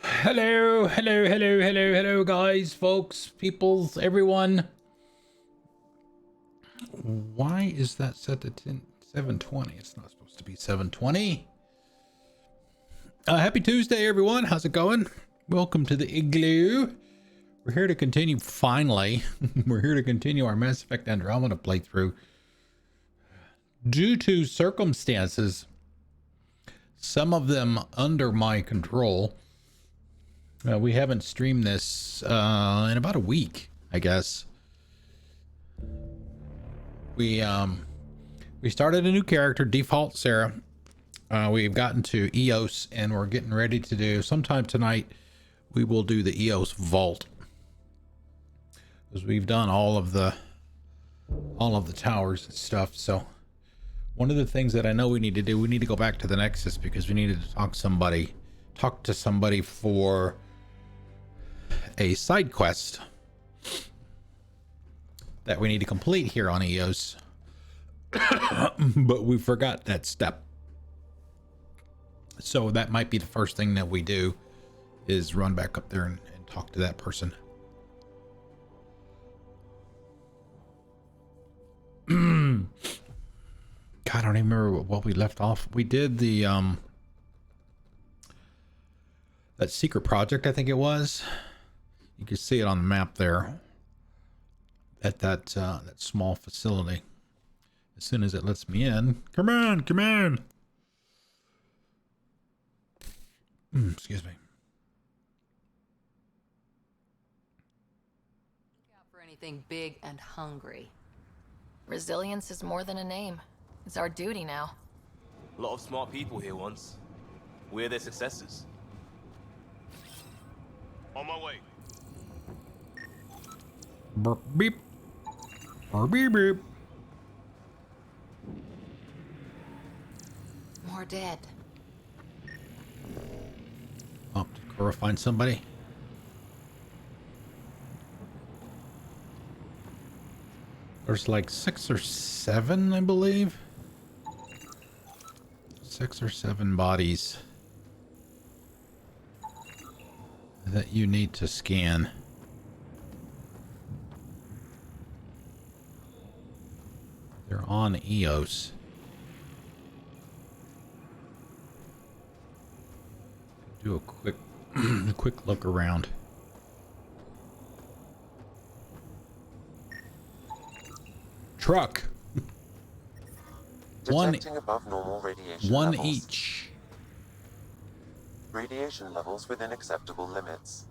Hello, hello, hello, hello, hello, guys, folks, peoples, everyone. Why is that set to 720? It's not supposed to be 720. Happy Tuesday, everyone. How's it going? Welcome to the Igloo. We're here to continue, finally, we're here to continue our Mass Effect Andromeda playthrough. Due to circumstances, some of them under my control, we haven't streamed this in about a week, I guess. We started a new character, Default Sarah. We've gotten to EOS, and we're getting ready to do, sometime tonight, we will do the EOS Vault. Because we've done all of the towers and stuff. So one of the things that I know we need to do, we need to go back to the Nexus because we needed to talk to somebody for a side quest that we need to complete here on EOS. But we forgot that step. So that might be the first thing that we do, is run back up there and talk to that person. God, I don't even remember what we left off. We did the that secret project, I think it was. You can see it on the map there at that small facility. As soon as it lets me in, come on. Excuse me. Look out for anything big and hungry. Resilience is more than a name. It's our duty now. A lot of smart people here once. We're their successors. On my way. Burp, beep. Burp, beep, beep. More dead. Oh, did Cora find somebody? There's like 6 or 7, I believe. 6 or 7 bodies that you need to scan. They're on EOS. Do a quick quick look around. Truck. Detecting above normal radiation One levels. each. Radiation levels within acceptable limits.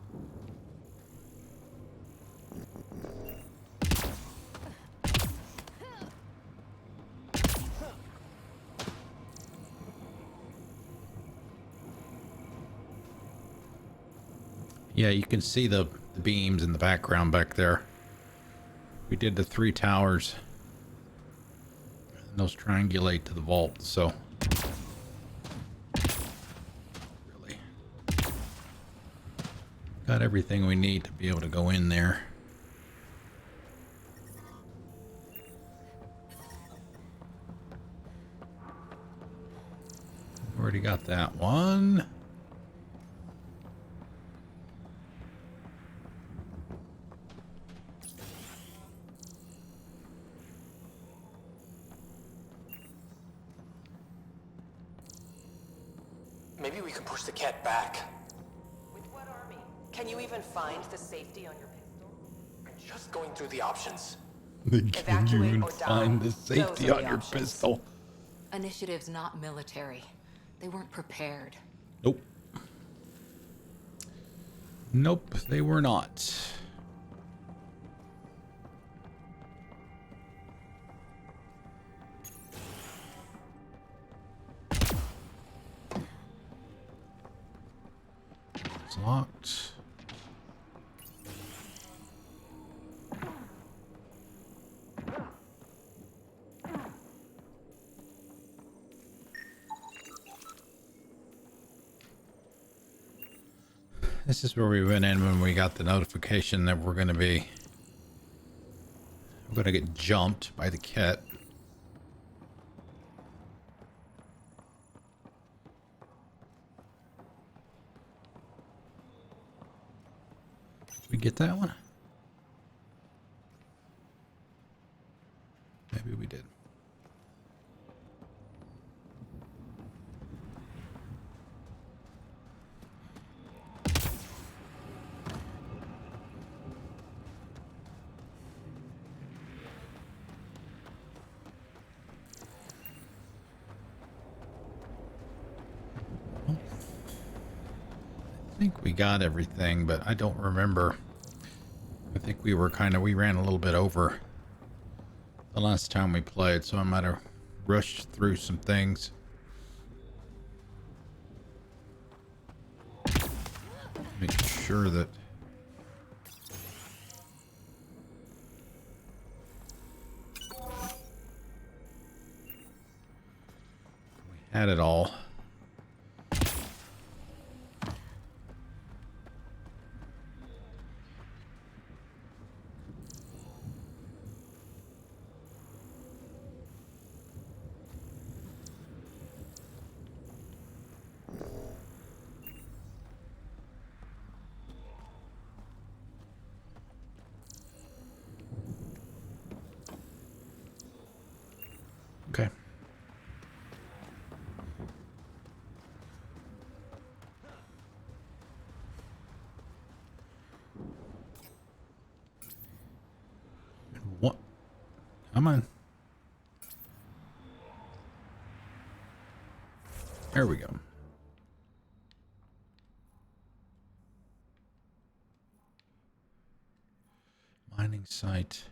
Yeah, you can see the beams in the background back there. We did the 3 towers. And those triangulate to the vault, so really got everything we need to be able to go in there. Already got that one. Maybe we can push the cat back. With what army? Can you even find the safety on your pistol? I'm just going through the options. Can you Evacuate even or die. find the Those safety are on the your options. pistol? Initiative's not military. They weren't prepared. Nope. Nope, they were not. It's locked. This is where we went in when we got the notification that we're going to get jumped by the kit. get that one? Maybe we did. I think we got everything, but I don't remember. I think we ran a little bit over the last time we played, so I might have rushed through some things. Make sure that we had it all. Okay. What? Come on. There we go. Mining site.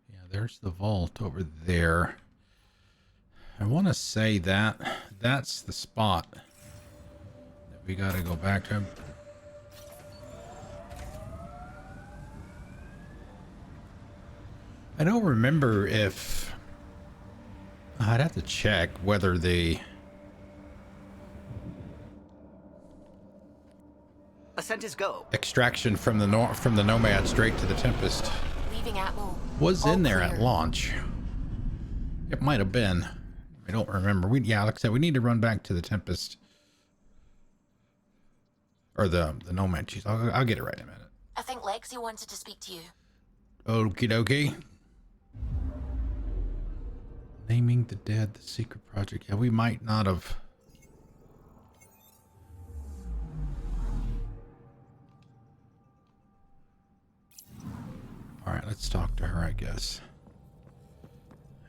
Yeah, there's the vault over there. I want to say that that's the spot that we got to go back to. I don't remember if I'd have to check whether the Ascent is go. extraction from the Nomad straight to the Tempest Leaving Atmo. was All in there at clear. launch. It might have been. I don't remember. Yeah, like I said, we need to run back to the Tempest. Or the Nomad. Jeez, I'll get it right in a minute. I think Lexi wanted to speak to you. Okie dokie. Naming the Dead, the secret project. Yeah, we might not have. All right, let's talk to her, I guess.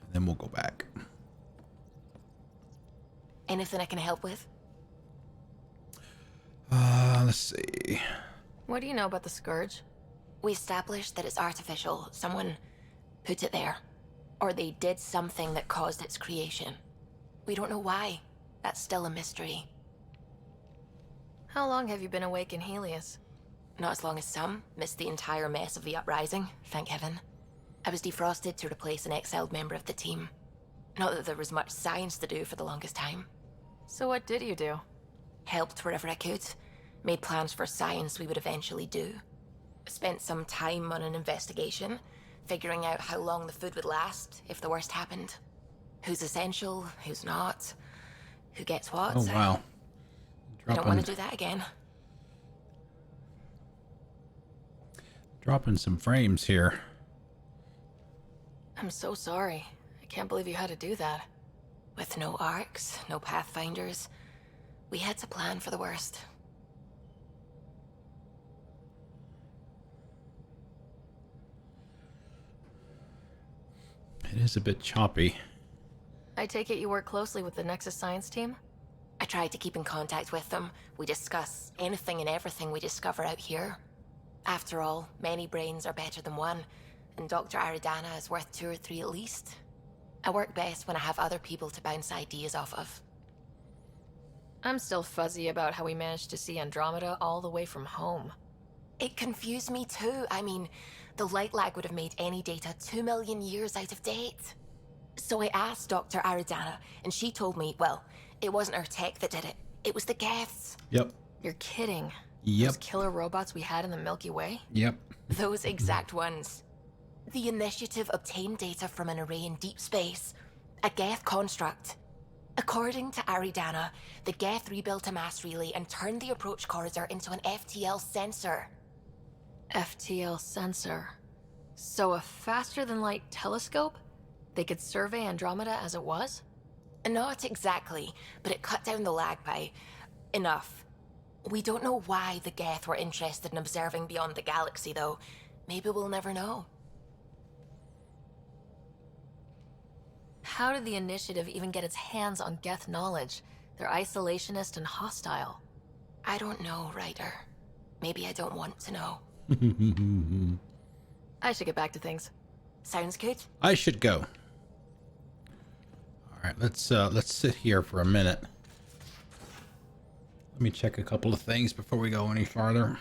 And then we'll go back. Anything I can help with? Let's see. What do you know about the Scourge? We established that it's artificial. Someone put it there. Or they did something that caused its creation. We don't know why. That's still a mystery. How long have you been awake in Helios? Not as long as some. Missed the entire mess of the uprising, thank heaven. I was defrosted to replace an exiled member of the team. Not that there was much science to do for the longest time. So what did you do? Helped wherever I could. Made plans for science we would eventually do. Spent some time on an investigation, figuring out how long the food would last if the worst happened. Who's essential, who's not, who gets what. Oh, wow. I don't want to do that again. Dropping some frames here. I'm so sorry. I can't believe you had to do that. With no arcs, no pathfinders, we had to plan for the worst. It is a bit choppy. I take it you work closely with the Nexus Science team? I try to keep in contact with them. We discuss anything and everything we discover out here. After all, many brains are better than one, and Dr. Aridana is worth 2 or 3 at least. I work best when I have other people to bounce ideas off of. I'm still fuzzy about how we managed to see Andromeda all the way from home. It confused me too. I mean, the light lag would have made any data 2 million years out of date. So I asked Dr. Aridana, and she told me, well, it wasn't her tech that did it. It was the Geths. Yep. You're kidding. Yep. Those killer robots we had in the Milky Way? Yep. Those exact ones. The initiative obtained data from an array in deep space. A Geth construct. According to Aridana, the Geth rebuilt a mass relay and turned the approach corridor into an FTL sensor. FTL sensor. So a faster-than-light telescope? They could survey Andromeda as it was? Not exactly, but it cut down the lag by enough. We don't know why the Geth were interested in observing beyond the galaxy, though. Maybe we'll never know. How did the Initiative even get its hands on Geth knowledge? They're isolationist and hostile. I don't know, Ryder. Maybe I don't want to know. I should get back to things. Sounds good? I should go. All right, let's sit here for a minute. Let me check a couple of things before we go any farther.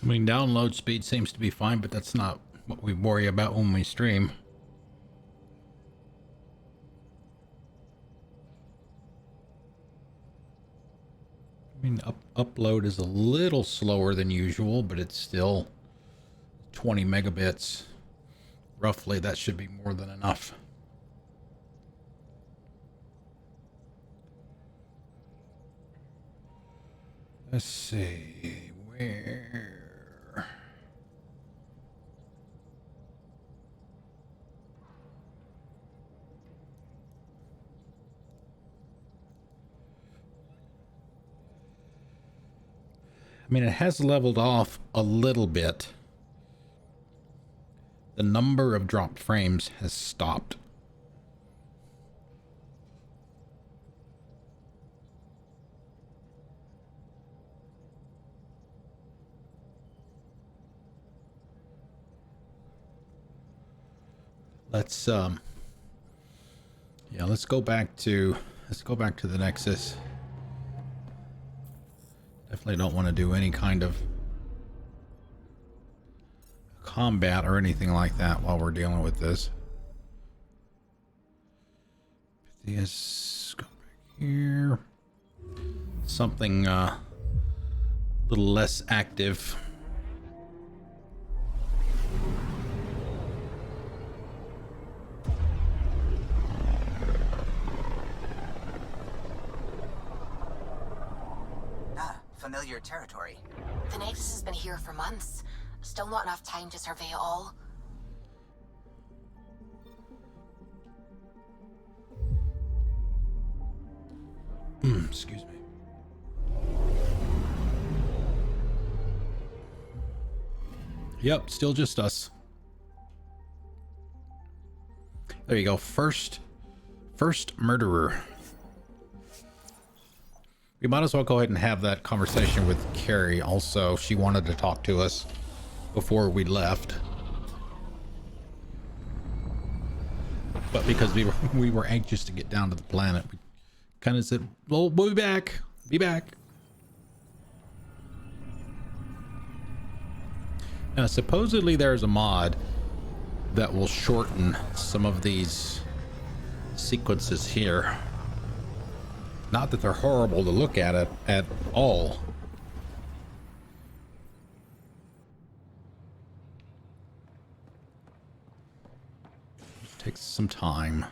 I mean, download speed seems to be fine, but that's not what we worry about when we stream. I mean, upload is a little slower than usual, but it's still 20 megabits. Roughly, that should be more than enough. Let's see, where... I mean, it has leveled off a little bit. The number of dropped frames has stopped. Let's yeah, let's go back to the Nexus. Definitely don't want to do any kind of combat or anything like that while we're dealing with this. Yes, go back here. Something a little less active. Familiar territory. The Nexus has been here for months. Still not enough time to survey it all. Excuse me. Yep, still just us. There you go. First murderer. We might as well go ahead and have that conversation with Carrie also. She wanted to talk to us before we left. But because we were anxious to get down to the planet, we kind of said, well, we'll be back. Be back. Now, supposedly there's a mod that will shorten some of these sequences here. Not that they're horrible to look at all. It takes some time.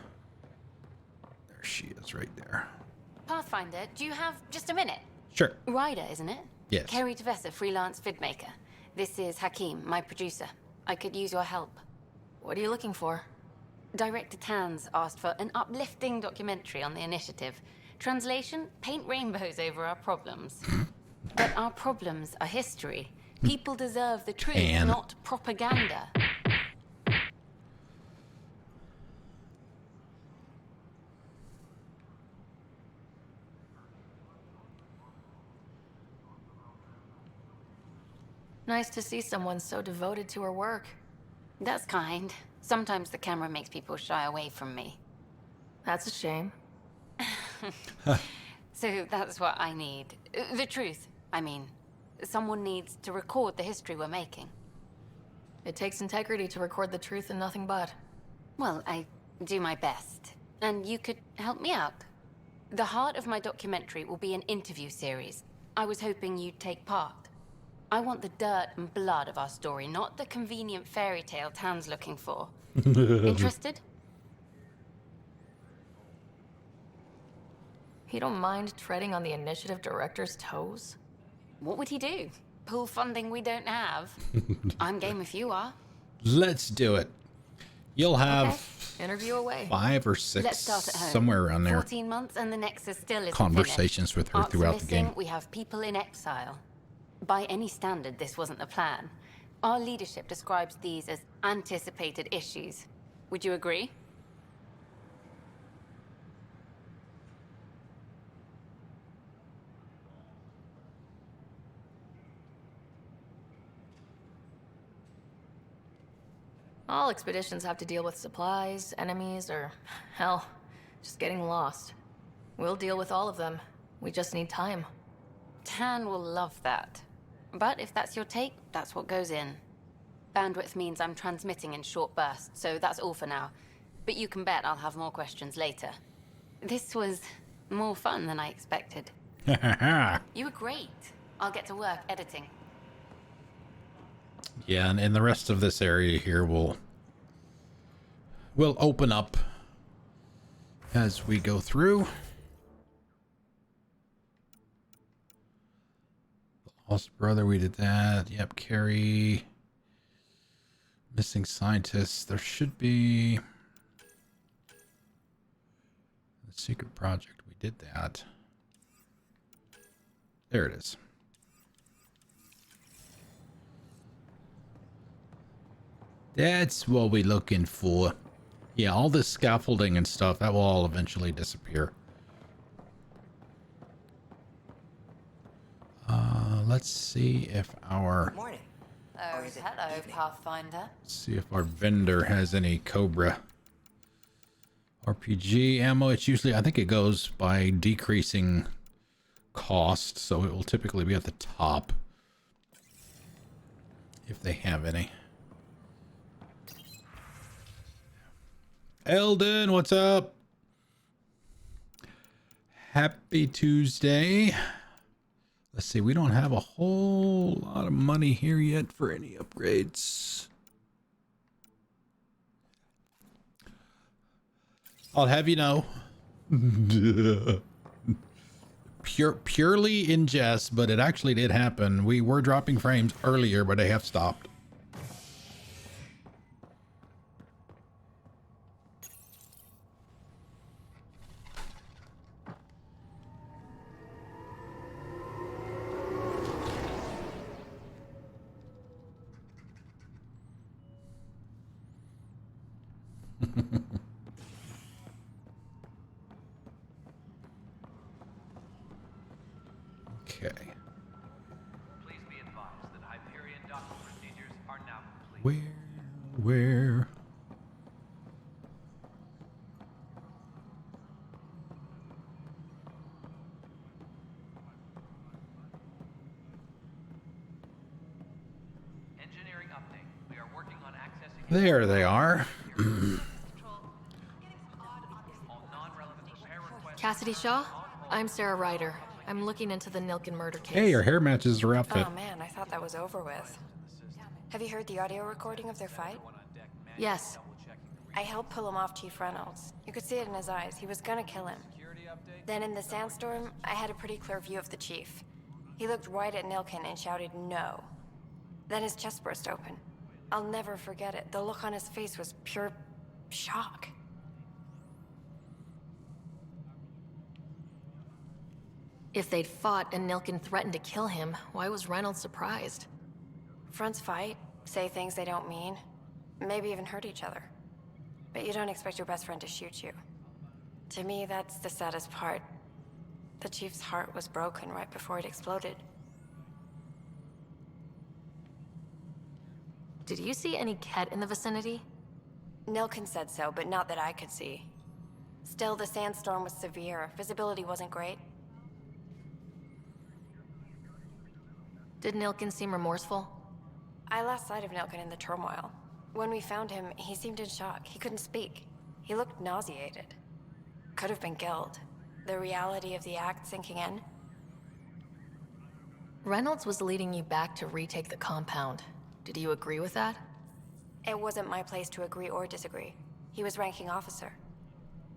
There she is right there. Pathfinder, do you have just a minute? Sure. Ryder, isn't it? Yes. Kerry Tavessa, freelance vidmaker. This is Hakeem, my producer. I could use your help. What are you looking for? Director Tans asked for an uplifting documentary on the Initiative. Translation, paint rainbows over our problems. But our problems are history. People deserve the truth, not propaganda. Nice to see someone so devoted to her work. That's kind. Sometimes the camera makes people shy away from me. That's a shame. So that's what I need. The truth, I mean. Someone needs to record the history we're making. It takes integrity to record the truth and nothing but. Well, I do my best. And you could help me out. The heart of my documentary will be an interview series. I was hoping you'd take part. I want the dirt and blood of our story, not the convenient fairy tale Tan's looking for. Interested? You don't mind treading on the initiative director's toes? What would he do? Pull funding we don't have? I'm game if you are. Let's do it. You'll have Interview away. 5 or 6, Let's start at home. somewhere around there, 14 months and the Nexus still isn't conversations finished. with her Arcs are throughout the missing, game. We have people in exile. By any standard, this wasn't the plan. Our leadership describes these as anticipated issues. Would you agree? All expeditions have to deal with supplies, enemies, or, hell, just getting lost. We'll deal with all of them. We just need time. Tan will love that. But if that's your take, that's what goes in. Bandwidth means I'm transmitting in short bursts, so that's all for now. But you can bet I'll have more questions later. This was more fun than I expected. You were great. I'll get to work editing. Yeah, and in the rest of this area here will open up as we go through. The Lost Brother, we did that. Yep, Carrie. Missing scientists. There should be the secret project. We did that. There it is. That's what we're looking for. Yeah, all this scaffolding and stuff, that will all eventually disappear. Let's see if our... Morning. Oh, Or is it hello, evening? Pathfinder. See if our vendor has any Cobra RPG ammo. It's usually, I think it goes by decreasing cost, so it will typically be at the top if they have any. Eldon, what's up? Happy Tuesday. Let's see, we don't have a whole lot of money here yet for any upgrades. I'll have you know. Purely in jest, but it actually did happen. We were dropping frames earlier, but they have stopped. Okay. Please be advised that Hyperion docking procedures are now complete. Where? Engineering update. We are working on accessing There they are. all non-relevant repair requests. Cassidy Shaw? I'm Sarah Ryder. I'm looking into the Nilken murder case. Hey, your hair matches her outfit. Oh man, I thought that was over with. Have you heard the audio recording of their fight? Yes. I helped pull him off Chief Reynolds. You could see it in his eyes. He was gonna kill him. Then in the sandstorm, I had a pretty clear view of the chief. He looked right at Nilken and shouted no. Then his chest burst open. I'll never forget it. The look on his face was pure shock. If they'd fought and Nilken threatened to kill him, why was Reynolds surprised? Fronts fight, say things they don't mean, maybe even hurt each other. But you don't expect your best friend to shoot you. To me, that's the saddest part. The chief's heart was broken right before it exploded. Did you see any Ket in the vicinity? Nilken said so, but not that I could see. Still, the sandstorm was severe. Visibility wasn't great. Did Nilken seem remorseful? I lost sight of Nilken in the turmoil. When we found him, he seemed in shock. He couldn't speak. He looked nauseated. Could have been guilt. The reality of the act sinking in. Reynolds was leading you back to retake the compound. Did you agree with that? It wasn't my place to agree or disagree. He was ranking officer.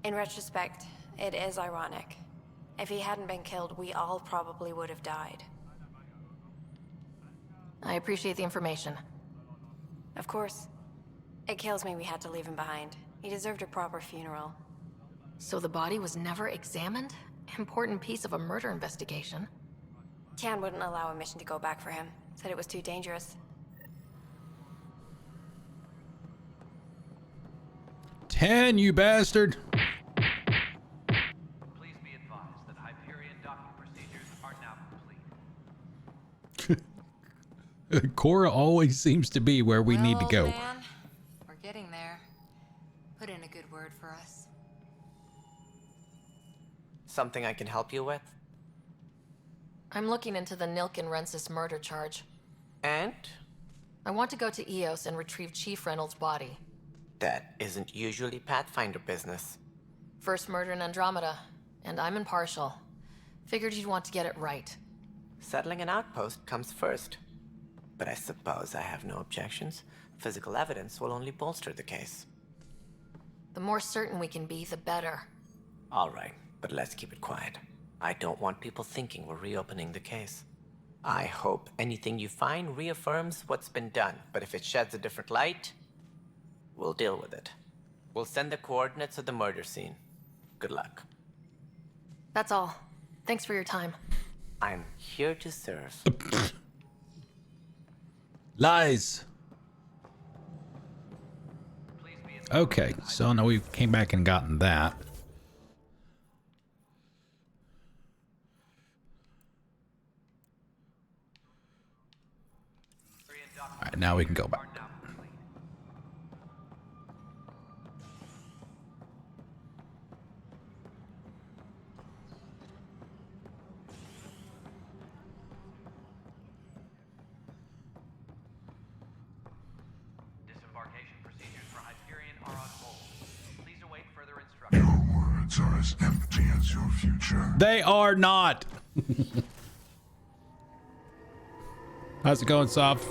In retrospect, it is ironic. If he hadn't been killed, we all probably would have died. I appreciate the information. Of course. It kills me we had to leave him behind. He deserved a proper funeral. So the body was never examined? Important piece of a murder investigation. Tian wouldn't allow a mission to go back for him. Said it was too dangerous. 10, you bastard! Please be advised that Hyperion docking procedures are now complete. Cora always seems to be where we need to go. Man, we're getting there. Put in a good word for us. Something I can help you with? I'm looking into the Nilken Rensis murder charge. And? I want to go to EOS and retrieve Chief Reynolds' body. That isn't usually Pathfinder business. First murder in Andromeda, and I'm impartial. Figured you'd want to get it right. Settling an outpost comes first. But I suppose I have no objections. Physical evidence will only bolster the case. The more certain we can be, the better. All right, but let's keep it quiet. I don't want people thinking we're reopening the case. I hope anything you find reaffirms what's been done, but if it sheds a different light, we'll deal with it. We'll send the coordinates of the murder scene. Good luck. That's all. Thanks for your time. I'm here to serve. Lies. Okay, so now we came back and gotten that. All right, now we can go back. Disembarkation procedures for Hyperion are on hold. Please await further instructions. Your words are as empty as your future. They are not. How's it going, Soph?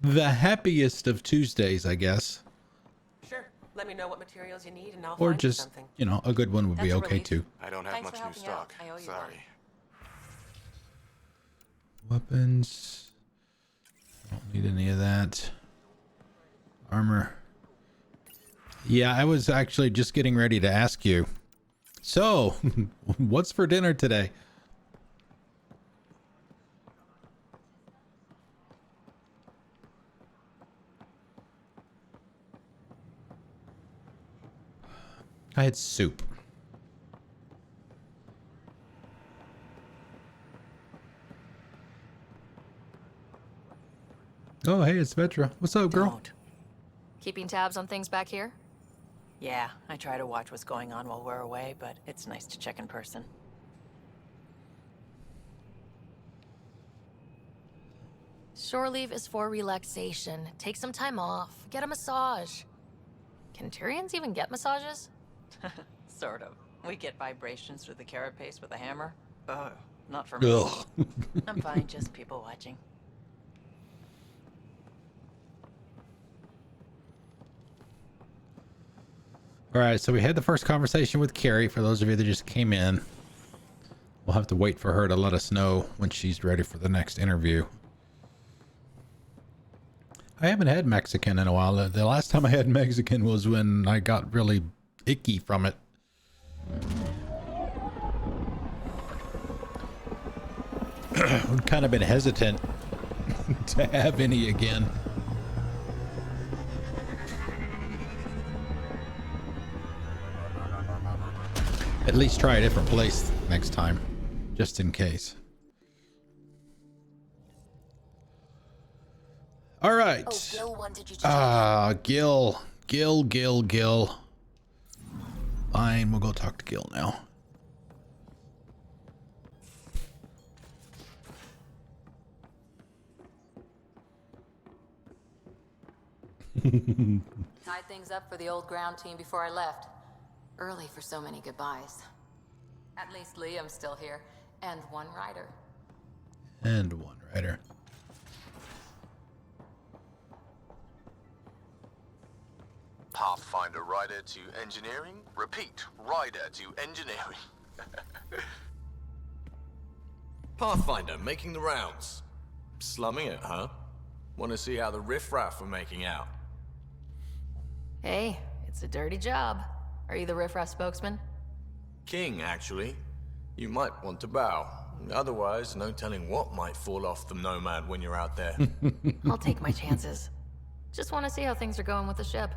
The happiest of Tuesdays, I guess. Sure. Let me know what materials you need and I'll Or find you just, something. you know, a good one would be That's a okay relief. too. I don't have Thanks much for new helping out. stock. I owe you Sorry. Weapons. Don't need any of that. Armor. Yeah, I was actually just getting ready to ask you. So, what's for dinner today? I had soup. Oh, hey, it's Vetra. What's up, girl? Don't. Keeping tabs on things back here? Yeah, I try to watch what's going on while we're away, but it's nice to check in person. Shore leave is for relaxation. Take some time off. Get a massage. Can Tyrians even get massages? Sort of. We get vibrations through the carapace with a hammer. Ugh, not for me. Ugh. I'm fine, just people watching. All right, so we had the first conversation with Carrie. For those of you that just came in, we'll have to wait for her to let us know when she's ready for the next interview. I haven't had Mexican in a while. The last time I had Mexican was when I got really icky from it. I've kind of been hesitant to have any again. At least try a different place next time, just in case. All right. Oh, Gil wanted you to check Gil. Fine, we'll go talk to Gil now. Tied things up for the old ground team before I left. Early for so many goodbyes. At least Liam's still here, and one rider. And one rider. Pathfinder rider to engineering. Repeat, rider to engineering. Pathfinder making the rounds. Slumming it, huh? Want to see how the riffraff are making out? Hey, it's a dirty job. Are you the riffraff spokesman? King, actually. You might want to bow. Otherwise, no telling what might fall off the Nomad when you're out there. I'll take my chances. Just want to see how things are going with the ship.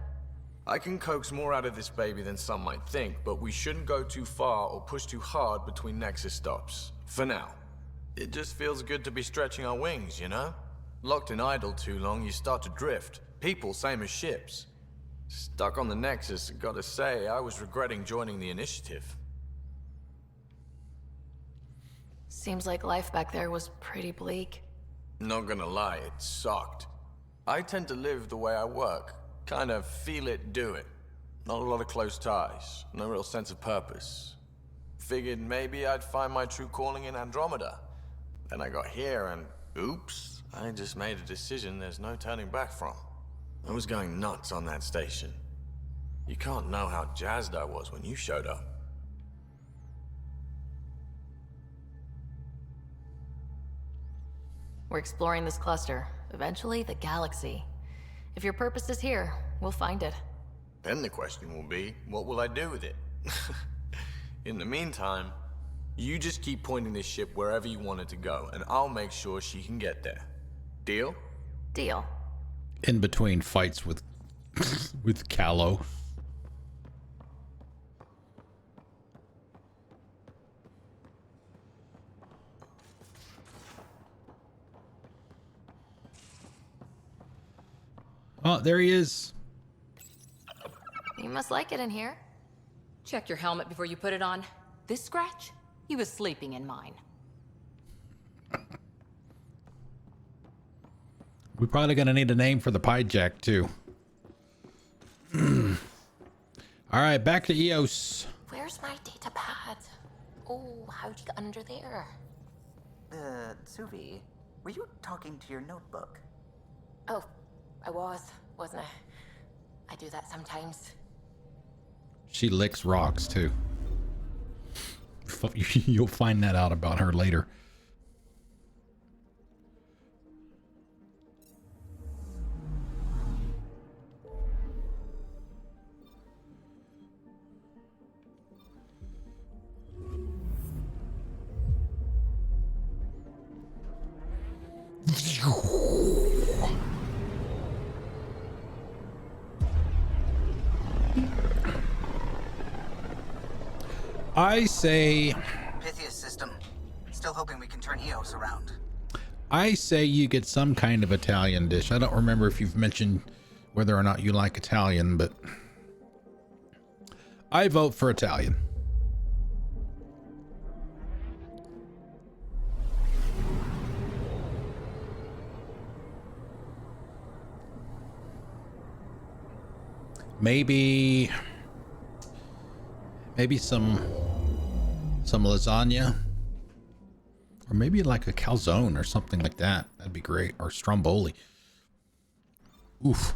I can coax more out of this baby than some might think, but we shouldn't go too far or push too hard between Nexus stops. For now. It just feels good to be stretching our wings, you know? Locked in idle too long, you start to drift. People, same as ships. Stuck on the Nexus, gotta say, I was regretting joining the Initiative. Seems like life back there was pretty bleak. Not gonna lie, it sucked. I tend to live the way I work. Kind of feel it, do it. Not a lot of close ties, no real sense of purpose. Figured maybe I'd find my true calling in Andromeda. Then I got here and, oops, I just made a decision there's no turning back from. I was going nuts on that station. You can't know how jazzed I was when you showed up. We're exploring this cluster, eventually the galaxy. If your purpose is here, we'll find it. Then the question will be, what will I do with it? In the meantime, you just keep pointing this ship wherever you want it to go, and I'll make sure she can get there. Deal? Deal. In between fights with with Callow. Oh, there he is. You must like it in here. Check your helmet before you put it on. This scratch? He was sleeping in mine. We're probably gonna need a name for the pie jack too. All right, back to EOS. Where's my data pad? Oh, how'd you get under there? Suvi, were you talking to your notebook? Oh, I wasn't I? I do that sometimes. She licks rocks too. You'll find that out about her later. I say Pythias system. Still hoping we can turn EOS around. I say you get some kind of Italian dish. I don't remember if you've mentioned whether or not you like Italian, but I vote for Italian. Maybe some lasagna, or maybe like a calzone or something like that. That'd be great. Or stromboli. Oof.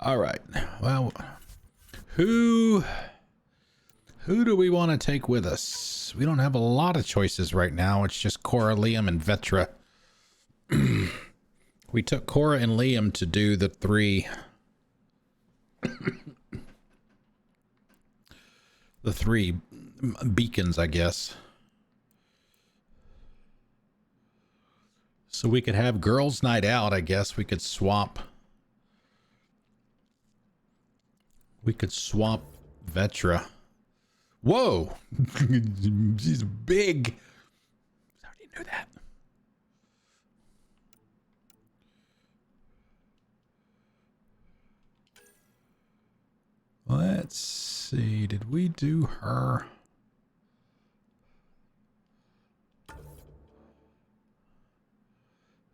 All right. Well, who do we want to take with us? We don't have a lot of choices right now. It's just Cora, Liam, and Vetra. We took Cora and Liam to do the three beacons, I guess. So we could have girls' night out, I guess. We could swap Vetra. Whoa! She's big. I already knew that. Let's see. Did we do her? I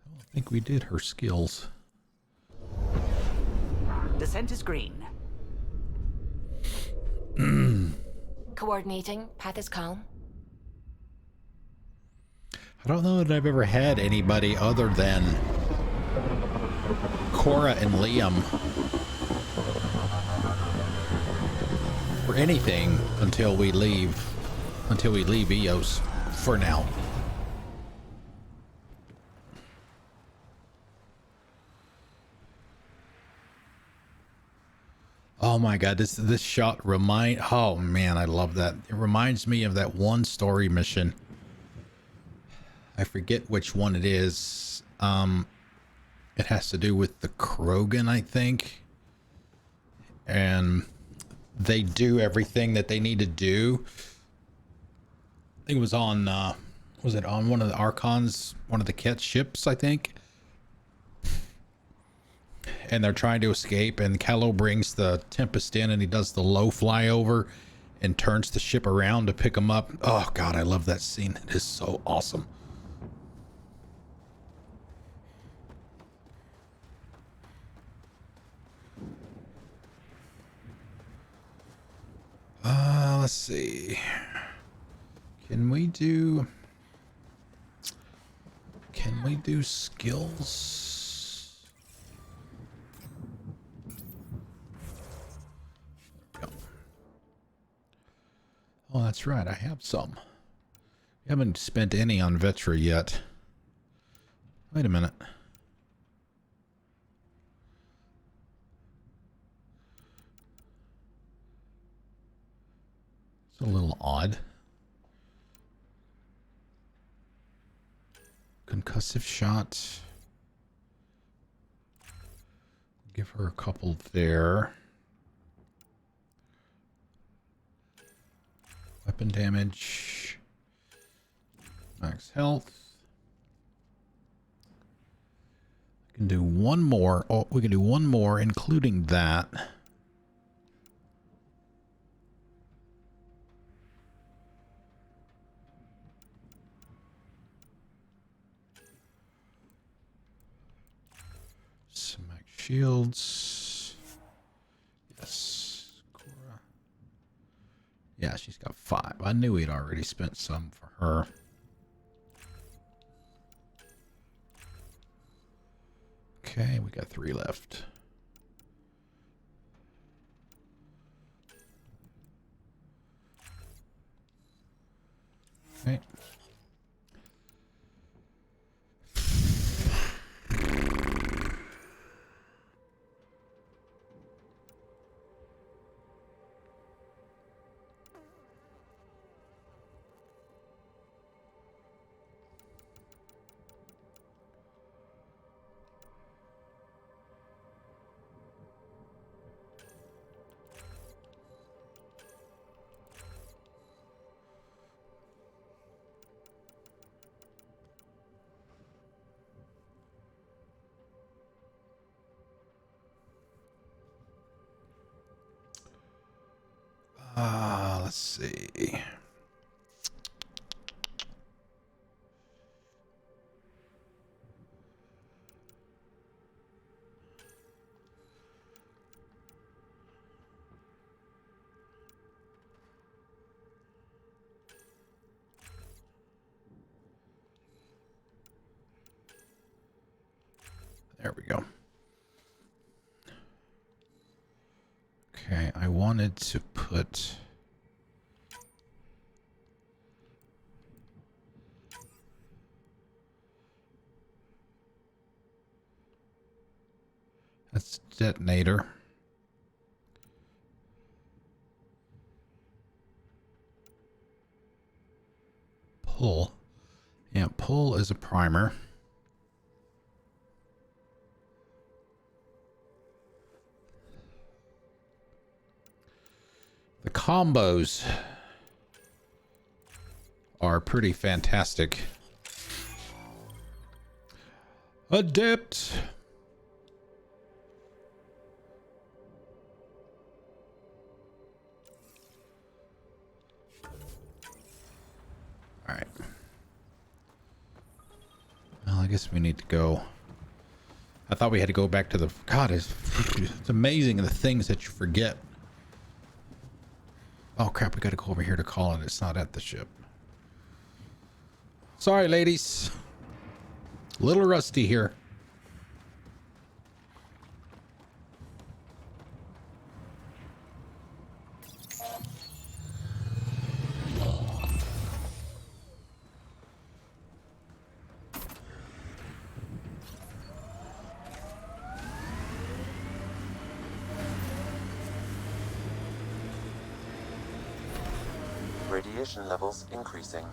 don't think we did her skills. Descent is green. Coordinating. Path is calm. I don't know that I've ever had anybody other than Cora and Liam for anything until we leave EOS for now. Oh my god, this shot oh man, I love that. It reminds me of that one story mission. I forget which one it is. It has to do with the Krogan, I think. And they do everything that they need to do. I think it was on was it on one of the Archons, one of the Ket ships, I think. And they're trying to escape, and Kylo brings the Tempest in, and he does the low flyover and turns the ship around to pick them up. Oh god, I love that scene. It is so awesome. Let's see. Can we do skills? There we go. Oh, that's right. I have some. We haven't spent any on Vetra yet. Wait a minute. It's a little odd. Concussive shot. Give her a couple there. Weapon damage. Max health. We can do one more. Oh, we can do one more, including that. Some max shields. Yes. Cora. Yeah, she's got 5. I knew we'd already spent some for her. Okay, we got 3 left. Okay. Let's see. There we go. Okay, I wanted to put that's detonator. Pull. Yeah, pull is a primer. The combos are pretty fantastic. Adept. All right. Well, I guess we need to go. I thought we had to go back to the... God, it's amazing the things that you forget. Oh crap, we gotta go over here to call it. It's not at the ship. Sorry, ladies. A little rusty here. Radiation levels increasing.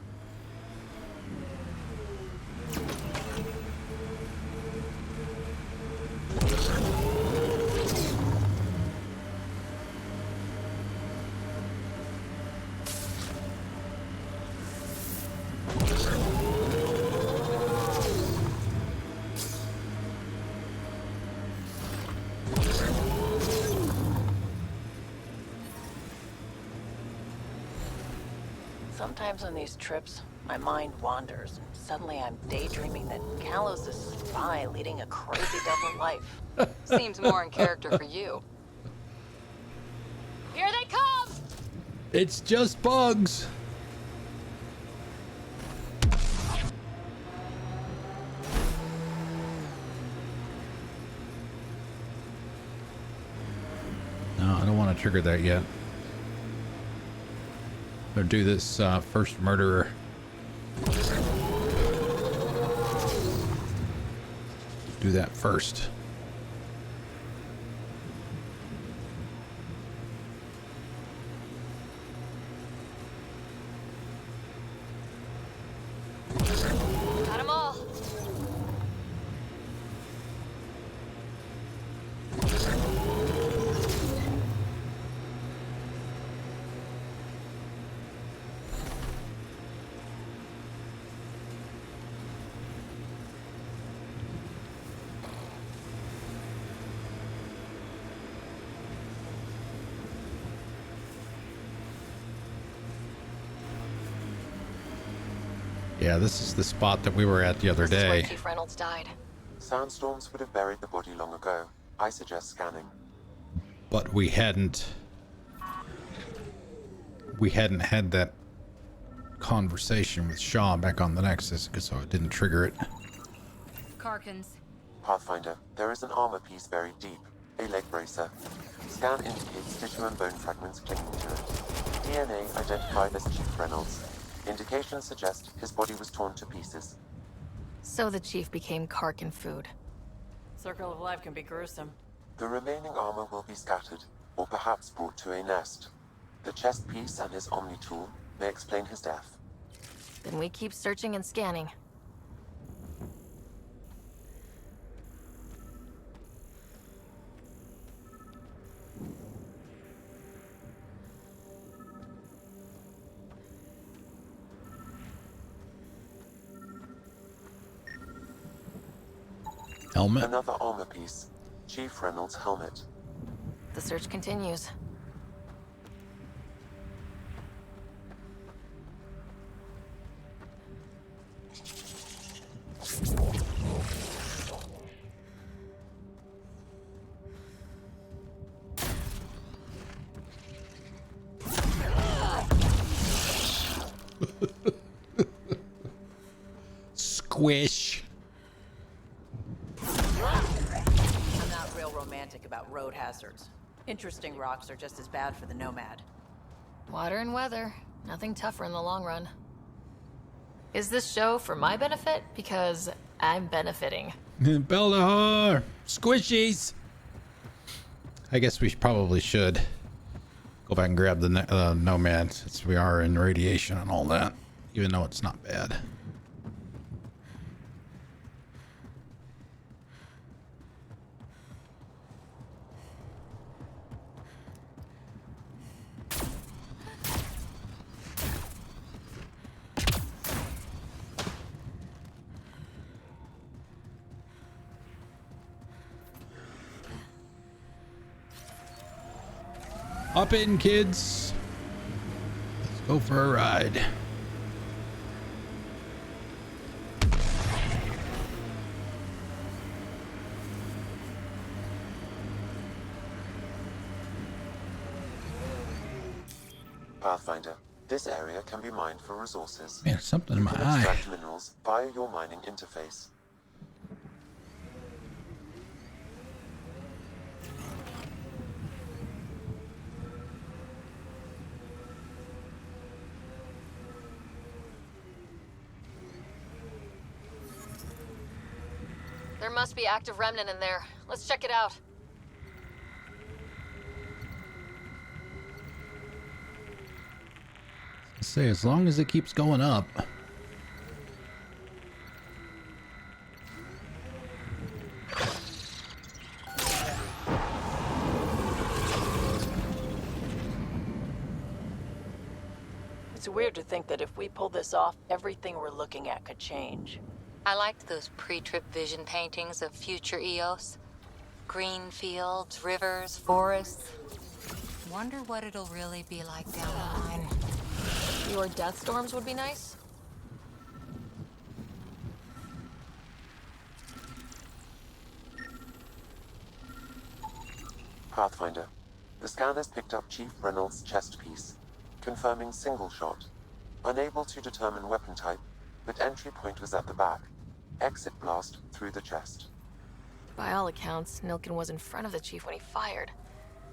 Sometimes on these trips, my mind wanders, and suddenly I'm daydreaming that Callow's a spy leading a crazy double life. Seems more in character for you. Here they come! It's just bugs. No, I don't want to trigger that yet. Or do this first murderer. Do that first. Got them all. Yeah, this is the spot that we were at the other This is where day. Chief Reynolds died. Sandstorms would have buried the body long ago. I suggest scanning. But we hadn't had that conversation with Shaw back on the Nexus, because so it didn't trigger it. Karkins. Pathfinder, there is an armor piece buried deep. A leg bracer. Scan indicates tissue and bone fragments clinging to it. DNA identified as Chief Reynolds. Indications suggest his body was torn to pieces. So the chief became Karkin food. Circle of life can be gruesome. The remaining armor will be scattered, or perhaps brought to a nest. The chest piece and his Omni tool may explain his death. Then we keep searching and scanning. Helmet. Another armor piece. Chief Reynolds' helmet. The search continues. Squish. I'm not real romantic about road hazards. Interesting rocks are just as bad for the Nomad. Water and weather. Nothing tougher in the long run. Is this show for my benefit? Because I'm benefiting. Beldahar. Squishies. I guess we probably should go back and grab the Nomad, since we are in radiation and all that, even though it's not bad. Hop in, kids. Let's go for a ride. Pathfinder, this area can be mined for resources. Man, something in You my can eye. extract minerals via your mining interface. There must be active remnant in there. Let's check it out. Say, as long as it keeps going up. It's weird to think that if we pull this off, everything we're looking at could change. I liked those pre-trip vision paintings of future Eos. Green fields, rivers, forests. Wonder what it'll really be like down the line. Fewer death storms would be nice. Pathfinder, the scan has picked up Chief Reynolds' chest piece, confirming single shot. Unable to determine weapon type, but entry point was at the back. Exit blast through the chest. By all accounts, Nilkin was in front of the chief when he fired.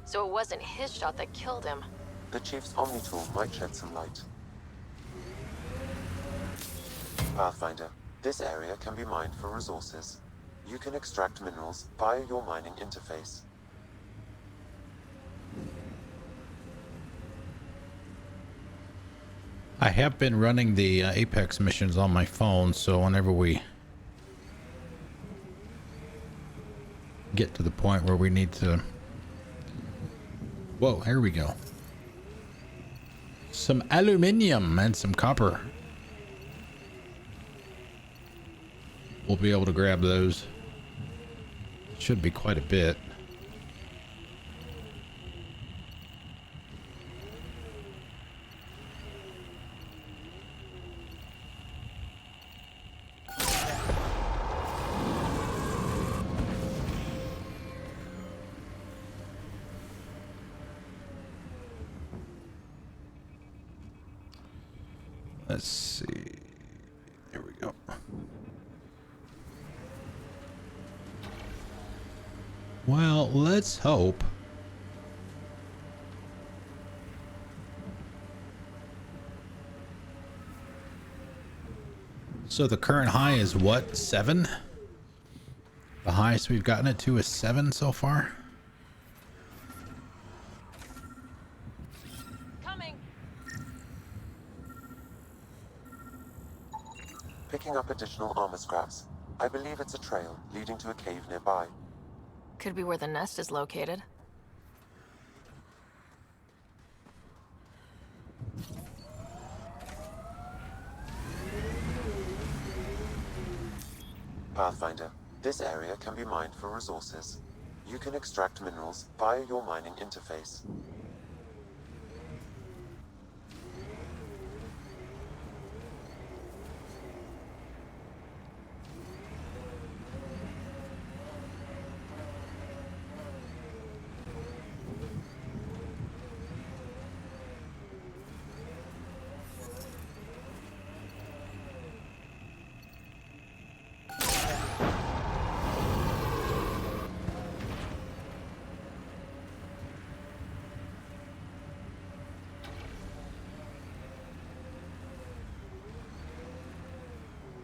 So it wasn't his shot that killed him. The Chief's Omni tool might shed some light. Pathfinder, this area can be mined for resources. You can extract minerals via your mining interface. I have been running the Apex missions on my phone, so whenever we get to the point where we need to... Whoa, here we go. Some aluminium and some copper. We'll be able to grab those. Should be quite a bit. Let's see. Here we go. Well, let's hope. So the current high is what? 7? The highest we've gotten it to is 7 so far. Picking up additional armor scraps. I believe it's a trail leading to a cave nearby. Could be where the nest is located. Pathfinder, this area can be mined for resources. You can extract minerals via your mining interface.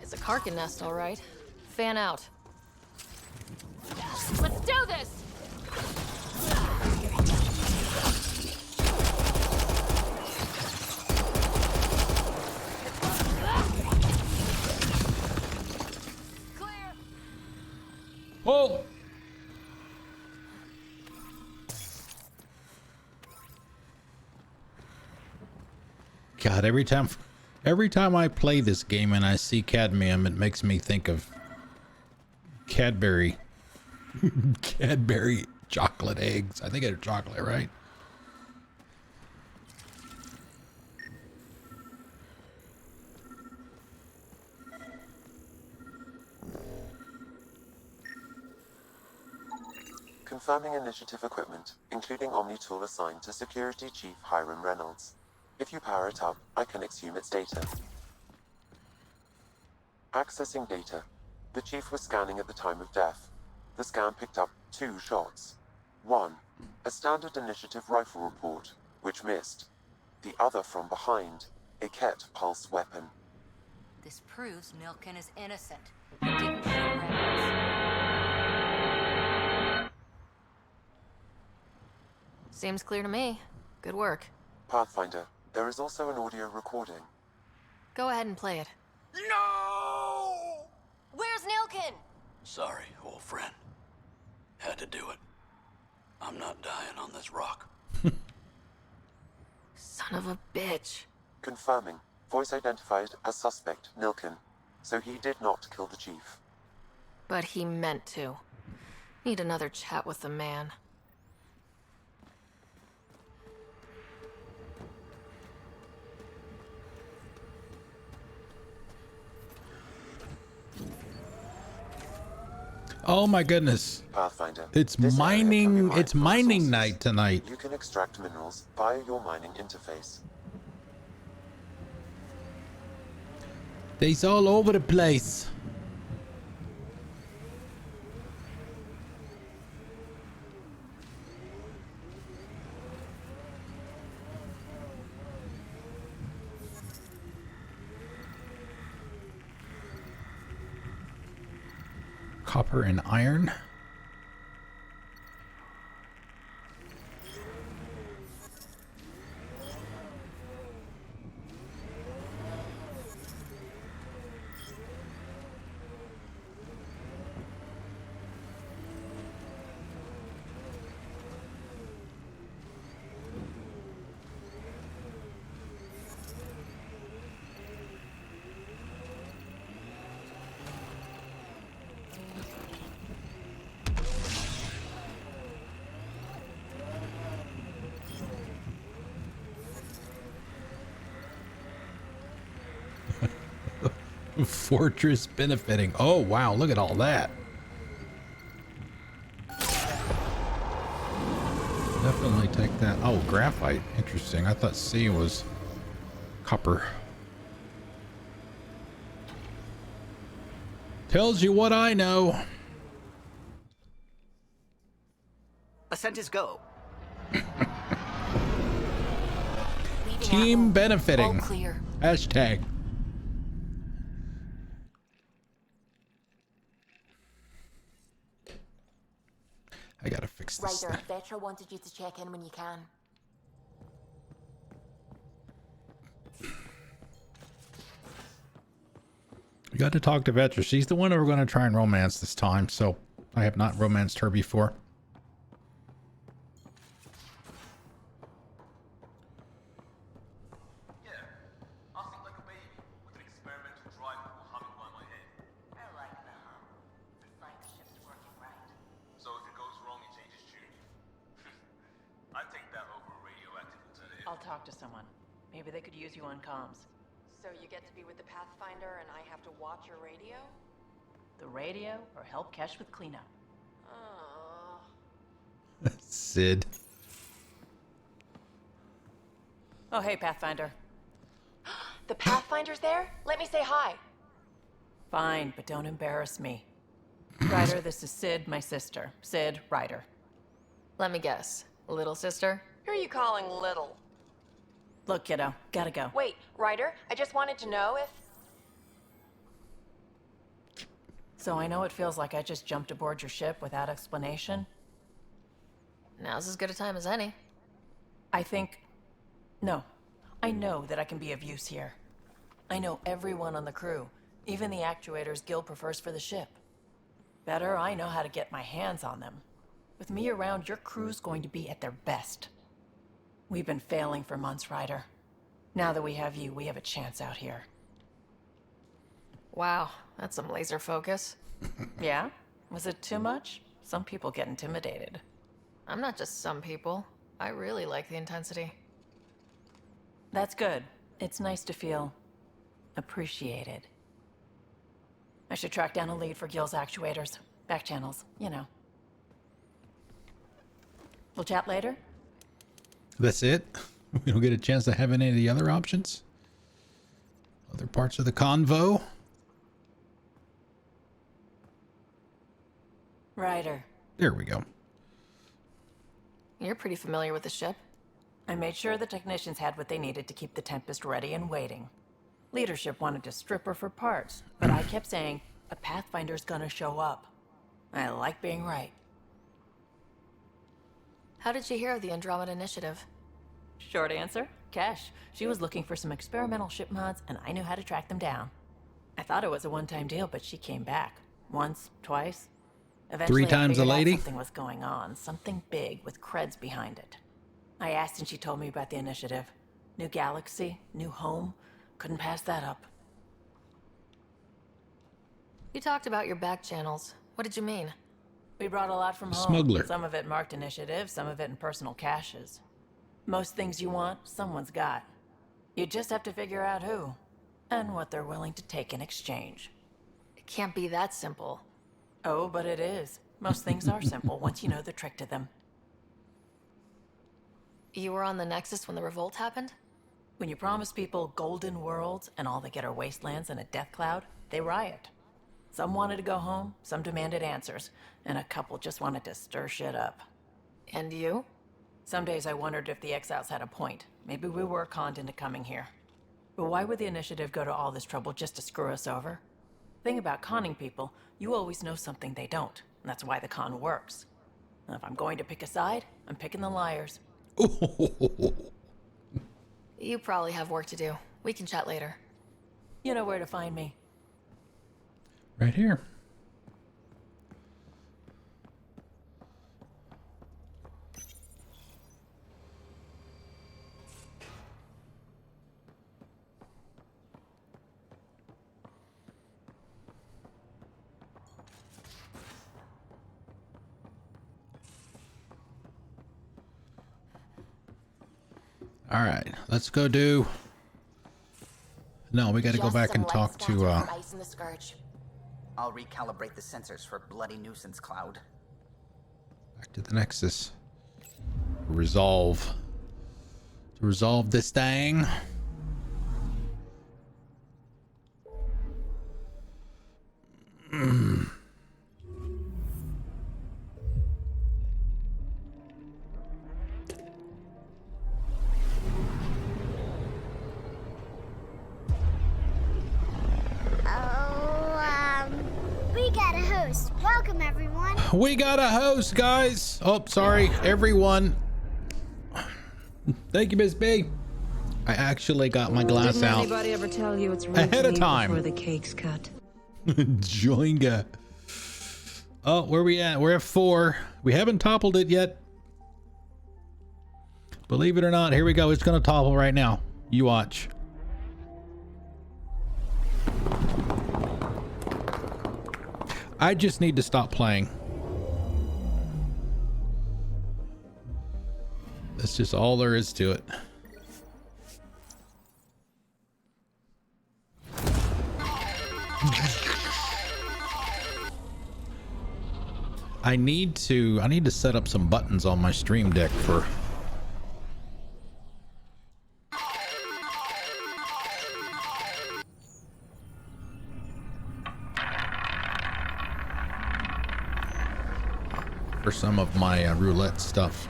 It's a Karkin nest, all right. Fan out. Let's do this! Oh! God, every time I play this game and I see cadmium, it makes me think of Cadbury chocolate eggs. I think they're chocolate, right? Confirming initiative equipment, including Omni tool assigned to Security Chief Hiram Reynolds. If you power it up, I can exhume its data. Accessing data. The Chief was scanning at the time of death. The scan picked up 2 shots. One, a standard initiative rifle report, which missed. The other from behind, a Ket pulse weapon. This proves Nilken is innocent. He didn't shoot Reynolds. Seems clear to me. Good work. Pathfinder, there is also an audio recording. Go ahead and play it. No! Where's Nilken? Sorry, old friend. Had to do it. I'm not dying on this rock. Son of a bitch. Confirming. Voice identified as suspect Nilken. So he did not kill the Chief. But he meant to. Need another chat with the man. Oh my goodness. Pathfinder. It's this area can be mining. mined It's for mining resources. night tonight. You can extract minerals via your mining interface. They's all over the place. Copper and iron. Fortress benefiting. Oh, wow. Look at all that. Definitely take that. Oh, graphite. Interesting. I thought C was copper. Tells you what I know. Ascent is go. Team benefiting. All clear. Hashtag. I gotta fix this. Ryder, Vetra wanted you to check in when you can. We got to talk to Vetra. She's the one that we're going to try and romance this time, so I have not romanced her before. Yeah, I think like a baby with an experimental drive cool humming by my head. I like the hum. It's a sign the ship's working right. So if it goes wrong, it changes tune. I take that over a radioactive alternative. I'll talk to someone. Maybe they could use you on comms. So you get to be with the Pathfinder and I have to watch your radio? The radio or help Kesh with cleanup. Oh. Sid. Oh, hey, Pathfinder. The Pathfinder's there? Let me say hi. Fine, but don't embarrass me. Ryder, this is Sid, my sister. Sid, Ryder. Let me guess. Little sister? Who are you calling little? Look, kiddo, gotta go. Wait, Ryder, I just wanted to know if... So I know it feels like I just jumped aboard your ship without explanation. Now's as good a time as any. No. I know that I can be of use here. I know everyone on the crew, even the actuators Gil prefers for the ship. Better, I know how to get my hands on them. With me around, your crew's going to be at their best. We've been failing for months, Ryder. Now that we have you, we have a chance out here. Wow, that's some laser focus. Yeah? Was it too much? Some people get intimidated. I'm not just some people. I really like the intensity. That's good. It's nice to feel appreciated. I should track down a lead for Gil's actuators. Back channels, you know. We'll chat later? That's it? We don't get a chance to have any of the other options. Other parts of the convo. Ryder. There we go. You're pretty familiar with the ship. I made sure the technicians had what they needed to keep the Tempest ready and waiting. Leadership wanted to strip her for parts, but I kept saying, a Pathfinder's gonna show up. I like being right. How did you hear of the Andromeda Initiative? Short answer, Cash. She was looking for some experimental ship mods, and I knew how to track them down. I thought it was a one-time deal, but she came back. Once, twice. Eventually, 3 times a I figured out lady? something was going on, something big with creds behind it. I asked and she told me about the initiative. New galaxy, new home. Couldn't pass that up. You talked about your back channels. What did you mean? We brought a lot from home. Smuggler. Some of it marked initiative, some of it in personal caches. Most things you want, someone's got. You just have to figure out who, and what they're willing to take in exchange. It can't be that simple. Oh, but it is. Most things are simple once you know the trick to them. You were on the Nexus when the revolt happened? When you promise people golden worlds and all they get are wastelands and a death cloud, they riot. Some wanted to go home, some demanded answers, and a couple just wanted to stir shit up. And you? Some days I wondered if the exiles had a point. Maybe we were conned into coming here. But why would the initiative go to all this trouble just to screw us over? Thing about conning people, you always know something they don't, and that's why the con works. And if I'm going to pick a side, I'm picking the liars. You probably have work to do. We can chat later. You know where to find me. Right here. All right, let's go do. No, we got to go Just back some and light talk scatter to. from ice in the Scourge. I'll recalibrate the sensors for bloody nuisance cloud. Back to the Nexus. Resolve. To resolve this thing. We got a host. Welcome, everyone. We got a host, guys. Oh, sorry, everyone. Thank you, Miss B. I actually got my glass Didn't out anybody ever tell you it's ahead of time before the cake's cut? Joinga. Oh, where we at? We're at 4. We haven't toppled it yet. Believe it or not, here we go. It's gonna topple right now. You watch. I just need to stop playing. That's just all there is to it. I need to set up some buttons on my stream deck for some of my roulette stuff.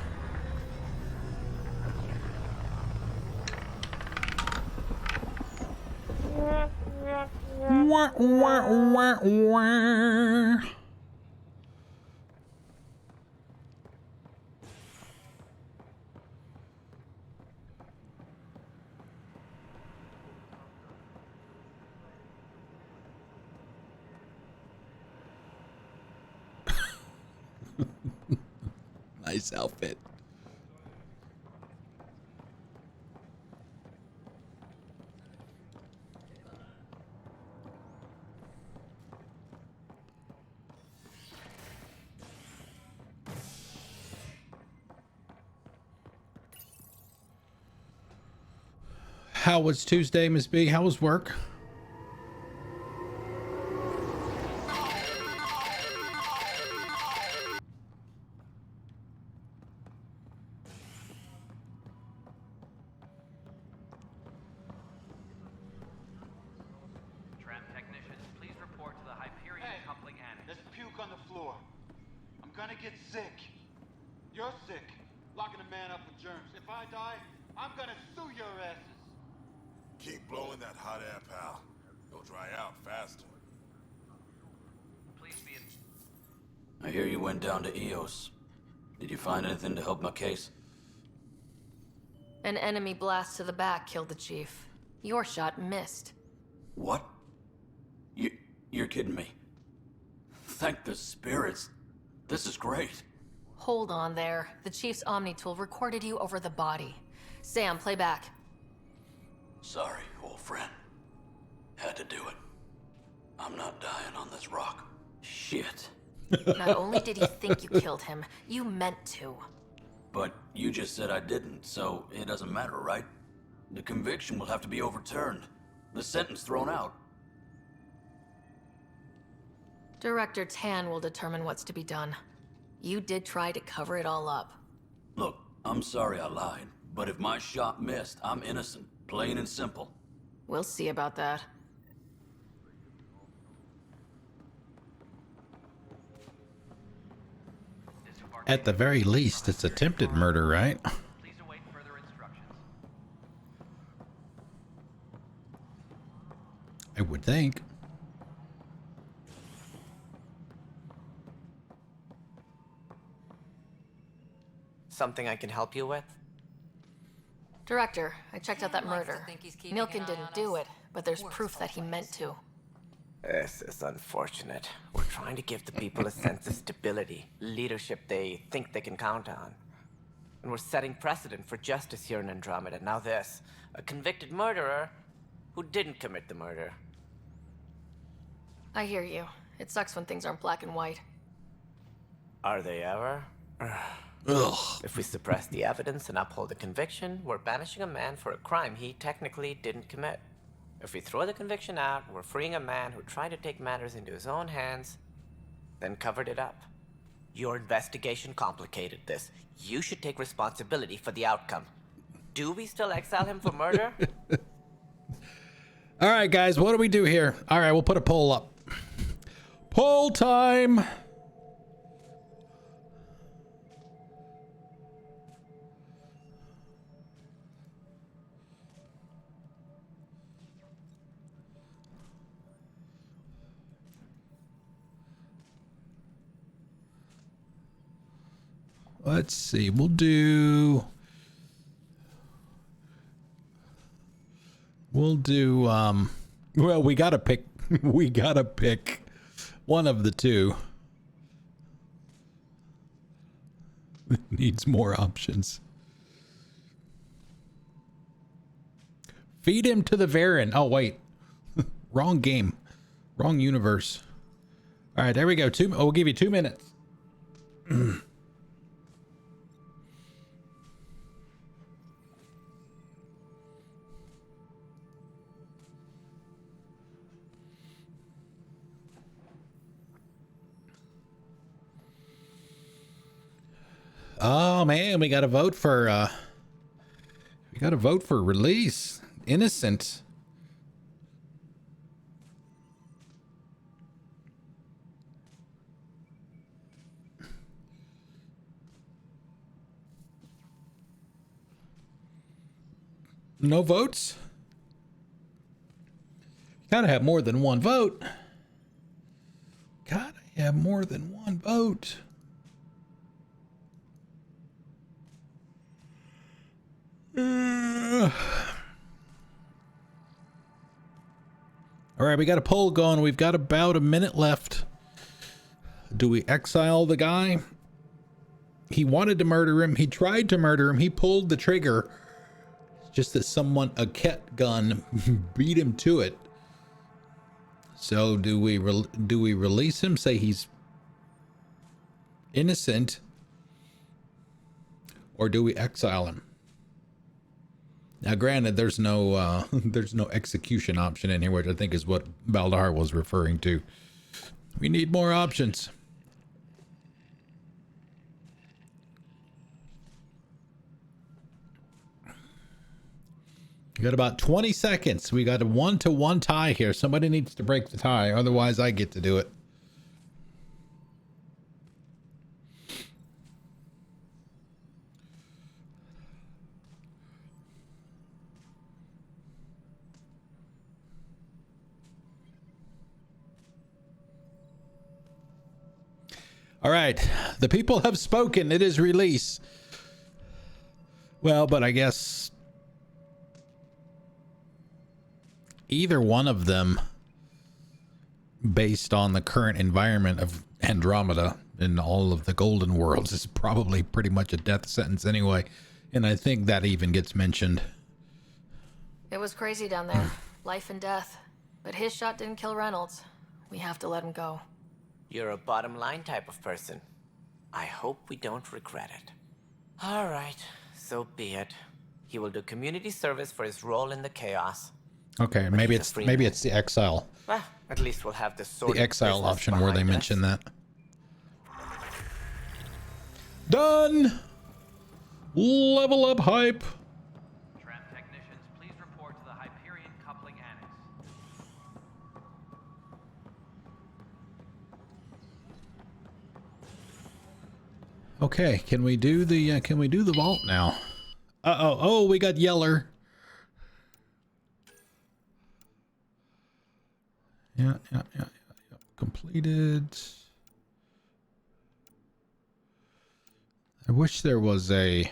Wah, wah, wah, wah. Nice outfit. How was Tuesday, Miss B? How was work? gonna get sick. You're sick, locking a man up with germs. If I die, I'm gonna sue your asses. Keep blowing that hot air, pal. You'll dry out faster. Please be I hear you went down to EOS. Did you find anything to help my case? An enemy blast to the back killed the chief. Your shot missed. What? You're kidding me. Thank the spirits. This is great. Hold on there. The chief's Omni tool recorded you over the body. Sam, play back. Sorry, old friend. Had to do it. I'm not dying on this rock. Shit. Not only did you think you killed him, you meant to. But you just said I didn't, so it doesn't matter, right? The conviction will have to be overturned. The sentence thrown out. Director Tan will determine what's to be done. You did try to cover it all up. Look, I'm sorry I lied, but if my shot missed, I'm innocent. Plain and simple. We'll see about that. At the very least, it's attempted murder, right? Please await further instructions. I would think. Something I can help you with? Director, I checked out that murder. think he's keeping Milken an eye didn't on do us. it, but there's proof that he meant to. This is unfortunate. We're trying to give the people a sense of stability, leadership they think they can count on. And we're setting precedent for justice here in Andromeda. Now this, a convicted murderer who didn't commit the murder. I hear you. It sucks when things aren't black and white. Are they ever? Ugh. If we suppress the evidence and uphold the conviction, we're banishing a man for a crime he technically didn't commit. If we throw the conviction out, we're freeing a man who tried to take matters into his own hands, then covered it up. Your investigation complicated this. You should take responsibility for the outcome. Do we still exile him for murder? All right, guys, what do we do here? All right, we'll put a poll up. Poll time. Let's see. We'll do well, we got to pick one of the two. Needs more options. Feed him to the Varen. Oh, wait. Wrong game. Wrong universe. All right, there we go. We'll give you 2 minutes. Oh man, we got to vote for release. Innocent. No votes? Gotta have more than one vote. Gotta have more than one vote. All right, we got a poll going. We've got about a minute left. Do we exile the guy? He wanted to murder him. He tried to murder him. He pulled the trigger. Just that a Ket gun beat him to it. So do we release him? Say he's innocent, or do we exile him? Now, granted, there's no execution option in here, which I think is what Baldar was referring to. We need more options. We got about 20 seconds. We got a 1-to-1 tie here. Somebody needs to break the tie, otherwise I get to do it. All right. The people have spoken. It is release. Well, but I guess either one of them, based on the current environment of Andromeda and all of the golden worlds, is probably pretty much a death sentence anyway. And I think that even gets mentioned. It was crazy down there. Life and death. But his shot didn't kill Reynolds. We have to let him go. You're a bottom line type of person. I hope we don't regret it. All right, so be it. He will do community service for his role in the chaos. Okay, But maybe he's a it's the exile. Well, at least we'll have the sort The exile business option where they behind us. mention that. Done. Level up hype. Tram technicians, please report to the Hyperion coupling annex. Okay, can we do the vault now? Oh, we got Yeller. Yeah. Completed. I wish there was a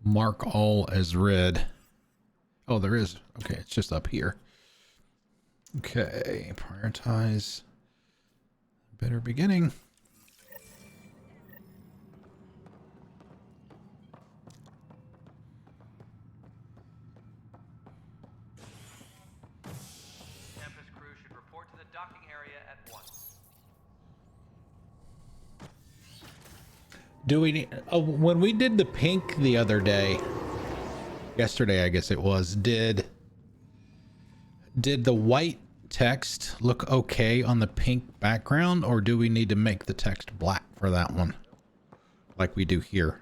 mark all as read. Oh, there is. Okay, it's just up here. Okay, prioritize. Better beginning. Campus crew should report to the docking area at once. Do we need, when we did the pink the other day, yesterday I guess it was, did the white text look okay on the pink background, or do we need to make the text black for that one like we do here?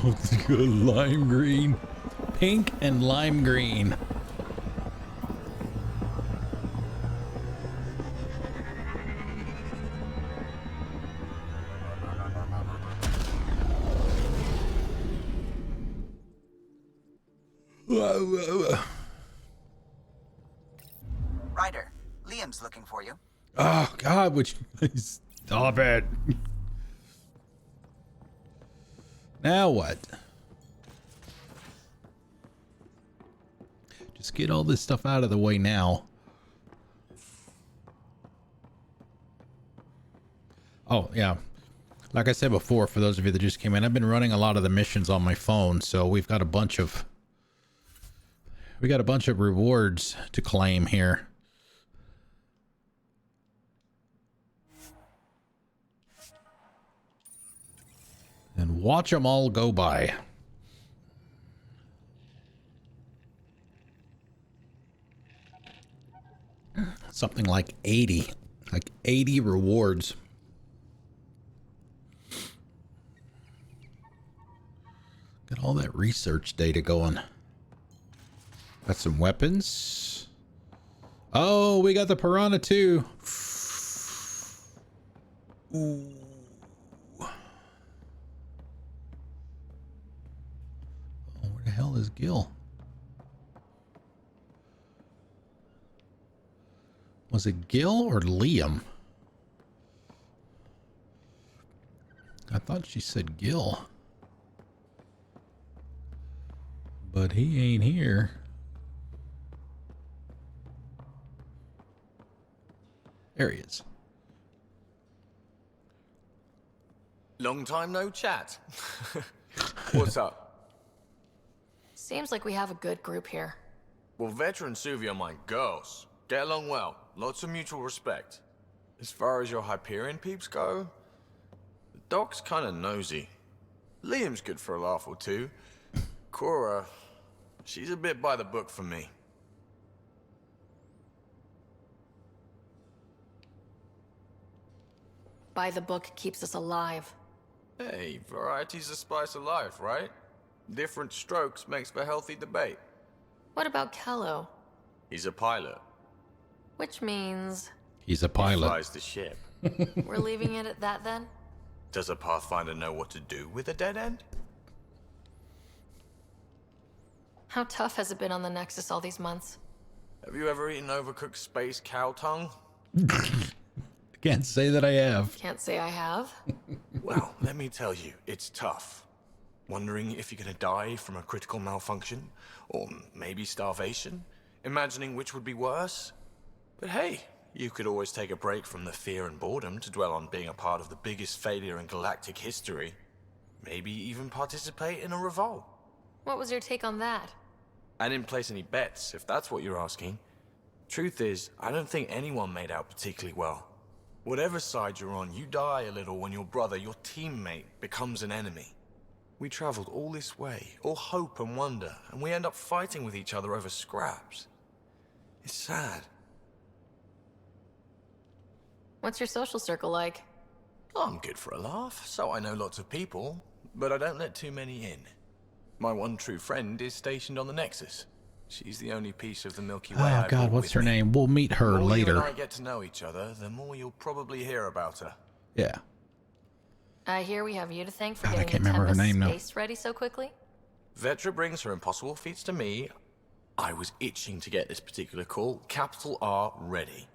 It's good. Lime green, pink and lime green. Ryder, Liam's looking for you. Oh God, which stop it. Now what? Just get all this stuff out of the way now. Oh, yeah. Like I said before, for those of you that just came in, I've been running a lot of the missions on my phone, so we got a bunch of rewards to claim here. And watch them all go by. Something like 80 rewards. Got all that research data going. Got some weapons. Oh, we got the piranha too. Ooh. Where the hell is Gil? Was it Gil or Liam? I thought she said Gil. But he ain't here. There he is. Long time no chat. What's up? Seems like we have a good group here. Well, veteran Suvi are my girls. Get along well. Lots of mutual respect. As far as your Hyperion peeps go, the doc's kind of nosy. Liam's good for a laugh or two. Cora, she's a bit by the book for me. By the book keeps us alive. Hey, variety's the spice of life, right? Different strokes makes for healthy debate. What about Kello? He's a pilot. Which means He's a He pilot. flies the ship. we're leaving it at that then? Does a Pathfinder know what to do with a dead end? How tough has it been on the Nexus all these months? Have you ever eaten overcooked space cow tongue? Can't say that I have. Can't say I have. Well, let me tell you, it's tough. Wondering if you're gonna die from a critical malfunction, or maybe starvation, imagining which would be worse. But hey, you could always take a break from the fear and boredom to dwell on being a part of the biggest failure in galactic history. Maybe even participate in a revolt. What was your take on that? I didn't place any bets, if that's what you're asking. Truth is, I don't think anyone made out particularly well. Whatever side you're on, you die a little when your brother, your teammate, becomes an enemy. We traveled all this way, all hope and wonder, and we end up fighting with each other over scraps. It's sad. What's your social circle like? I'm good for a laugh, so I know lots of people, but I don't let too many in. My one true friend is stationed on the Nexus. She's the only piece of the Milky Way Oh I God, brought what's with her me. name? We'll meet her The more you later. and I get to know each other, the more you'll probably hear about her. Yeah. I hear we have you to thank for God, I getting can't the remember her Tempest name now. space ready so quickly. Vetra brings her impossible feats to me. I was itching to get this particular call. Capital R ready.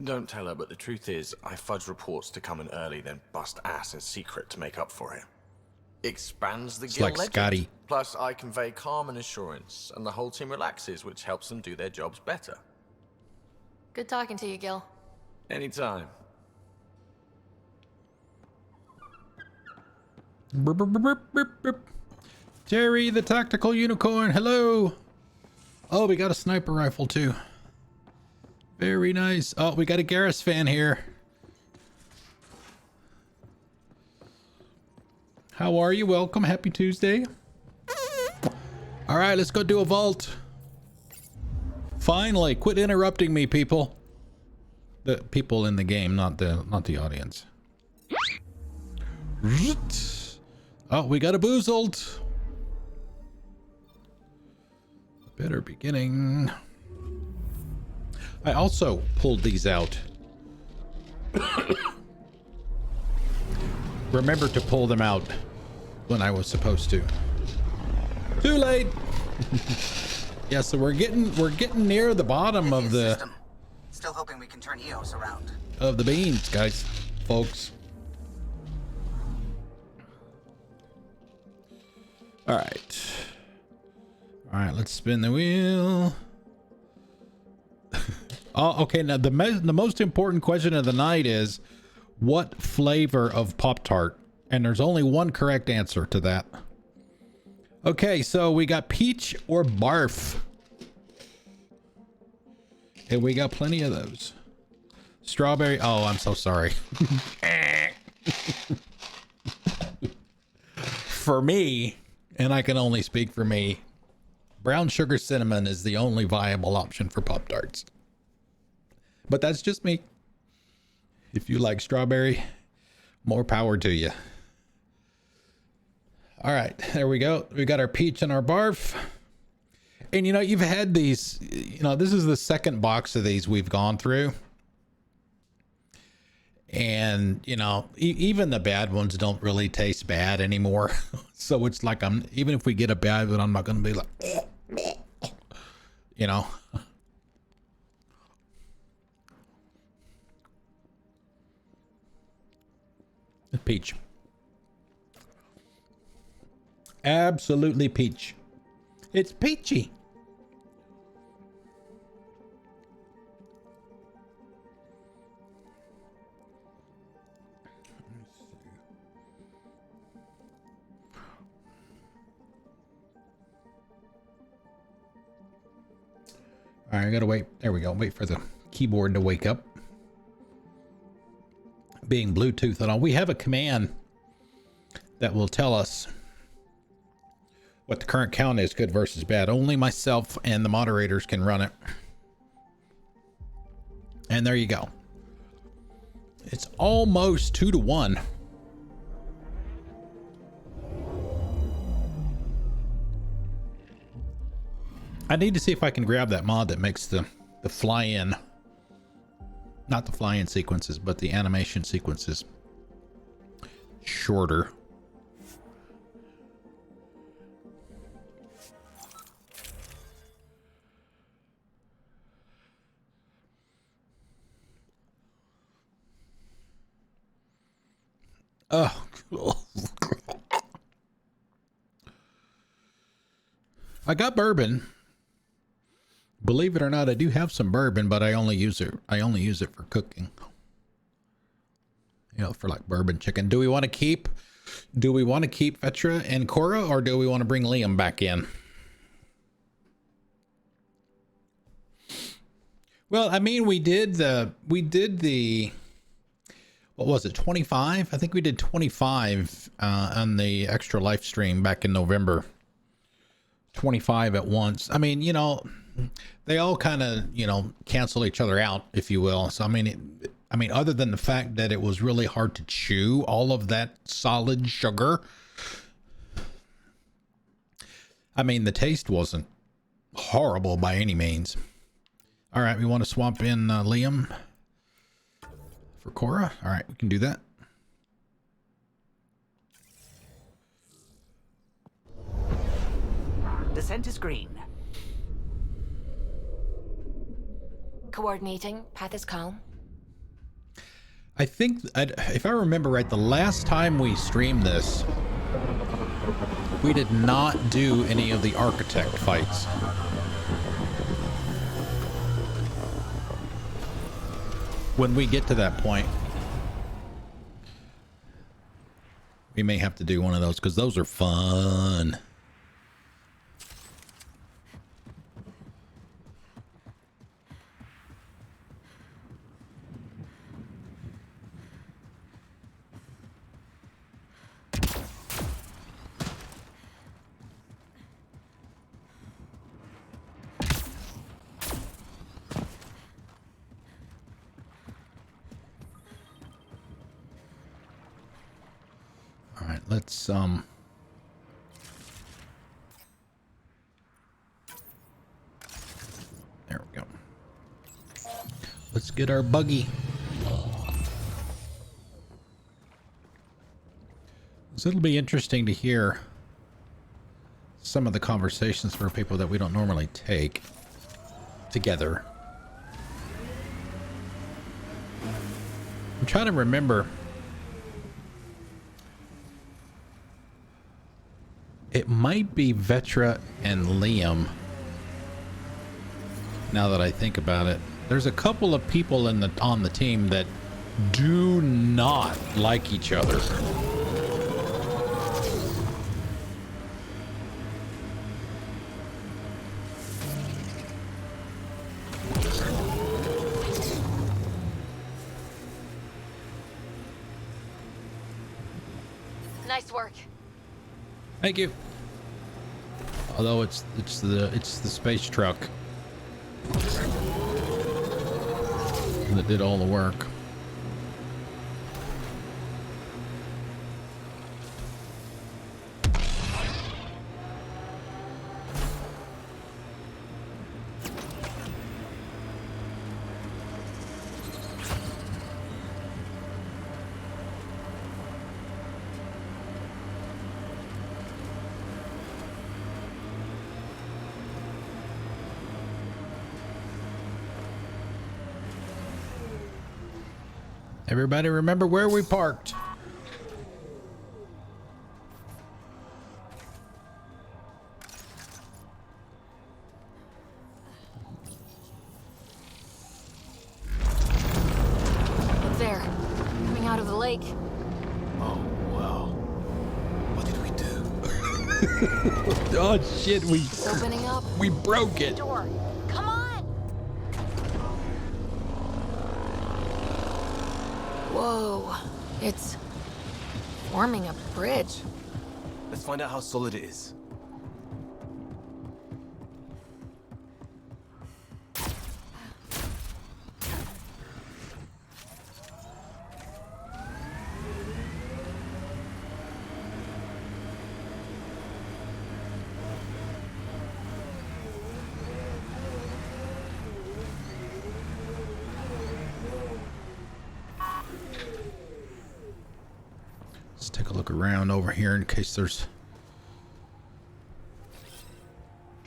Don't tell her, but the truth is, I fudge reports to come in early, then bust ass in secret to make up for it. Expands the It's guild like legend. Scotty. Plus, I convey calm and assurance, and the whole team relaxes, which helps them do their jobs better. Good talking to you, Gil. Anytime. Burp, burp, burp, burp, burp, burp. Jerry the tactical unicorn, hello. Oh, we got a sniper rifle too. Very nice. Oh, we got a Garrus fan here. How are you? Welcome. Happy Tuesday. All right, let's go do a vault. Finally, quit interrupting me, people. The people in the game, not the audience. Oh, we got a boozled. Better beginning. I also pulled these out. Remember to pull them out when I was supposed to. Too late. Yeah, so we're getting near the bottom of the System. Still hoping we can turn EOS around. of the beans, guys, folks. All right, let's spin the wheel. Oh, okay, now the most important question of the night is what flavor of Pop-Tart? And there's only one correct answer to that. Okay, so we got peach or barf. And we got plenty of those. Strawberry. Oh, I'm so sorry. For me, and I can only speak for me, brown sugar cinnamon is the only viable option for Pop-Tarts. But that's just me. If you like strawberry, more power to you. All right, there we go. We got our peach and our barf. And you know, you've had these, you know, this is the second box of these we've gone through. And, you know, even the bad ones don't really taste bad anymore. So it's like, even if we get a bad one, I'm not going to be like, you know. Peach. Absolutely peach. It's peachy. All right, I gotta wait. There we go. Wait for the keyboard to wake up. Being Bluetooth and all, we have a command that will tell us what the current count is, good versus bad. Only myself and the moderators can run it. And there you go. It's almost 2-1. I need to see if I can grab that mod that makes the fly-in, not the fly-in sequences, but the animation sequences shorter. Oh, I got bourbon. Believe it or not, I do have some bourbon, but I only use it for cooking. You know, for like bourbon chicken. Do we want to keep Vetra and Cora, or do we want to bring Liam back in? Well, I mean, we did the what was it, 25? I think we did 25 on the extra live stream back in November. 25 at once. I mean, you know, they all kind of, you know, cancel each other out, if you will. So I mean, other than the fact that it was really hard to chew all of that solid sugar, I mean, the taste wasn't horrible by any means. All right, we want to swap in Liam for Cora. All right, we can do that. Descent is green. Coordinating. Path is calm. I think, if I remember right, the last time we streamed this, we did not do any of the architect fights. When we get to that point, we may have to do one of those, because those are fun. Let's there we go. Let's get our buggy. So it'll be interesting to hear some of the conversations for people that we don't normally take together. I'm trying to remember. It might be Vetra and Liam. Now that I think about it, there's a couple of people on the team that do not like each other. Nice work. Thank you. Although it's the space truck that did all the work. Everybody remember where we parked. Look there. Coming out of the lake. Oh, wow. What did we do? Oh shit, It's opening up. we broke it. Door. Come on. Whoa. It's forming a bridge. Let's find out how solid it is. Let's take a look around over here in case there's...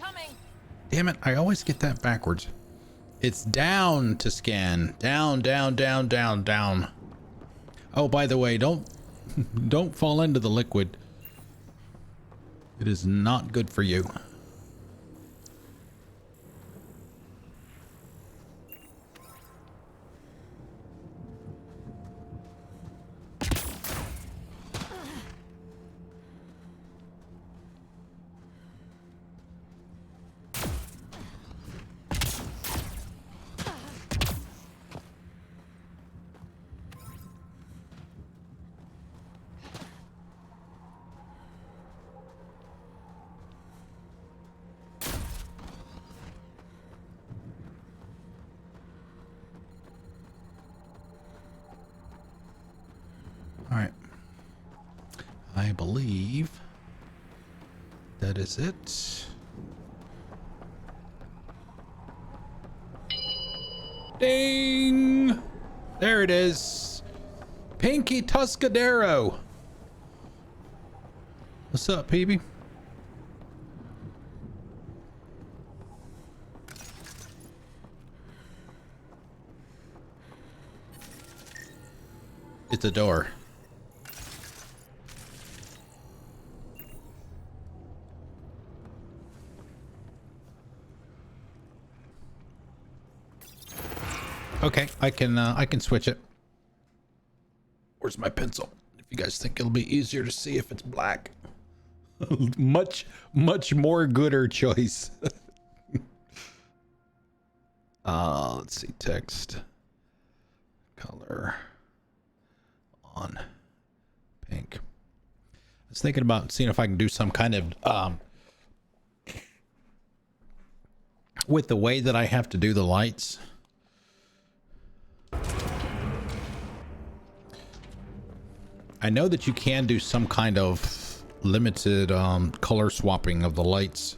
Coming. Damn it, I always get that backwards. It's down to scan. Down, down, down, down, down. Oh, by the way, don't fall into the liquid. It is not good for you. All right. I believe that is it. Ding! There it is. Pinky Tuscadero. What's up, PB? It's a door. Okay, I can switch it. Where's my pencil? If you guys think it'll be easier to see if it's black. much more gooder choice. Let's see, text, color, on, pink. I was thinking about seeing if I can do some kind of with the way that I have to do the lights. I know that you can do some kind of limited color swapping of the lights.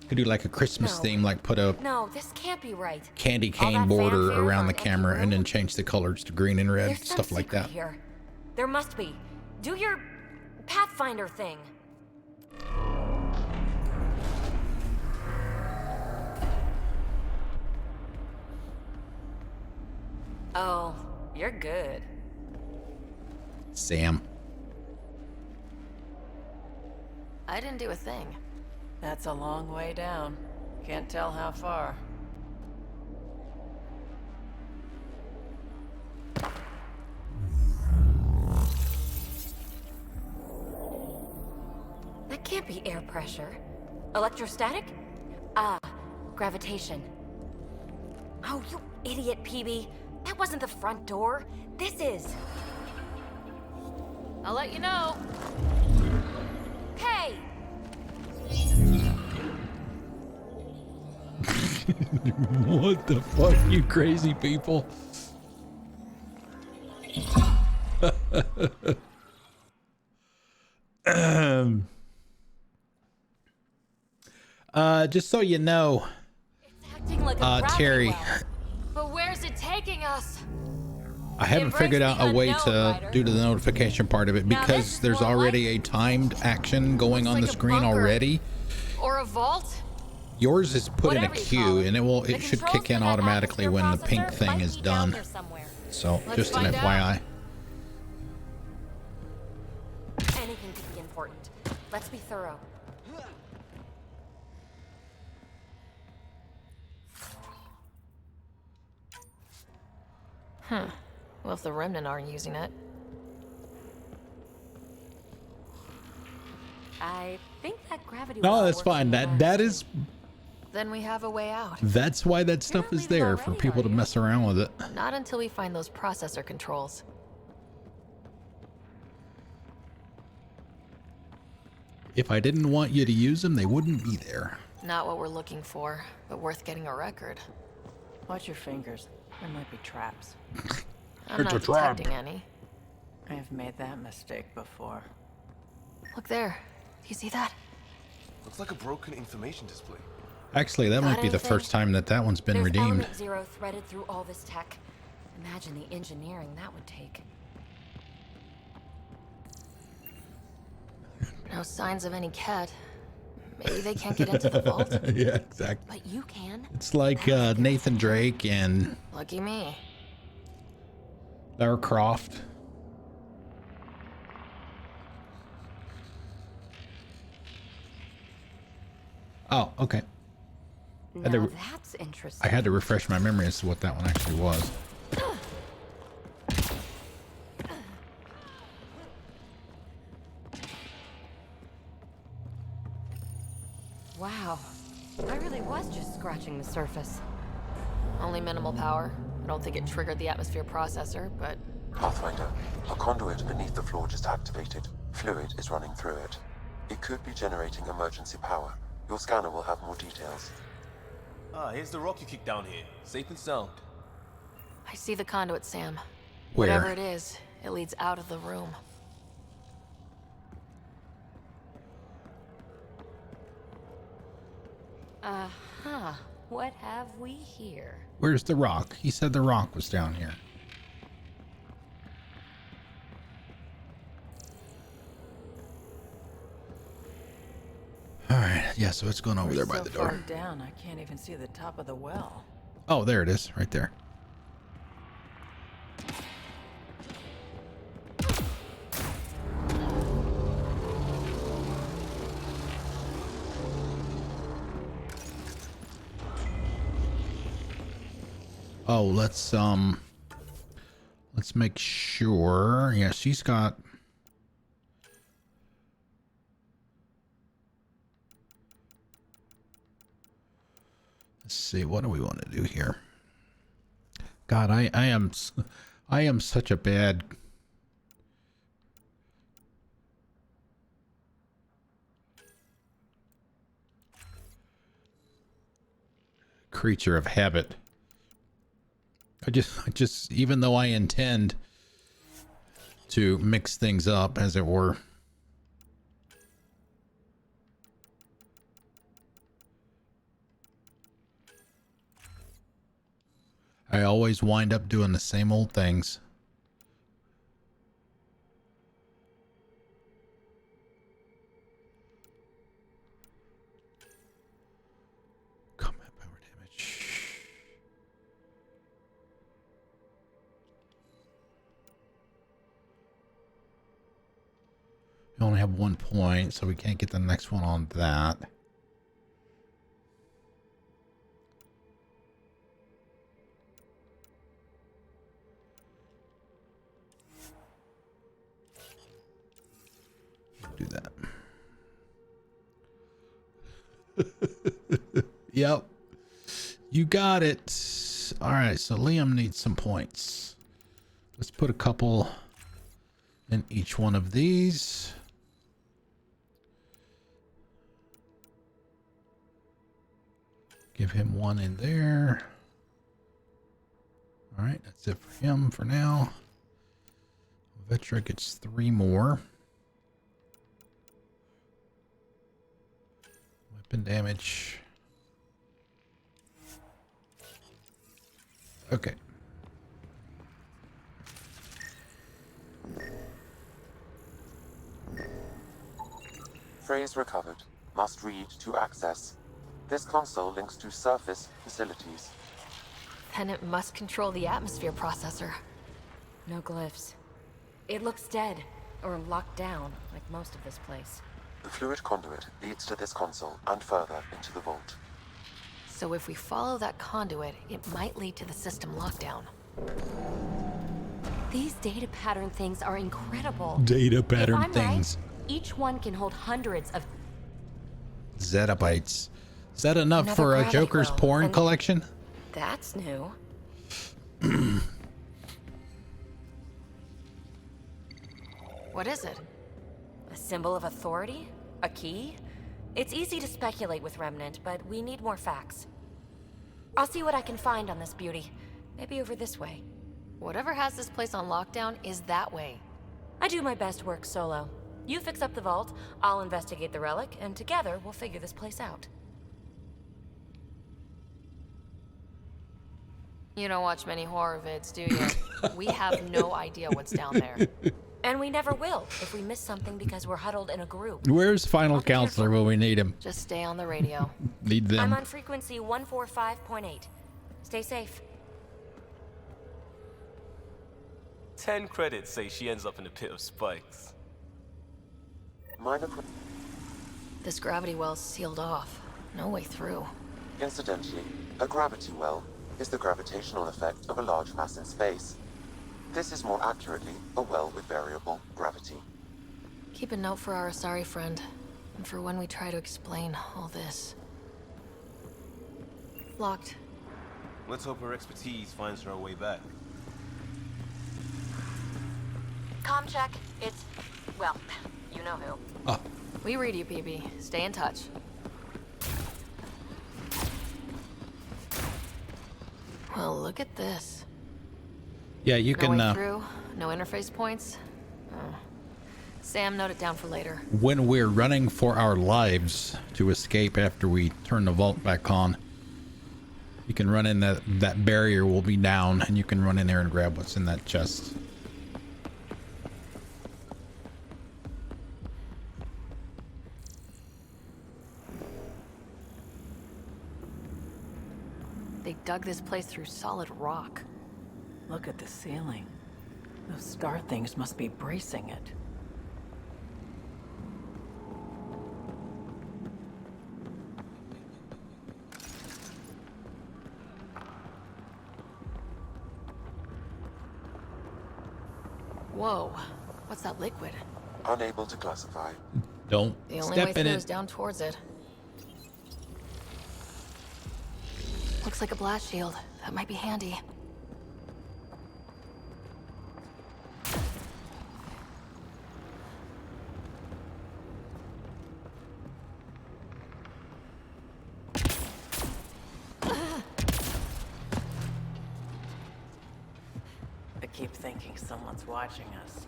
You could do like a Christmas theme, like put a No, this can't be right. candy cane border around the camera and then change the colors to green and red, There's stuff some like secret that. Here. There must be. Do your Pathfinder thing. Oh, you're good. Sam. I didn't do a thing. That's a long way down. Can't tell how far. That can't be air pressure. Electrostatic? Ah, gravitation. Oh, you idiot, PB. That wasn't the front door. This is. I'll let you know. Hey! What the fuck, you crazy people? Just so you know, Acting like a Terry, well. But where's it taking us? I haven't figured out a way to do the notification part of it because there's already a timed action going on the screen already. Or a vault? Yours is put in a Whatever you queue call and it should controls kick for in that automatically when the pink atmosphere thing processor is might be down done. here somewhere. So Let's just an find out. FYI. Anything could be important. Let's be thorough. Well, if the Remnant aren't using it. I think that gravity No, well that's works fine. in the That is Then we have a way out. that's why that stuff is there for people to mess around with it. Not until we find those processor controls. If I didn't want you to use them, they wouldn't be there. Not what we're looking for, but worth getting a record. Watch your fingers. There might be traps. I'm It's not a trap. detecting any. I've made that mistake before. Look there. Do you see that? Looks like a broken information display. Actually, that might be the first time that one's been There's redeemed. Element Zero threaded through all this tech. Imagine the engineering that would take. No signs of any cat. Maybe they can't get into the vault. Yeah, exactly. But you can. It's like Nathan Drake and Lucky me. Lara Croft. Oh, okay. Now that's interesting. I had to refresh my memory as to what that one actually was. Wow. I really was just scratching the surface. Only minimal power. I don't think it triggered the atmosphere processor, but... Pathfinder, a conduit beneath the floor just activated. Fluid is running through it. It could be generating emergency power. Your scanner will have more details. Ah, here's the rock you kicked down here. Safe and sound. I see the conduit, Sam. Where? Whatever it is, it leads out of the room. Uh-huh. What have we here? Where's the rock? He said the rock was down here. All right. Yeah, so it's going over there by the door. Far down, I can't even see the top of the well. Oh, there it is, right there. Oh, let's make sure. Yeah, she's got. Let's see. What do we want to do here? God, I am such a bad. Creature of habit. I just, even though I intend to mix things up, as it were. I always wind up doing the same old things. Combat power damage. We only have 1 point, so we can't get the next one on that. Do that. Yep. You got it. All right, so Liam needs some points. Let's put a couple in each one of these. Give him 1 in there. All right, that's it for him for now. Vetra gets 3 more. Weapon damage. Okay. Phrase recovered. Must read to access. This console links to surface facilities. Then it must control the atmosphere processor. No glyphs. It looks dead, or locked down, like most of this place. The fluid conduit leads to this console and further into the vault. So if we follow that conduit, it might lead to the system lockdown. These data pattern things are incredible. Data pattern If I'm things. Right, each one can hold hundreds of Zettabytes. Is that enough Another for a gravity Joker's well, porn and- collection? That's new. What is it? A symbol of authority? A key? It's easy to speculate with Remnant, but we need more facts. I'll see what I can find on this beauty. Maybe over this way. Whatever has this place on lockdown is that way. I do my best work solo. You fix up the vault, I'll investigate the relic, and together we'll figure this place out. You don't watch many horror vids, do you? We have no idea what's down there. And we never will if we miss something because we're huddled in a group. Where's final counselor when we need him? Just stay on the radio. Need them. I'm on frequency 145.8. Stay safe. 10 credits say she ends up in a pit of spikes. This gravity well's sealed off. No way through. Incidentally, a gravity well is the gravitational effect of a large mass in space. This is more accurately a well with variable gravity. Keep a note for our Asari friend, and for when we try to explain all this. Locked. Let's hope her expertise finds her way back. Comm check. It's... well, you know who. Oh. We read you, PB. Stay in touch. Well, look at this. Yeah, you No can. way through, no interface points. Oh. Sam, note it down for later. When we're running for our lives to escape after we turn the vault back on, you can run in that barrier will be down, and you can run in there and grab what's in that chest. They dug this place through solid rock. Look at the ceiling. Those star things must be bracing it. Whoa, what's that liquid? Unable to classify. Don't The only step way in through it. is down towards it. Looks like a blast shield. That might be handy. I keep thinking someone's watching us.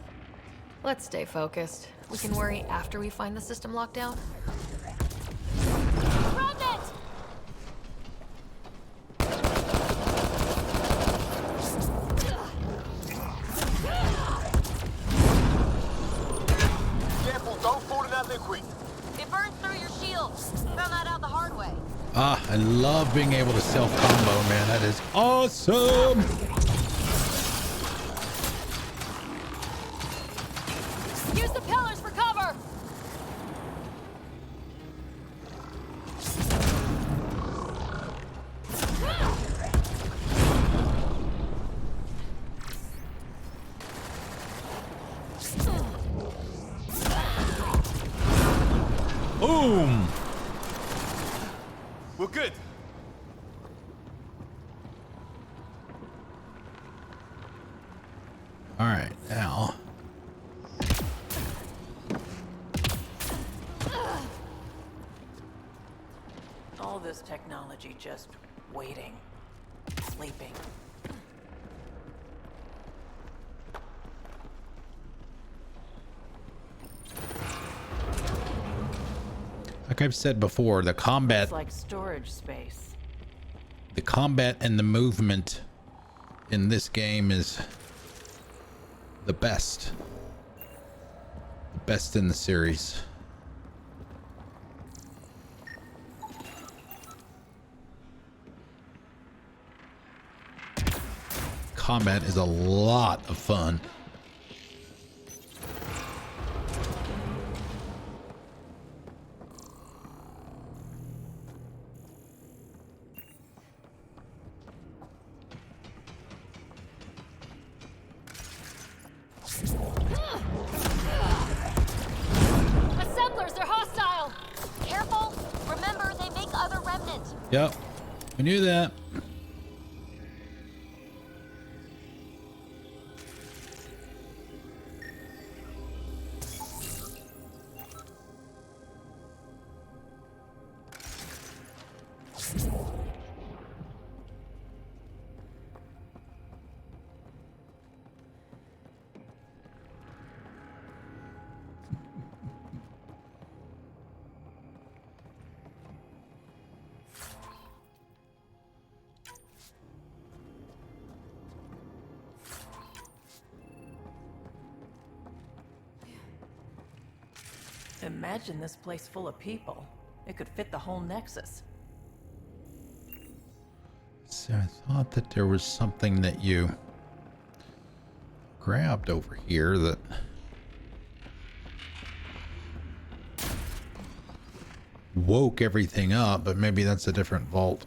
Let's stay focused. We can worry after we find the system lockdown. Careful, don't fall in that liquid. It burns through your shield. Found that out the hard way. Ah, I love being able to self-combo, man. That is awesome! Use the pillars for cover. Boom! We're good. All right, now. All this technology just waiting, sleeping. Like I've said before, the combat, It's like storage space. and the movement in this game is the best. The best in the series. Combat is a lot of fun. Assemblers, they're hostile. Careful. Remember, they make other remnants. Yep, we knew that. Imagine this place full of people. It could fit the whole Nexus. So I thought that there was something that you grabbed over here that woke everything up, but maybe that's a different vault.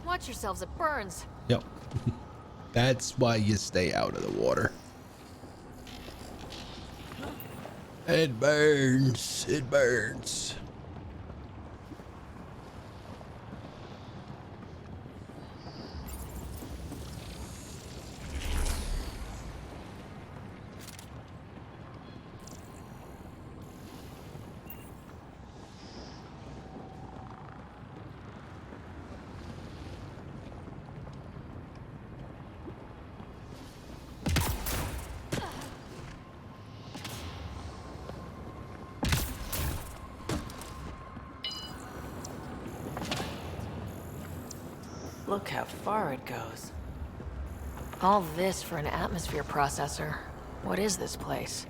Watch yourselves, it burns. Yep. That's why you stay out of the water. It burns. It burns. Look how far it goes. All this for an atmosphere processor. What is this place?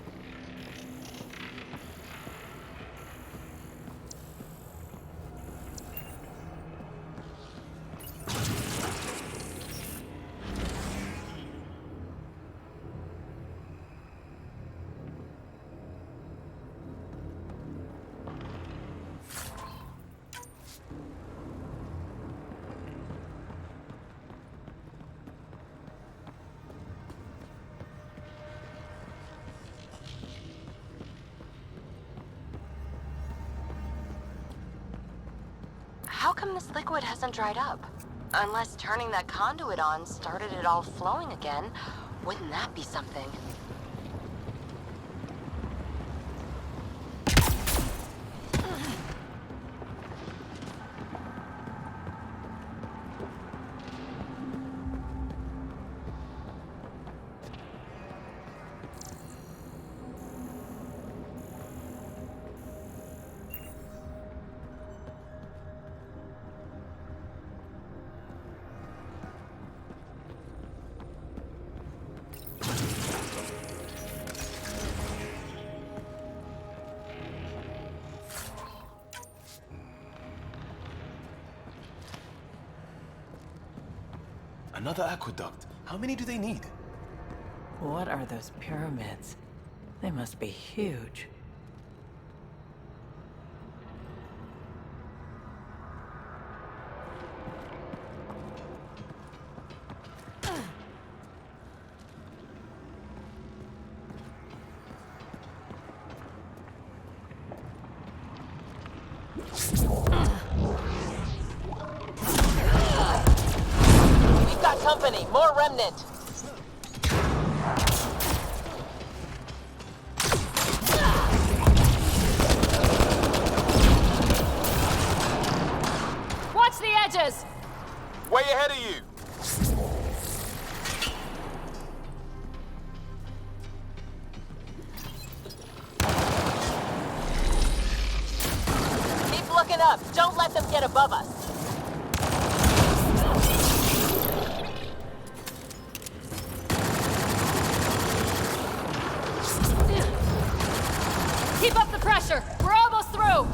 How come this liquid hasn't dried up? Unless turning that conduit on started it all flowing again. Wouldn't that be something? Another aqueduct. How many do they need? What are those pyramids? They must be huge. We've got company. More remnant. Watch the edges! Way ahead of you. Keep looking up. Don't let them get above us. Keep up the pressure! We're almost through!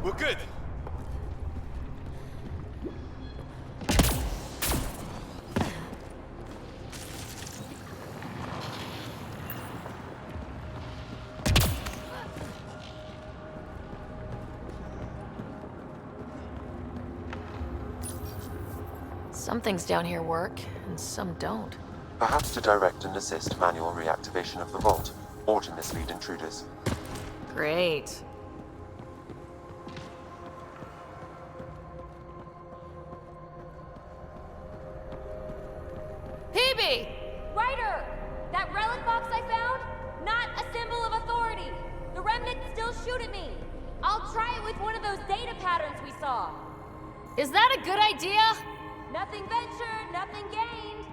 We're good. Some things down here work, and some don't. Perhaps to direct and assist manual reactivation of the vault. or to mislead intruders. Great. PB! Ryder! That relic box I found? Not a symbol of authority. The remnants still shoot at me. I'll try it with one of those data patterns we saw. Is that a good idea? Nothing ventured, nothing gained.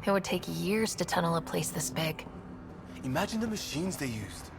It would take years to tunnel a place this big. Imagine the machines they used.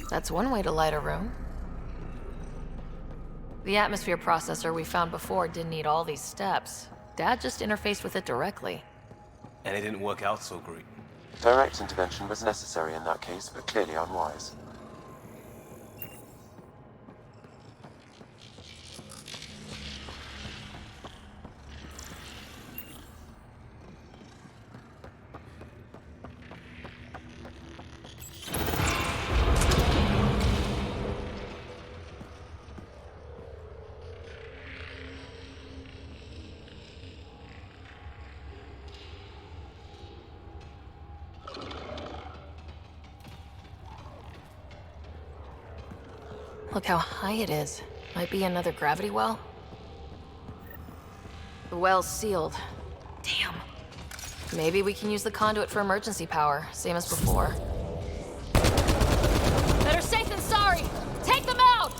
That's one way to light a room. The atmosphere processor we found before didn't need all these steps. Dad just interfaced with it directly. And it didn't work out so great. Direct intervention was necessary in that case, but clearly unwise. Look how high it is. Might be another gravity well. The well's sealed. Damn. Maybe we can use the conduit for emergency power, same as before. Better safe than sorry. Take them out!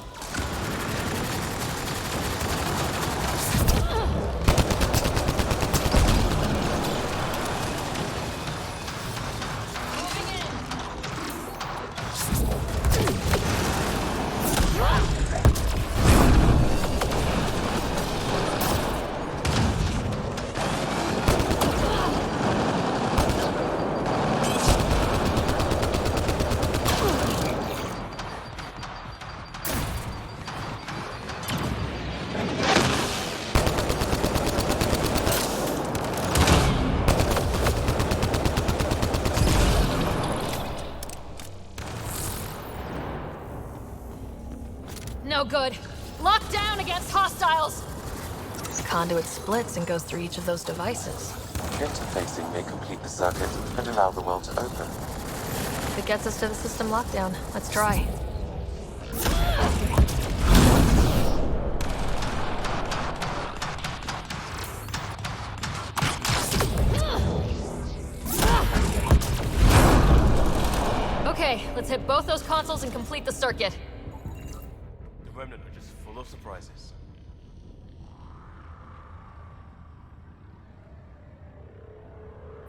No good. Locked down against hostiles. The conduit splits and goes through each of those devices. Interfacing may complete the circuit and allow the well to open. If it gets us to the system lockdown, let's try. Okay, let's hit both those consoles and complete the circuit. The Remnant are just full of surprises.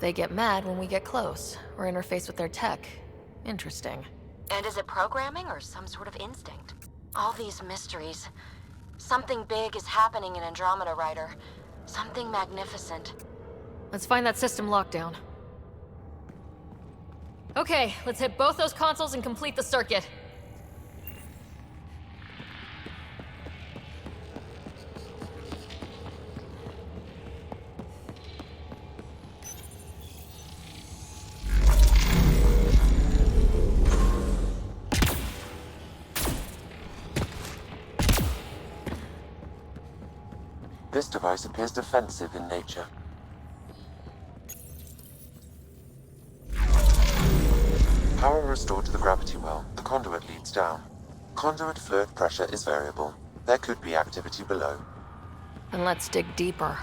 They get mad when we get close, or interface with their tech. Interesting. And is it programming or some sort of instinct? All these mysteries. Something big is happening in Andromeda, Ryder. Something magnificent. Let's find that system lockdown. Okay, let's hit both those consoles and complete the circuit. This device appears defensive in nature. restored to the gravity well, the conduit leads down. Conduit fluid pressure is variable. There could be activity below. Then let's dig deeper.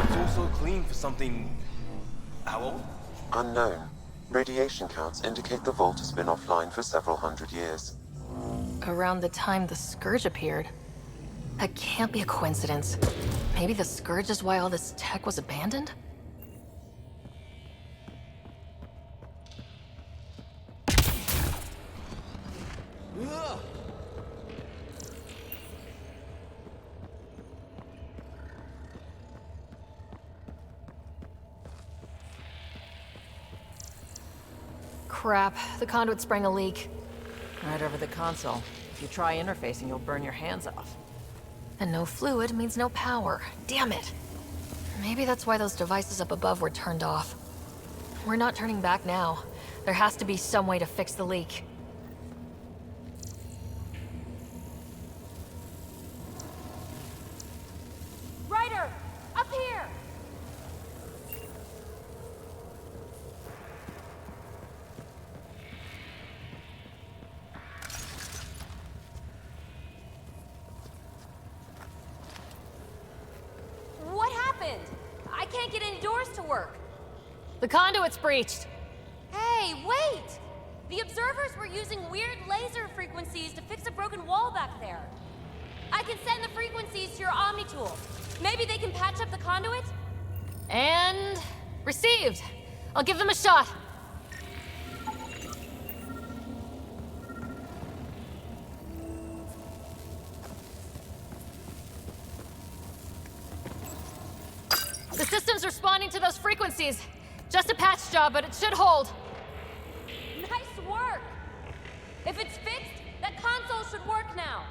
It's also clean for something... How old? Unknown. Radiation counts indicate the vault has been offline for several hundred years. Around the time the Scourge appeared. That can't be a coincidence. Maybe the Scourge is why all this tech was abandoned? Crap, the conduit sprang a leak. Right over the console. If you try interfacing, you'll burn your hands off. And no fluid means no power. Damn it. Maybe that's why those devices up above were turned off. We're not turning back now. There has to be some way to fix the leak. Ryder! Up here! What happened? I can't get any doors to work. The conduit's breached. Hey, wait! The observers were using weird laser frequencies to fix a broken wall back there. I can send the frequencies to your Omni tool. Maybe they can patch up the conduit? And... received. I'll give them a shot. The system's responding to those frequencies. Just a patch job, but it should hold. Nice work! If it's fixed, that console should work now.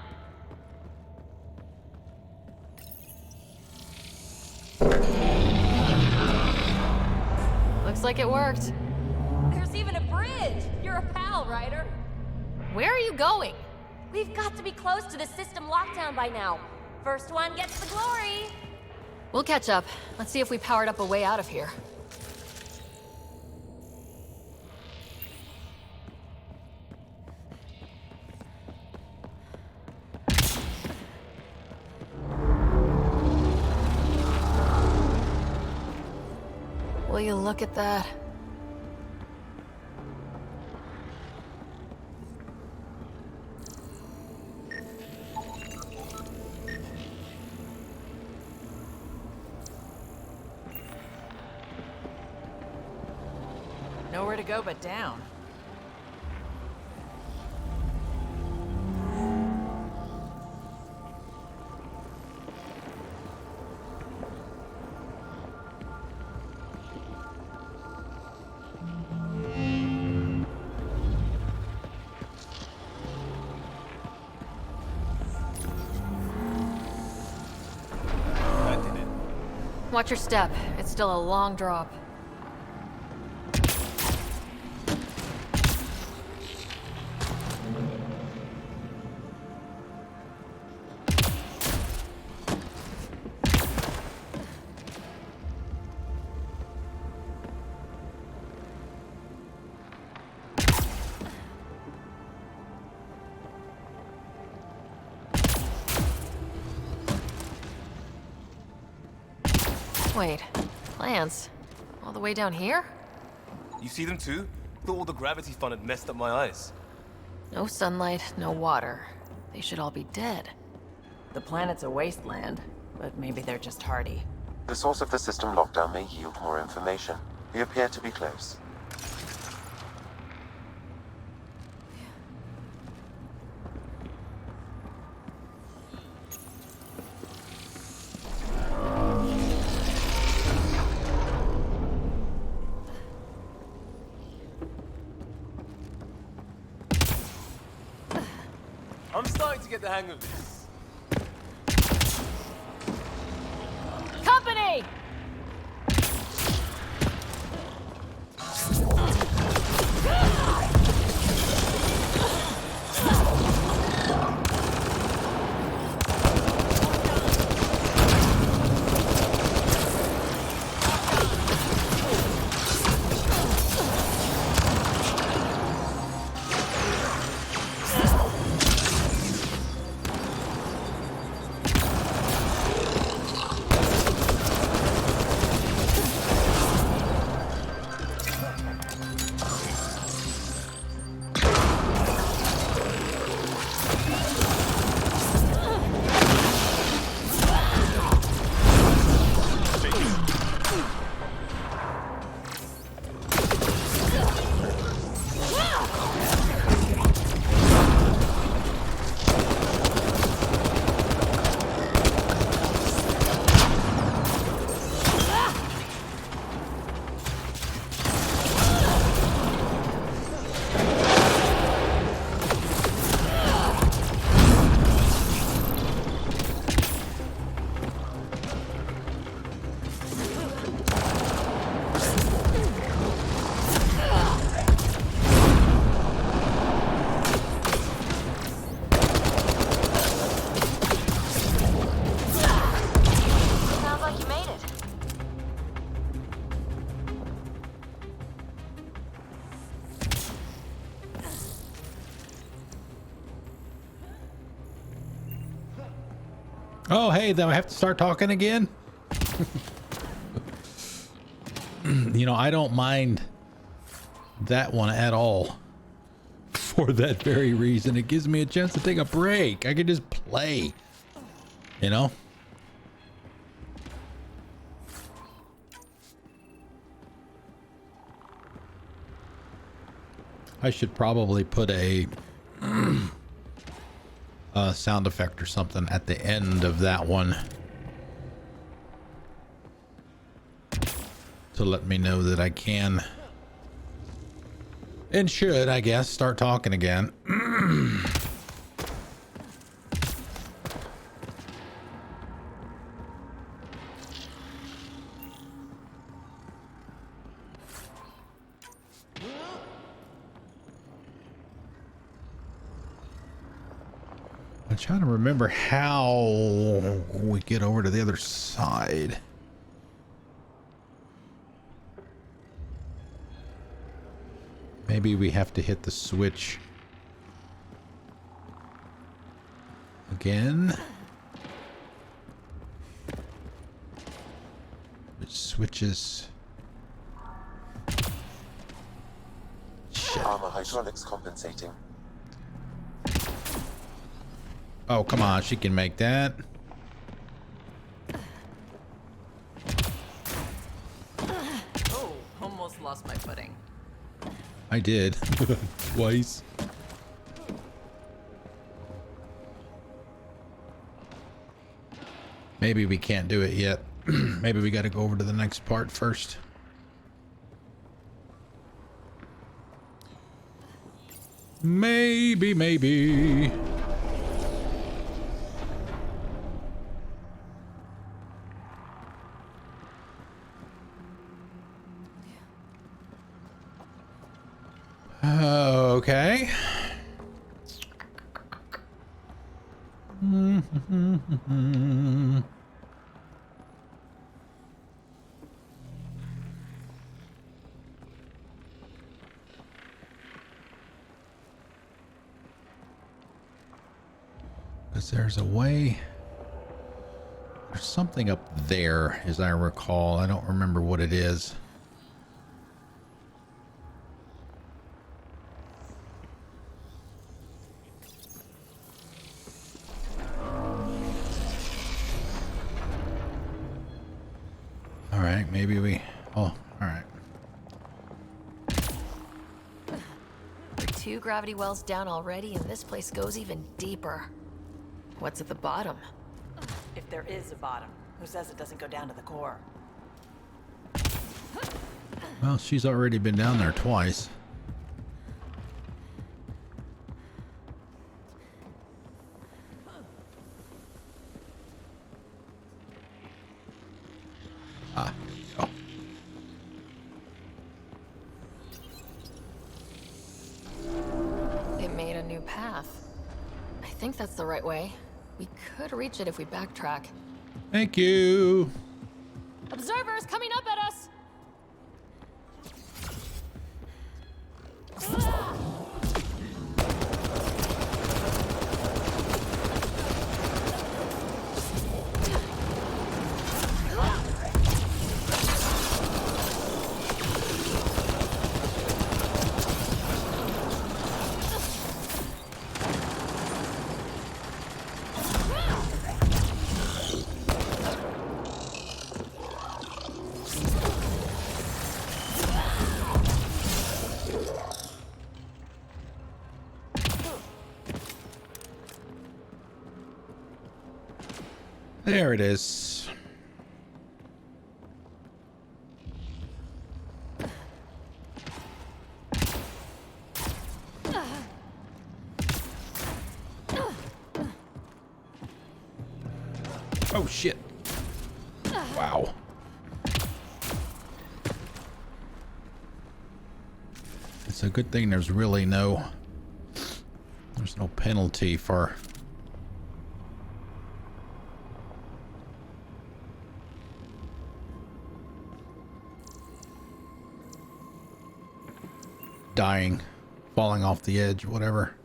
Looks like it worked. There's even a bridge! You're a pal, Ryder. Where are you going? We've got to be close to the system lockdown by now. First one gets the glory! We'll catch up. Let's see if we powered up a way out of here. Will you look at that? Nowhere to go but down. Watch your step. It's still a long drop. Wait, plants? All the way down here? You see them too? Thought all the gravity fun had messed up my eyes. No sunlight, no water. They should all be dead. The planet's a wasteland, but maybe they're just hardy. The source of the system lockdown may yield more information. We appear to be close. I'm starting to get the hang of this. Company! Oh, hey, then I have to start talking again? You know, I don't mind that one at all. For that very reason, it gives me a chance to take a break. I can just play, you know? I should probably put a sound effect or something at the end of that one to let me know that I can and should, I guess, start talking again. I'm trying to remember how we get over to the other side. Maybe we have to hit the switch again. Which switches? Armor hydraulics compensating. Oh, come on, she can make that. Oh, almost lost my footing. I did. Twice. Maybe we can't do it yet. Maybe we got to go over to the next part first. Maybe. Okay. Because there's a way. There's something up there, as I recall. I don't remember what it is. All right, maybe we... Oh, all right. We're 2 gravity wells down already, and this place goes even deeper. What's at the bottom? If there is a bottom, who says it doesn't go down to the core? Well, she's already been down there twice. Ah, oh. It made a new path. I think that's the right way. We could reach it if we backtrack. Thank you. Observers coming up at us! There it is. Oh shit. Wow. It's a good thing there's really no penalty for dying, falling off the edge, whatever.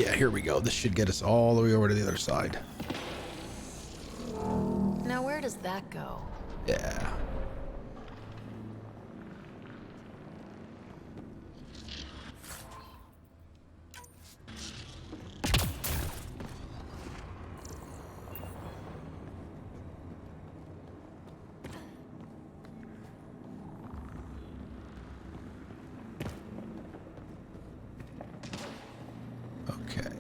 Yeah, here we go. This should get us all the way over to the other side. Now where does that go? Yeah. Okay.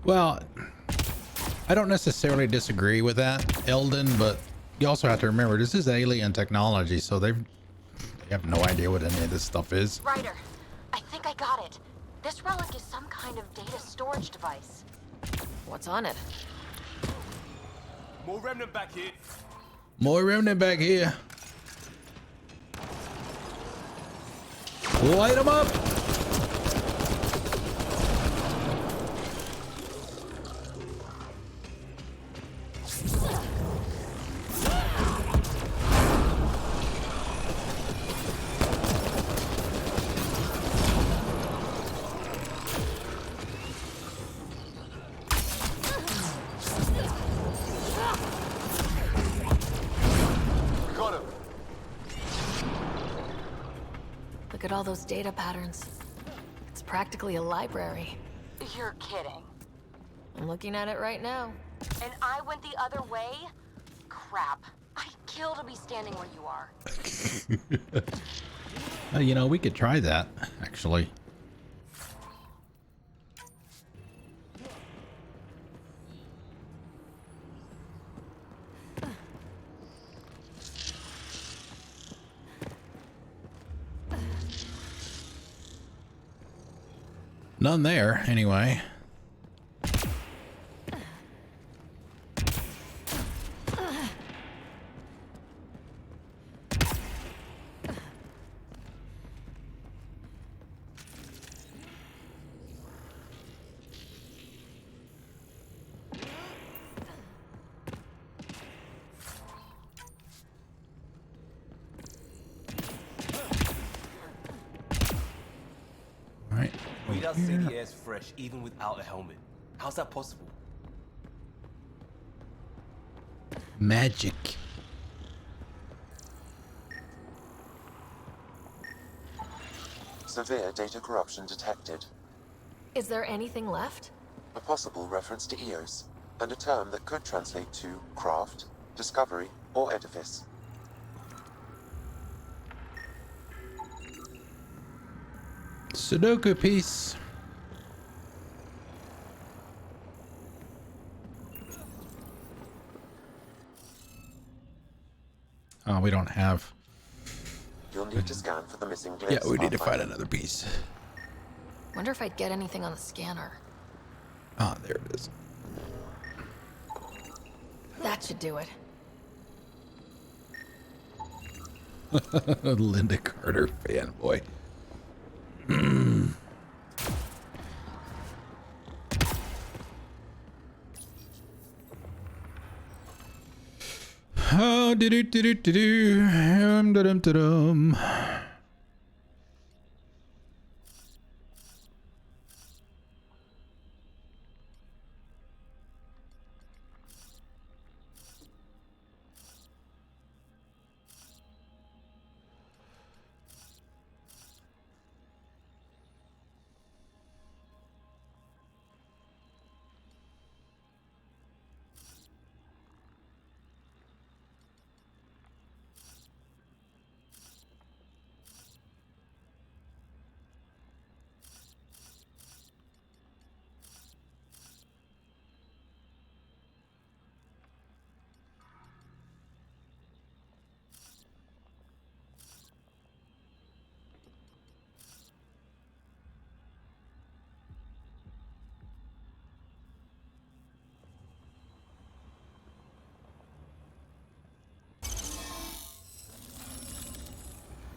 Well, I don't necessarily disagree with that, Eldon, but you also have to remember this is alien technology, so they have no idea what any of this stuff is. Ryder, I think I got it. This relic is some kind of data storage device. What's on it? More remnant back here. More remnant back here. Light them up. Got him. Look at all those data patterns. It's practically a library. You're kidding. I'm looking at it right now. And I went the other way? Crap. I'd kill to be standing where you are. You know, we could try that, actually. None there, anyway. Right. We don't say the air's fresh even without a helmet. How's that possible? Magic. Severe data corruption detected. Is there anything left? A possible reference to Eos, and a term that could translate to craft, discovery, or edifice. Sudoku piece. Oh, we don't have. You'll need to scan for the missing glyphs. Yeah, we need to find another piece. Wonder if I'd get anything on the scanner. Ah, there it is. That should do it. Linda Carter fanboy. Oh, do-do-do-do-do-do. Dum-dum-dum-dum.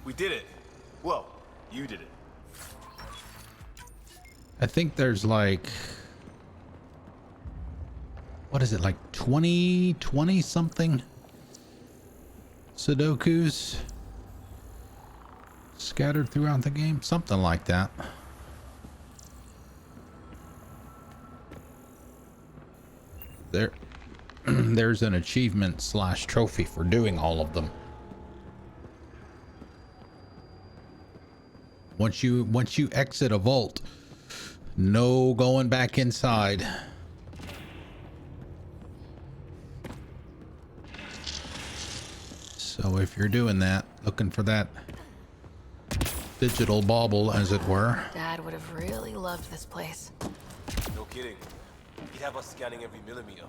We did it. Well, you did it. I think there's like, what is it, like 20 something Sudokus? scattered throughout the game, something like that. There's an achievement / trophy for doing all of them. Once you exit a vault, no going back inside. So if you're doing that, looking for that digital bauble, as it were. Dad would have really loved this place. No kidding. He'd have us scanning every millimeter.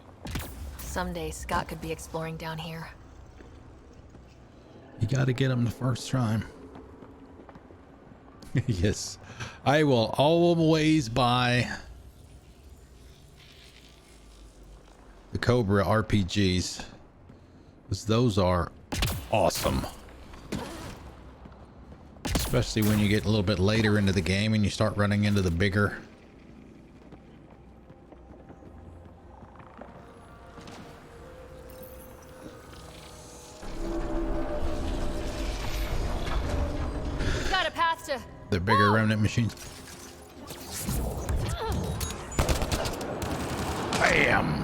Someday Scott could be exploring down here. You got to get him the first time. Yes, I will always buy the Cobra RPGs, because those are awesome. Especially when you get a little bit later into the game and you start running into the bigger. Got a path to. The bigger remnant machines. Bam!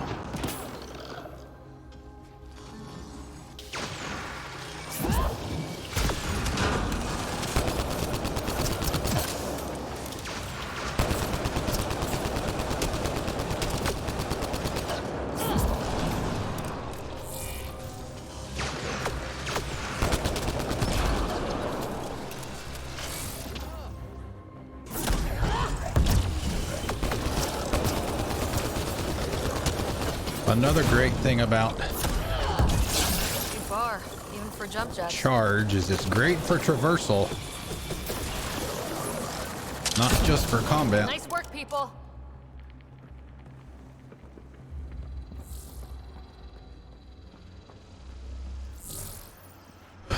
Another great thing about Too far, even for jump jets. Charge is it's great for traversal, not just for combat. Nice work, people.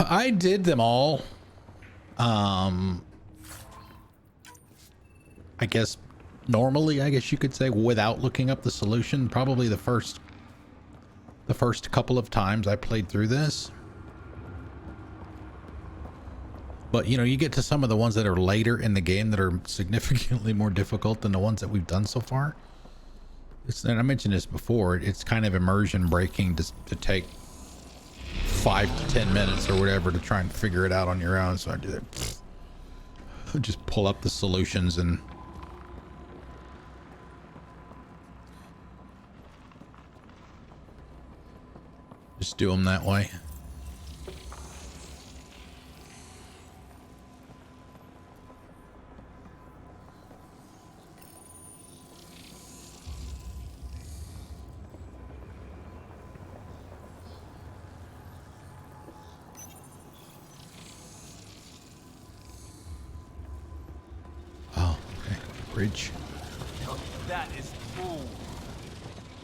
I did them all. I guess normally, I guess you could say, without looking up the solution. Probably the first couple of times I played through this. But you know, you get to some of the ones that are later in the game that are significantly more difficult than the ones that we've done so far. And I mentioned this before, it's kind of immersion breaking to take 5 to 10 minutes or whatever to try and figure it out on your own. So I do that. Just pull up the solutions and just do them that way. Oh, okay. Bridge. That is cool.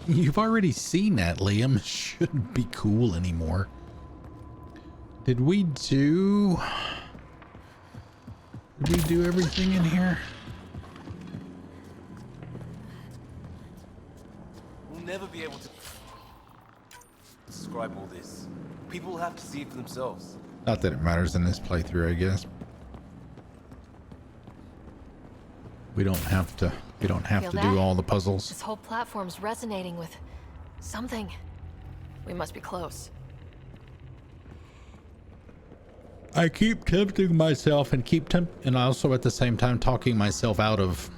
You've already seen that, Liam. Shouldn't be cool anymore. Did we do everything in here? We'll never be able to describe all this. People will have to see it for themselves. Not that it matters in this playthrough, I guess. We don't have to Feel do that? all the puzzles. This whole platform's resonating with something. We must be close. I keep tempting myself and also at the same time talking myself out of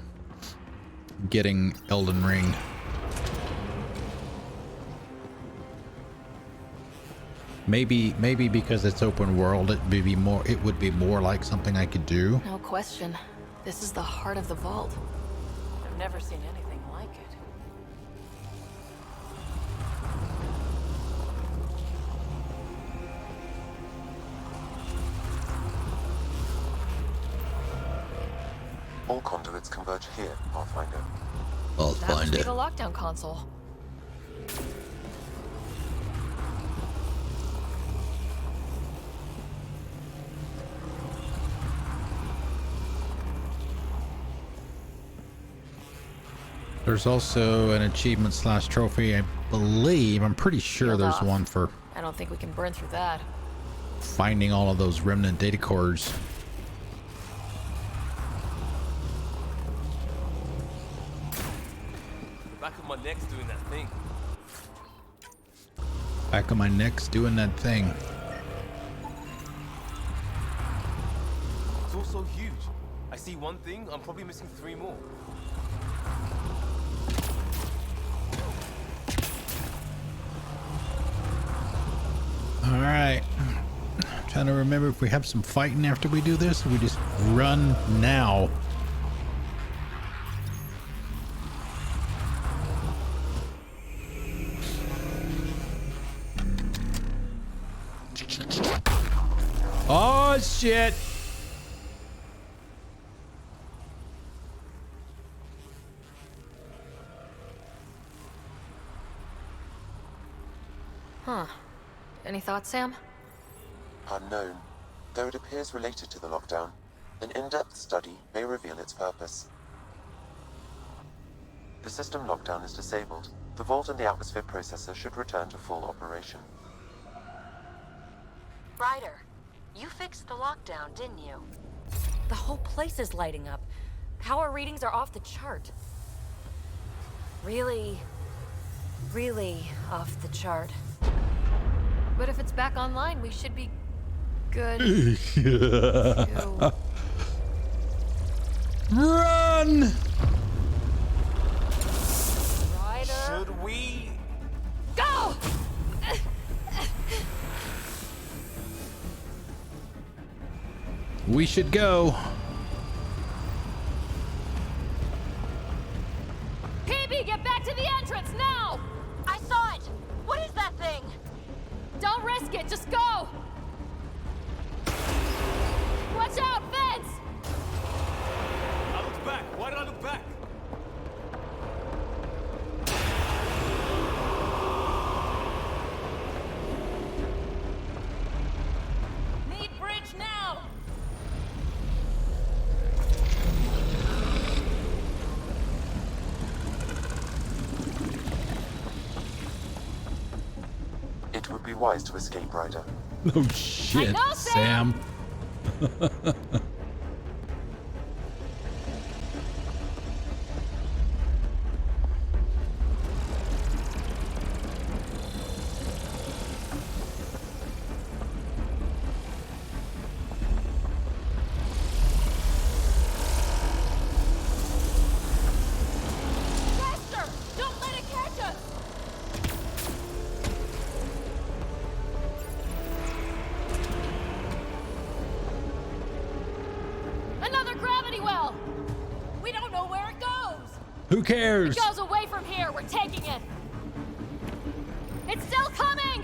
getting Elden Ring. Maybe because it's open world, it would be more like something I could do. No question. This is the heart of the vault. I've never seen anything like it. All conduits converge here, Pathfinder. I'll That find must be it. the lockdown console. There's also an achievement / trophy, I believe. I'm pretty sure Sealed there's off. one for I don't think we can burn through that. finding all of those remnant data cores. neck's doing that thing. Back of my neck's doing that thing. It's all so huge. I see one thing, I'm probably missing 3 more. All right. Trying to remember if we have some fighting after we do this, or we just run now. Oh shit. Huh. Any thoughts, Sam? Unknown. Though it appears related to the lockdown, an in-depth study may reveal its purpose. The system lockdown is disabled. The vault and the atmosphere processor should return to full operation. Ryder, you fixed the lockdown, didn't you? The whole place is lighting up. Power readings are off the chart. Really off the chart. But if it's back online, we should be good. Run! Ryder. Should we? Go! We should go. PB, get back to the entrance now! I saw it! What is that thing? Don't risk it, just go! Watch out, fence! I looked back. Why did I look back? Need bridge now! It would be wise to escape, Ryder. Oh shit, I know, Sam. Faster! Don't let it catch us! Another gravity well! We don't know where it goes! Who cares? It goes away from here! We're taking it! It's still coming!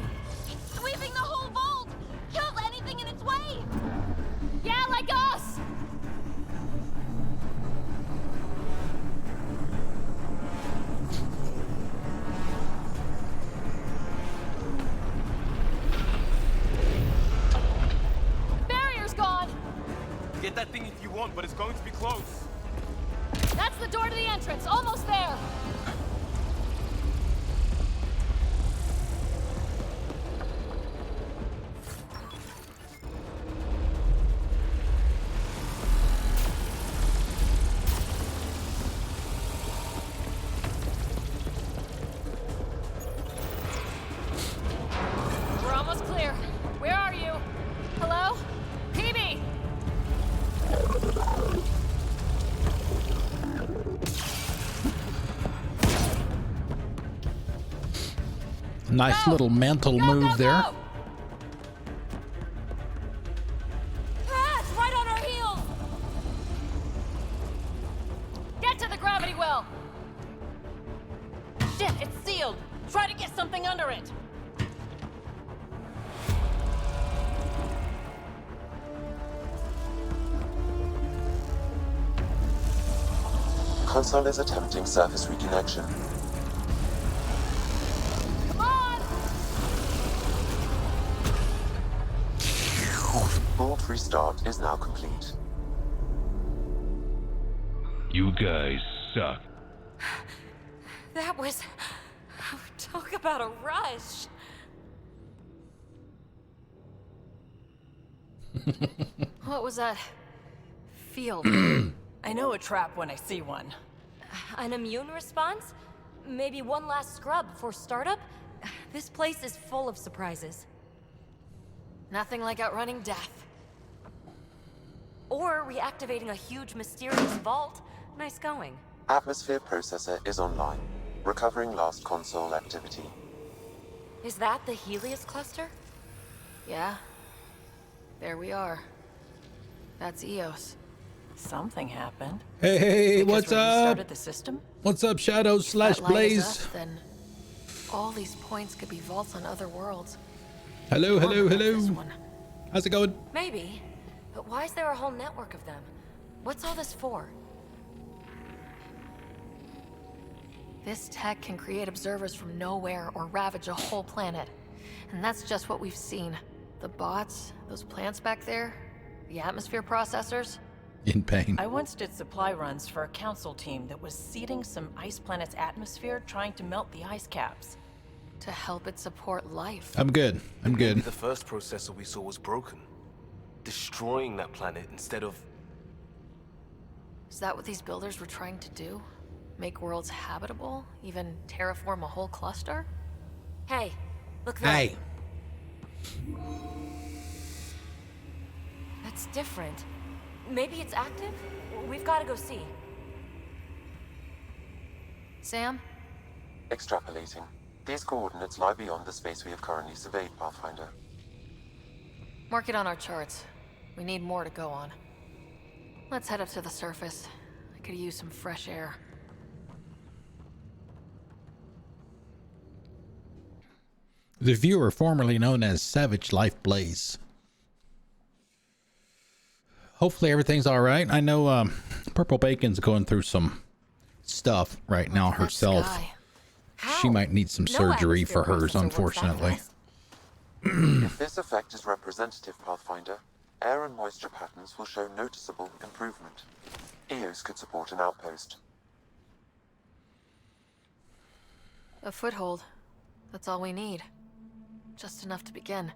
It's sweeping the whole vault! Kills anything in its way! Yeah, like us! Barrier's gone! Get that thing if you want, but it's going to be close. That's the door to the entrance, almost there! We're almost clear. Where are you? Hello? PB! Nice little mental move there. Ah, it's right on our heels! Get to the gravity well! Shit, it's sealed! Try to get something under it! Console is attempting surface reconnection. Come on! Vault restart is now complete. You guys suck. That was... Talk about a rush! What was that? Field. I know a trap when I see one. An immune response? maybe one last scrub before startup? This place is full of surprises. Nothing like outrunning death. Or reactivating a huge mysterious vault. Nice going. Atmosphere processor is online. Recovering last console activity. Is that the Helios cluster? Yeah. There we are. That's Eos. Something happened. Hey, Because what's we up? restarted the system? What's up, Shadows slash If that light is Blaze? us, then all these points could be vaults on other worlds. Hello, hello, hello. This one. How's it going? Maybe. But why is there a whole network of them? What's all this for? This tech can create observers from nowhere or ravage a whole planet. And that's just what we've seen. The bots, those plants back there, the atmosphere processors. In pain. I once did supply runs for a council team that was seeding some ice planet's atmosphere, trying to melt the ice caps to help it support life. I'm good. I'm Maybe good. the first processor we saw was broken. Destroying that planet instead of... Is that what these builders were trying to do? Make worlds habitable? Even terraform a whole cluster? Hey, look there. Hey. That's different. Maybe it's active? We've got to go see. Sam? Extrapolating. These coordinates lie beyond the space we have currently surveyed, Pathfinder. Mark it on our charts. We need more to go on. Let's head up to the surface. I could use some fresh air. The viewer formerly known as Savage Life Blaze. Hopefully everything's all right. I know Purple Bacon's going through some stuff right now herself. She might need some surgery for hers, unfortunately. If this effect is representative, Pathfinder, air and moisture patterns will show noticeable improvement. Eos could support an outpost. A foothold. That's all we need. Just enough to begin.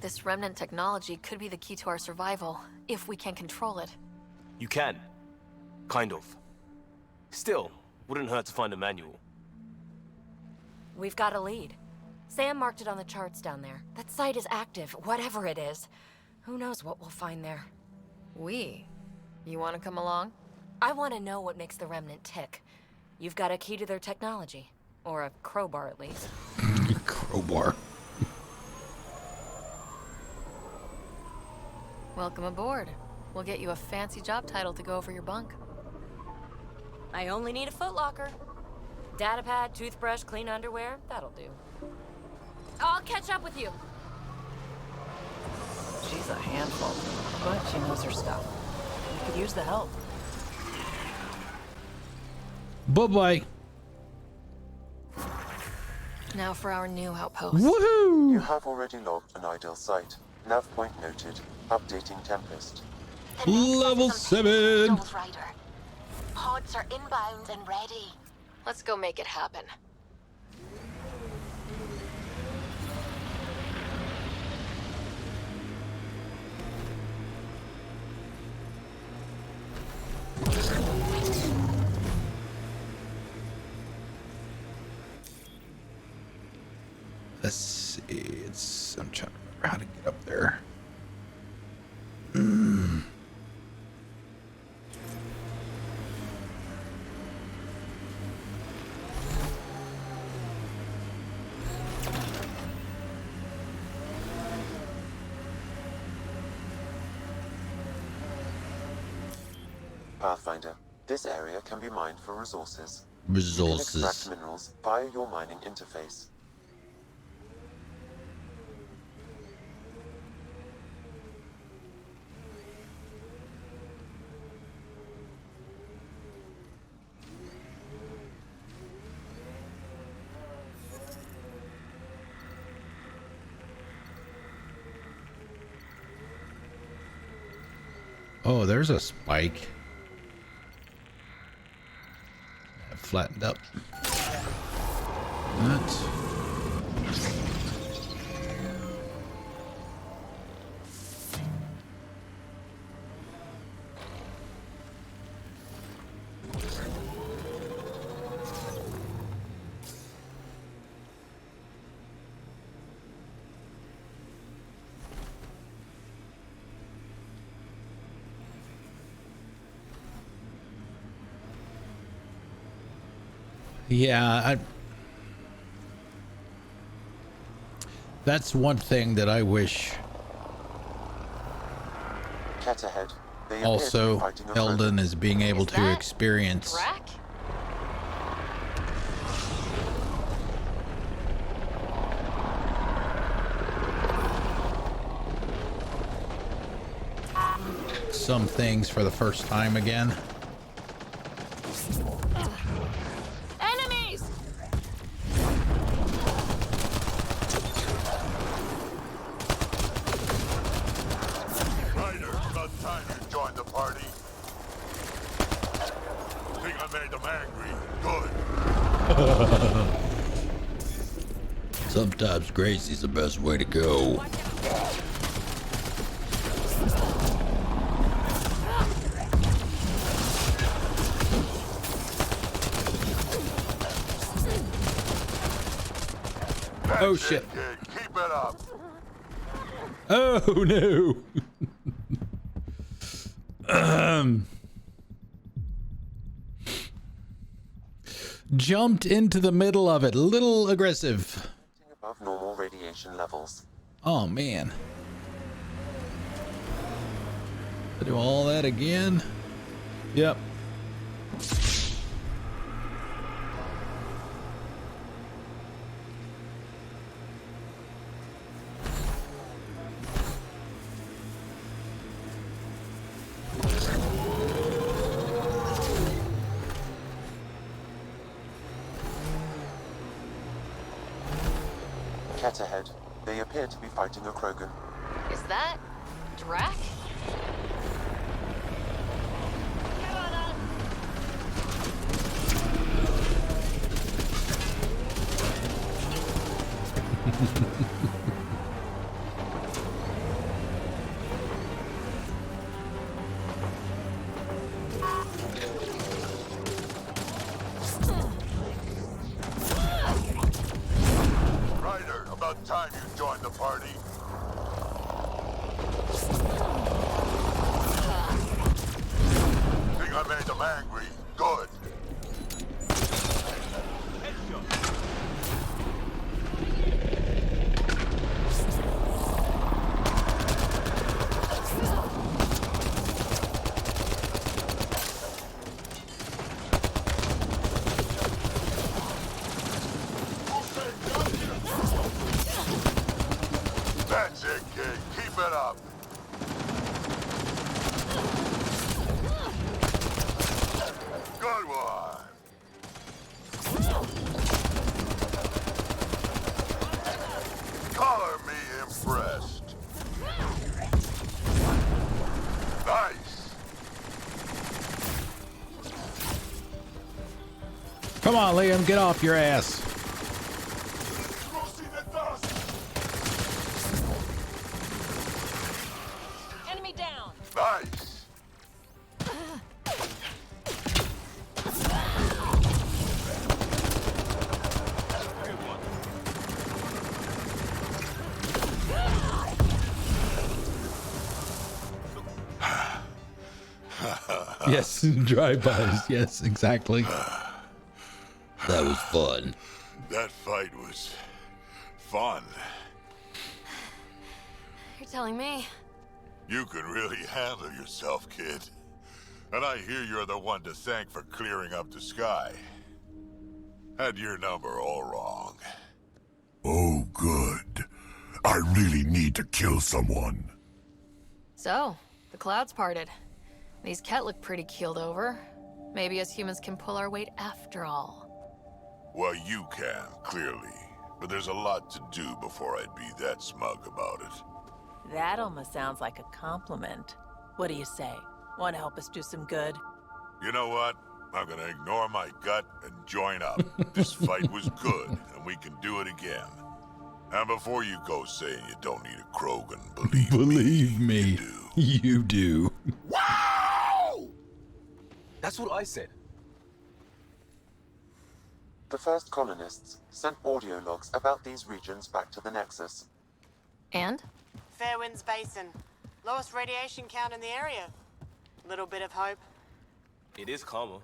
This remnant technology could be the key to our survival, if we can control it. You can. Kind of. Still, wouldn't hurt to find a manual. We've got a lead. Sam marked it on the charts down there. That site is active, whatever it is. Who knows what we'll find there. We? You want to come along? I want to know what makes the remnant tick. You've got a key to their technology. Or a crowbar, at least. Crowbar. Welcome aboard. We'll get you a fancy job title to go over your bunk. I only need a footlocker. Datapad, toothbrush, clean underwear, that'll do. I'll catch up with you. She's a handful, but she knows her stuff. We could use the help. Bye-bye. Now for our new outpost. Woohoo! You have already logged an ideal site. Nav point noted. Updating Tempest. Level 7. Pods are inbound and ready. Let's go make it happen. Let's see. I'm trying to remember how to get up there. Pathfinder, this area can be mined for resources. Resources. You can extract minerals via your mining interface. Oh, there's a spike. Flattened up. That. Yeah, that's one thing that I wish Cat ahead. They appear to be also fighting a Eldon is being able to experience. Drac? Some things for the first time again. Enemies! Ryder, about time you joined the party. Think I made them angry? Good. Sometimes Gracie's the best way to go. Oh shit. Keep it up. Oh no. Jumped into the middle of it. A little aggressive. above normal radiation levels. Oh man. Do all that again? Yep. Cat ahead. They appear to be fighting a Krogan. Is that Drac? Ryder, about time you joined the party. Think I made them angry? Good. That's it, kid. Keep it up. Good one. Color me impressed. Nice. Come on, Liam, get off your ass. Enemy down. Nice. Yes, drive-bys. Yes, exactly. That was fun. That fight was fun. You're telling me. You can really handle yourself, kid. And I hear you're the one to thank for clearing up the sky. Had your number all wrong. Oh, good. I really need to kill someone. So, the clouds parted. These Ket look pretty keeled over. Maybe us humans can pull our weight after all. Well, you can, clearly. But there's a lot to do before I'd be that smug about it. That almost sounds like a compliment. What do you say? Want to help us do some good? You know what? I'm gonna ignore my gut and join up. This fight was good, and we can do it again. And before you go saying you don't need a Krogan, Believe me, you do. That's what I said. The first colonists sent audio logs about these regions back to the Nexus. And? Fairwinds Basin. Lowest radiation count in the area. Little bit of hope. It is calmer.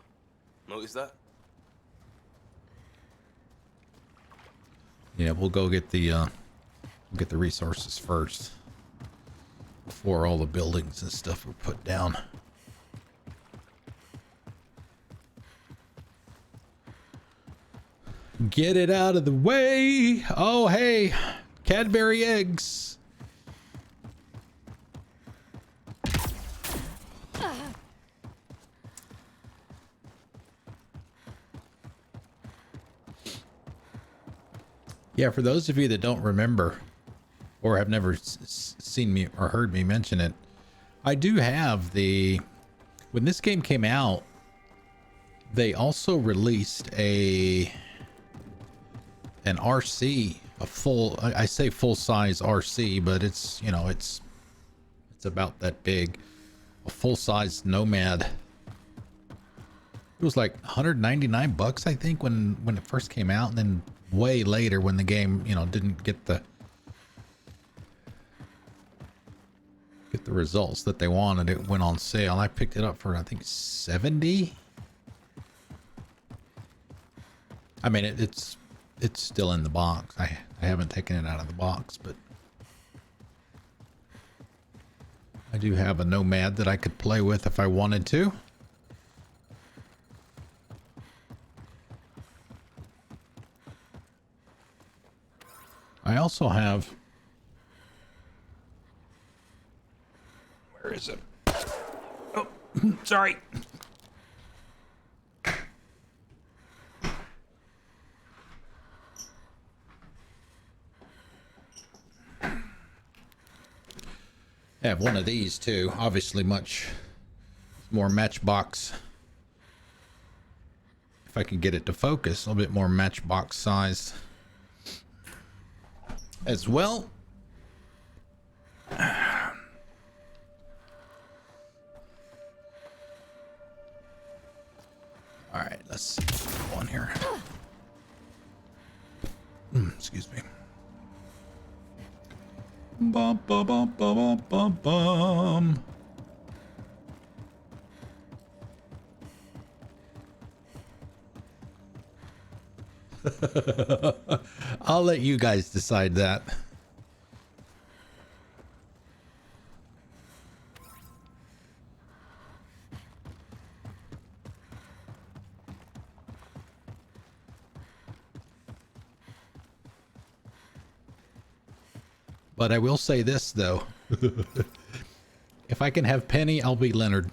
Notice that? Yeah, we'll go get the resources first before all the buildings and stuff are put down. Get it out of the way. Oh, hey, Cadbury eggs. Yeah, for those of you that don't remember or have never seen me or heard me mention it, I do have when this game came out, they also released an RC, I say full-size RC, but it's, you know, it's about that big, a full-size Nomad. It was like 199 bucks, I think, when it first came out, and then way later when the game, you know, didn't get the results that they wanted, it went on sale. I picked it up for, I think, 70. I mean, it's still in the box. I haven't taken it out of the box, but I do have a Nomad that I could play with if I wanted to. I also have... Where is it? Oh, sorry. I have one of these too. Obviously much more Matchbox. If I can get it to focus, a little bit more Matchbox size as well. All right, let's see what's going on here. Excuse me. Bum, bum, bum, bum, bum, bum. I'll let you guys decide that. But I will say this, though. If I can have Penny, I'll be Leonard.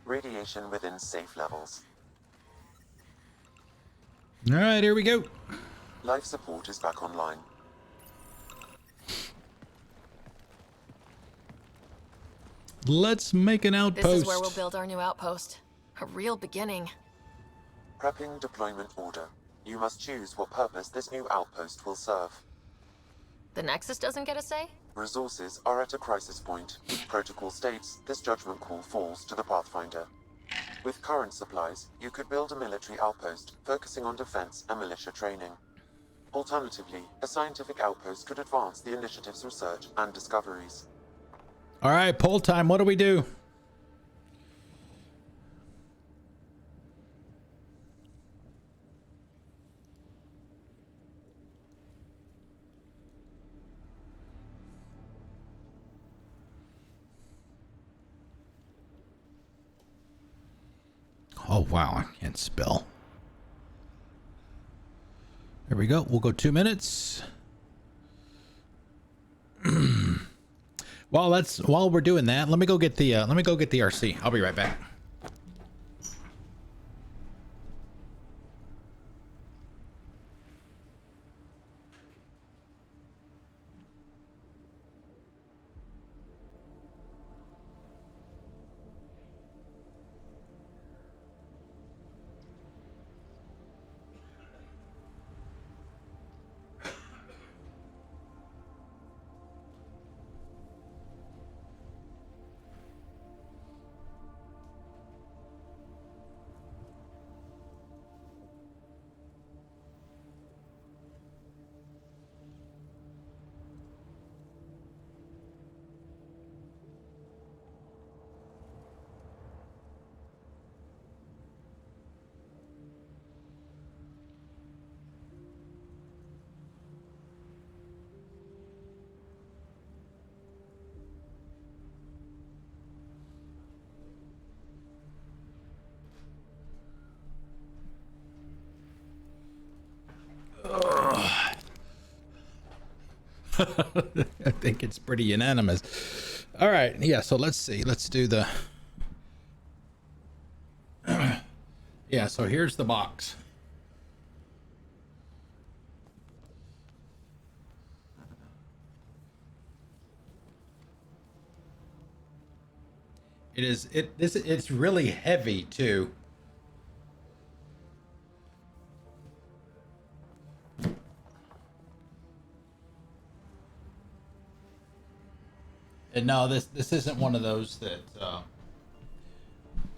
Radiation within safe levels. All right, here we go. Life support is back online. Let's make an outpost. This is where we'll build our new outpost. A real beginning. Prepping deployment order. You must choose what purpose this new outpost will serve. The Nexus doesn't get a say? Resources are at a crisis point. Protocol states this judgment call falls to the Pathfinder. With current supplies, you could build a military outpost focusing on defense and militia training. Alternatively, a scientific outpost could advance the initiative's research and discoveries. All right, poll time. What do we do? Oh, wow. I can't spell. There we go. We'll go 2 minutes. While we're doing that, let me go get the RC. I'll be right back. I think it's pretty unanimous. All right, yeah, so let's see. Let's do the... yeah, so here's the box. It's really heavy too. And no, this isn't one of those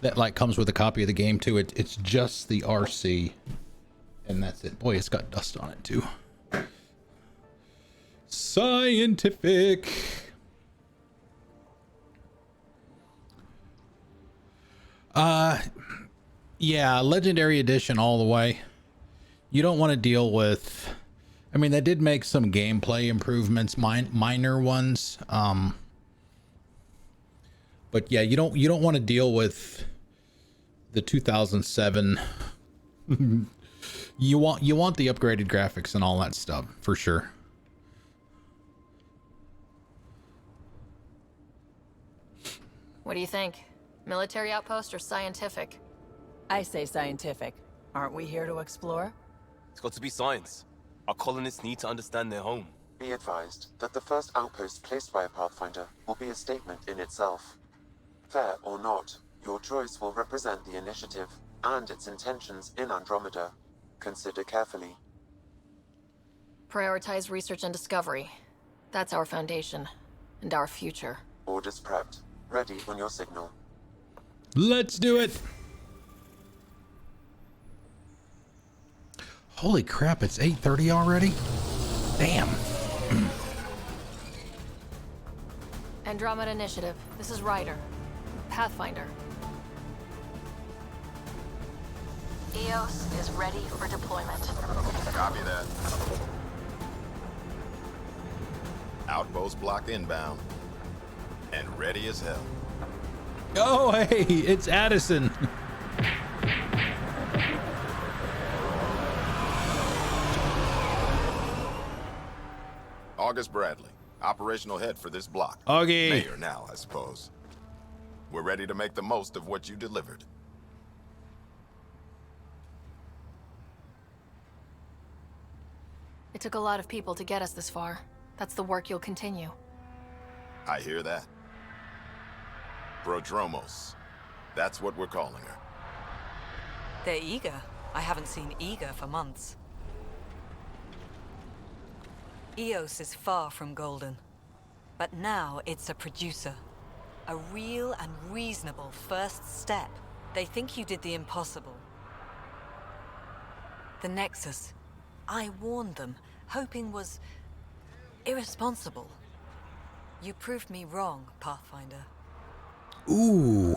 that like comes with a copy of the game too. It's just the RC, and that's it. Boy, it's got dust on it too. Scientific. Yeah, Legendary Edition all the way. You don't want to deal with... I mean, they did make some gameplay improvements, minor ones. But yeah, you don't want to deal with the 2007. You want the upgraded graphics and all that stuff for sure. What do you think? Military outpost or scientific? I say scientific. Aren't we here to explore? It's got to be science. Our colonists need to understand their home. Be advised that the first outpost placed by a Pathfinder will be a statement in itself. Fair or not, your choice will represent the initiative and its intentions in Andromeda. Consider carefully. Prioritize research and discovery. That's our foundation. And our future. Orders prepped. Ready on your signal. Let's do it! Holy crap, it's 8:30 already? Damn. Andromeda Initiative. This is Ryder. Pathfinder. EOS is ready for deployment. Copy that. Outpost block inbound. And ready as hell. Oh, hey, it's Addison. August Bradley, operational head for this block. Augie. Mayor now, I suppose. We're ready to make the most of what you delivered. It took a lot of people to get us this far. That's the work you'll continue. I hear that. Prodromos. That's what we're calling her. They're eager. I haven't seen eager for months. EOS is far from golden. But now it's a producer. A real and reasonable first step. They think you did the impossible. The Nexus. I warned them, hoping was irresponsible. You proved me wrong, Pathfinder. Ooh.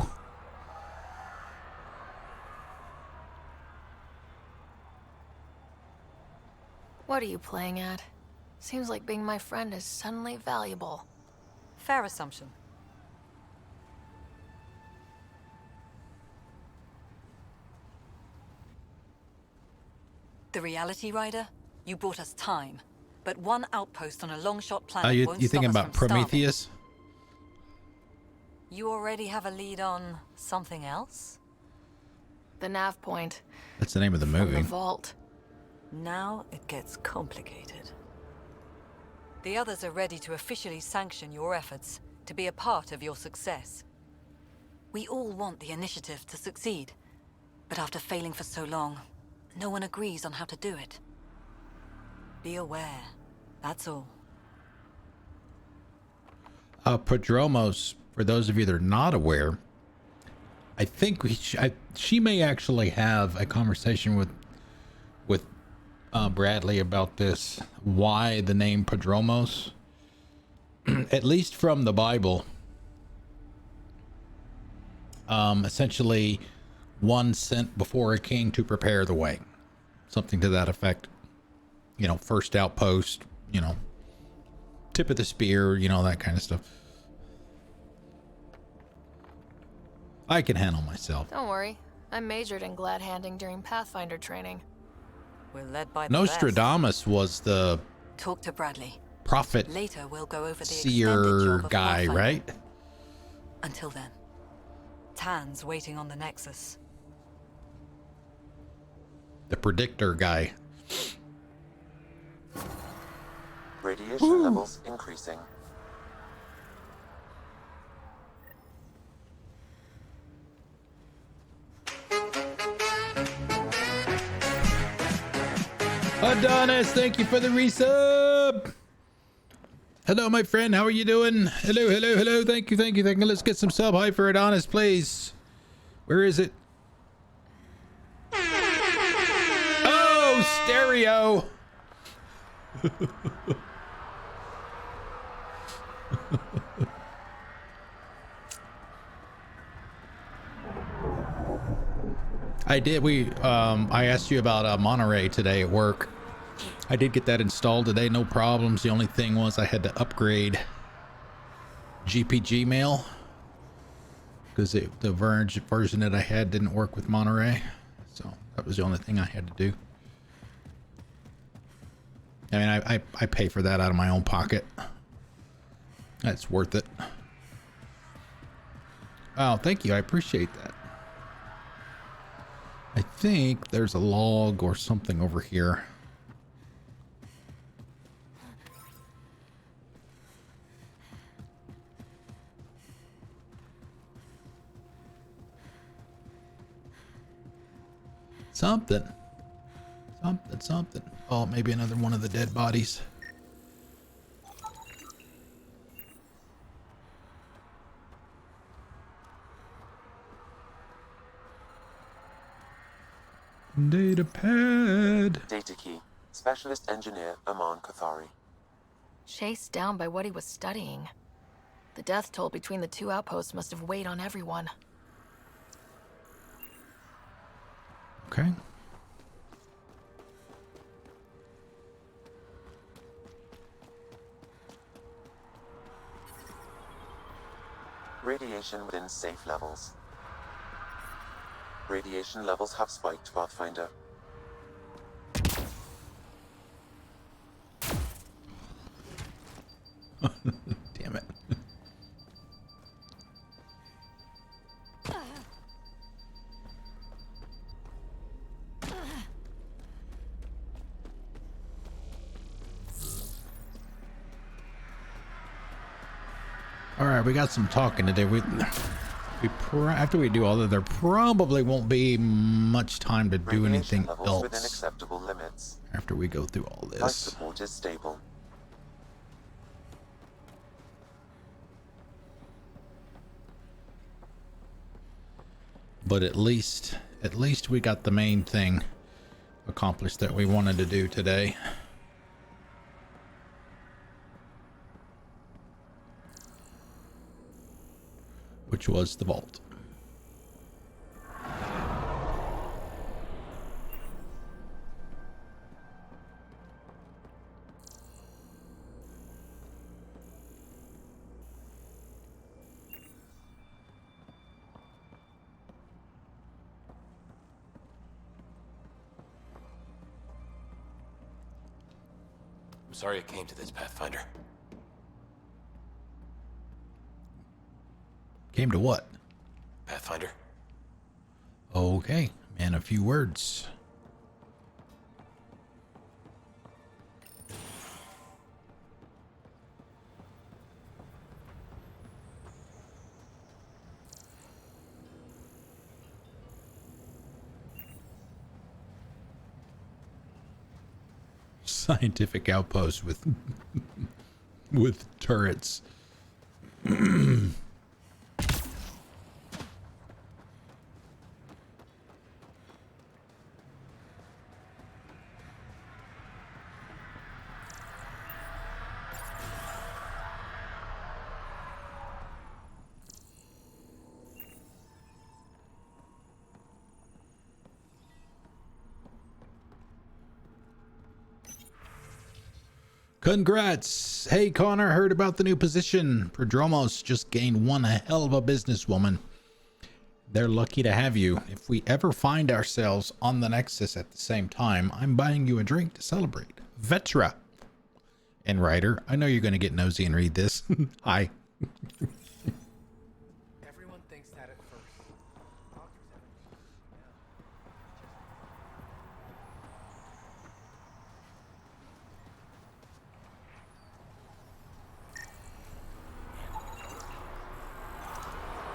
What are you playing at? Seems like being my friend is suddenly valuable. Fair assumption. The reality, Rider? You brought us time. But one outpost on a long-shot planet won't You stop thinking us about from starving. Prometheus? You already have a lead on something else? The nav point. That's the name of the From movie. the vault. Now it gets complicated. The others are ready to officially sanction your efforts, to be a part of your success. We all want the initiative to succeed, but after failing for so long, no one agrees on how to do it. Be aware, that's all. Prodromos, for those of you that are not aware, I think she may actually have a conversation with Bradley about this. Why the name Prodromos? At least from the Bible. Essentially, one sent before a king to prepare the way. Something to that effect. You know, first outpost, you know, tip of the spear, you know, that kind of stuff. I can handle myself. Don't worry. I majored in glad handing during Pathfinder training. We're led by the Nostradamus was the... Talk to Bradley. prophet Later, we'll go over the seer extended job of guy, Pathfinder. right? Until then, Tan's waiting on the Nexus. The predictor guy. Radiation levels increasing. Adonis, thank you for the resub. Hello, my friend. How are you doing? Hello, hello, hello. Thank you, thank you, thank you. Let's get some sub high for Adonis, please. Where is it? Oh, stereo. I did. I asked you about Monterey today at work. I did get that installed today, no problems. The only thing was I had to upgrade GPG mail because the version that I had didn't work with Monterey. So that was the only thing I had to do. I mean, I pay for that out of my own pocket. That's worth it. Oh, thank you. I appreciate that. I think there's a log or something over here. Something. Something. Oh, maybe another one of the dead bodies. Data pad. Data key. Specialist engineer Aman Kathari. Chased down by what he was studying. The death toll between the two outposts must have weighed on everyone. Okay. Radiation within safe levels. Radiation levels have spiked, Pathfinder. Damn it. All right, we got some talking to do. After we do all that, there probably won't be much time to do anything levels within else acceptable limits. after we go through all Life this. support is stable. But at least we got the main thing accomplished that we wanted to do today. Which was the vault. I'm sorry it came to this, Pathfinder. Came to what? Pathfinder. Okay, and a few words. Scientific outpost with with turrets. Congrats! Hey Connor, heard about the new position. Prodromos just gained one hell of a businesswoman. They're lucky to have you. If we ever find ourselves on the Nexus at the same time, I'm buying you a drink to celebrate. Vetra. And Ryder, I know you're going to get nosy and read this. Hi. Everyone thinks that at first.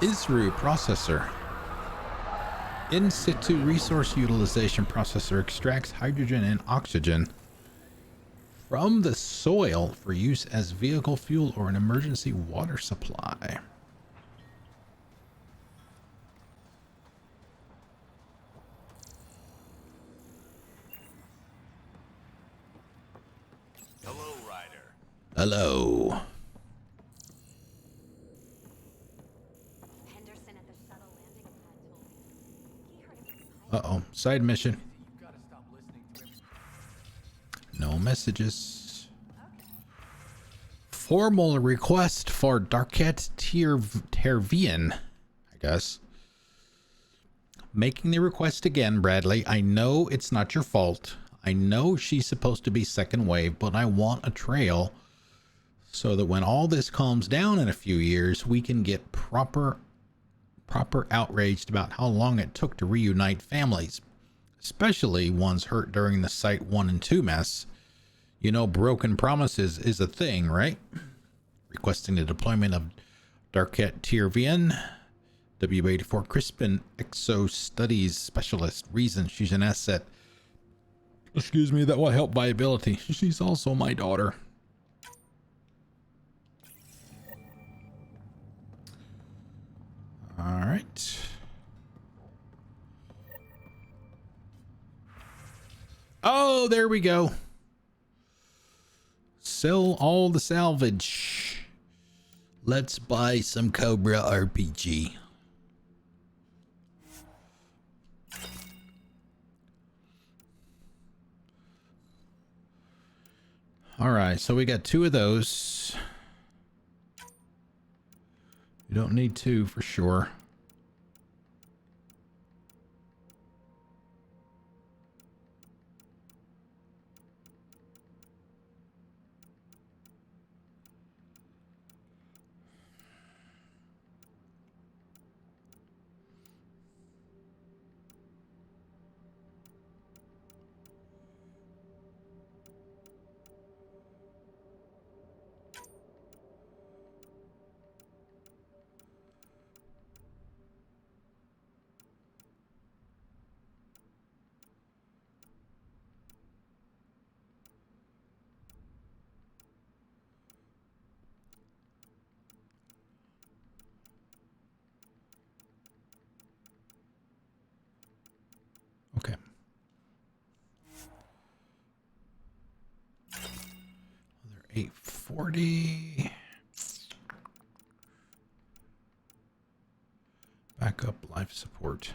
ISRU processor. In situ resource utilization processor extracts hydrogen and oxygen from the soil for use as vehicle fuel or an emergency water supply. Hello, Ryder. Hello. Uh-oh, side mission. No messages. Formal request for Darket Tervian, I guess. Making the request again, Bradley. I know it's not your fault. I know she's supposed to be second wave, but I want a trail so that when all this calms down in a few years, we can get proper outraged about how long it took to reunite families, especially ones hurt during the Site 1 and 2 mess. You know, broken promises is a thing, right? Requesting the deployment of Darket Tervian, W84 Crispin Exo Studies Specialist. Reason she's an asset. Excuse me, that will help viability. She's also my daughter. All right. Oh, there we go. Sell all the salvage. Let's buy some Cobra RPG. All right, so we got 2 of those. You don't need 2 for sure. Okay. Another 840. Backup life support.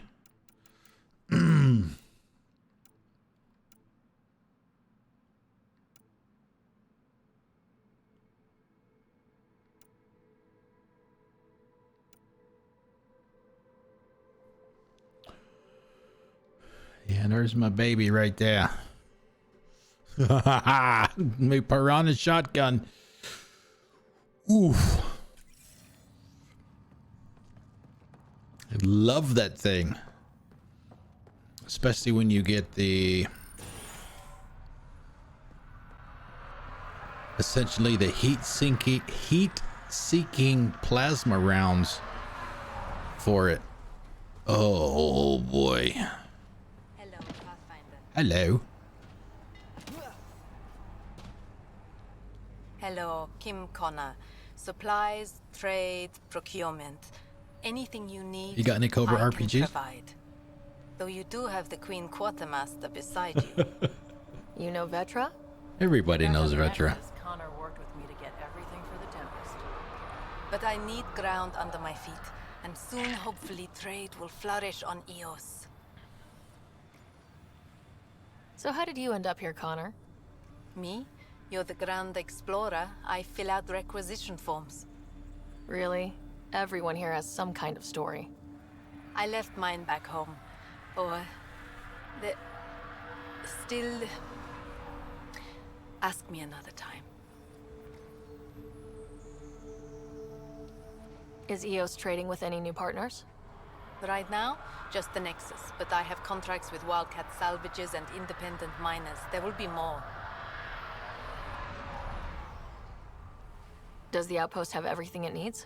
Yeah, there's my baby right there. My piranha shotgun. Oof. I love that thing. Especially when you get the... essentially the heat-seeking plasma rounds for it. Oh boy. Hello, Pathfinder. Hello. Hello, Kim Connor. Supplies, trade, procurement. Anything you need, You got any Cobra I RPGs? can provide. Though you do have the Queen Quartermaster beside you. You know Vetra? Everybody knows Vetra. Connor worked with me to get everything for the Tempest. But I need ground under my feet, and soon, hopefully, trade will flourish on Eos. So how did you end up here, Connor? Me? You're the Grand Explorer. I fill out requisition forms. Really? Everyone here has some kind of story. I left mine back home. Or... still... Ask me another time. Is EOS trading with any new partners? Right now, just the Nexus, but I have contracts with Wildcat salvages and independent miners. There will be more. Does the outpost have everything it needs?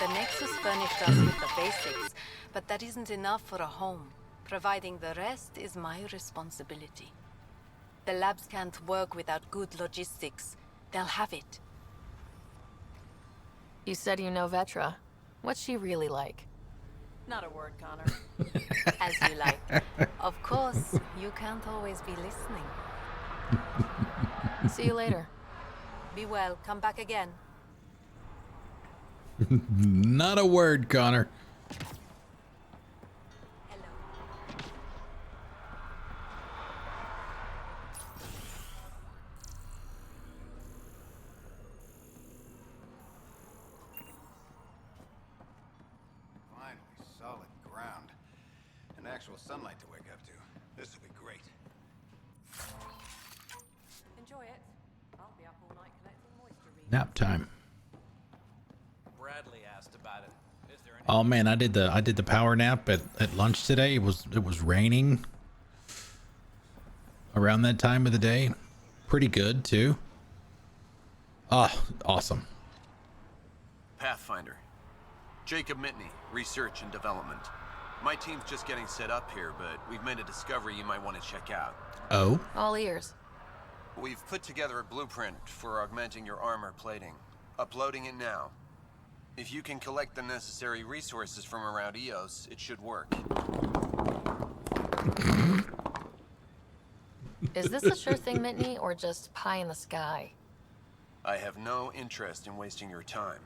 The Nexus furnished us with the basics, but that isn't enough for a home. Providing the rest is my responsibility. The labs can't work without good logistics. They'll have it. You said you know Vetra. What's she really like? Not a word, Connor. As you like. Of course, you can't always be listening. See you later. Be well. Come back again. Not a word, Connor. Finally, solid ground. And actual sunlight to wake up to. This will be great. Enjoy it. I'll be up all night collecting moisture readings. Nap time. Bradley asked about it. Is there any... Oh man, I did the power nap at lunch today. It was raining around that time of the day. Pretty good too. Ah, awesome. Pathfinder. Jacob Mitney, Research and Development. My team's just getting set up here, but we've made a discovery you might want to check out. Oh? All ears. We've put together a blueprint for augmenting your armor plating. Uploading it now. If you can collect the necessary resources from around EOS, it should work. Is this a sure thing, Mitney, or just pie in the sky? I have no interest in wasting your time.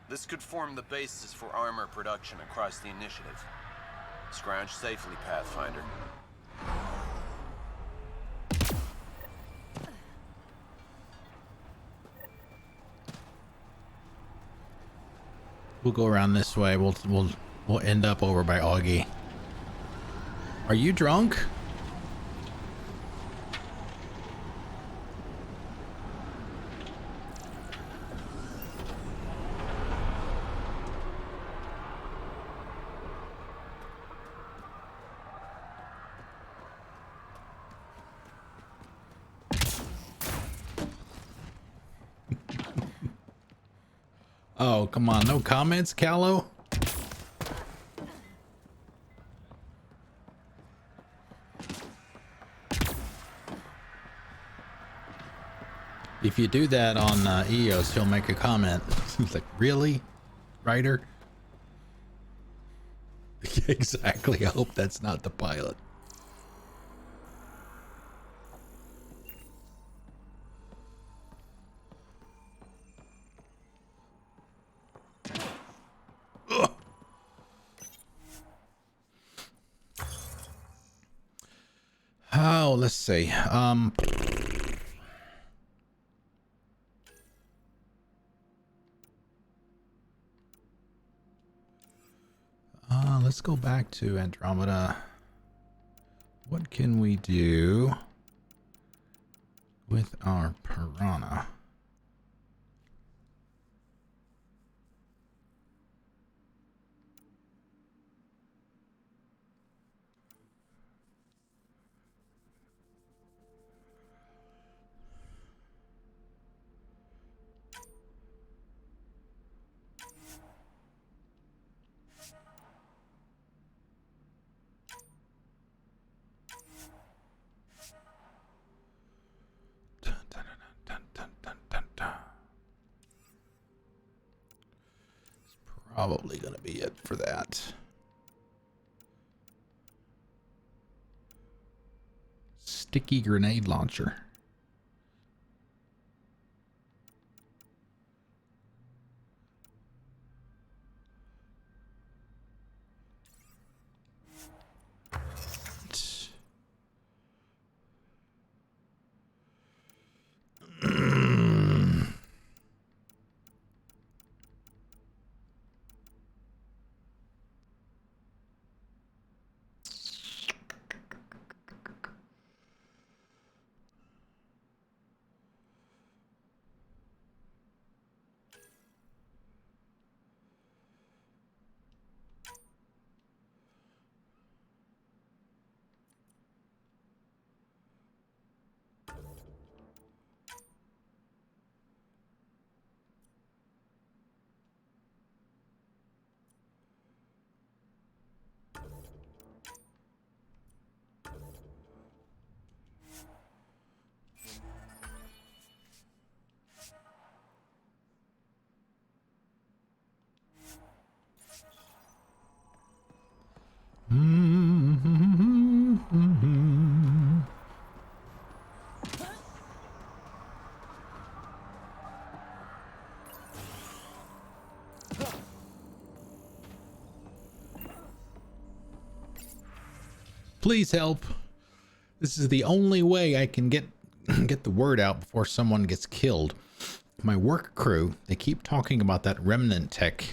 This could form the basis for armor production across the initiative. Scrounge safely, Pathfinder. We'll go around this way. We'll end up over by Augie. Are you drunk? Oh, come on. No comments, Callow? If you do that on EOS, he'll make a comment. He's like, really? Writer? Exactly. I hope that's not the pilot. Oh, let's see. Let's go back to Andromeda. What can we do with our piranha? Probably going to be it for that. Sticky grenade launcher. Please help. This is the only way I can get the word out before someone gets killed. My work crew, they keep talking about that remnant tech.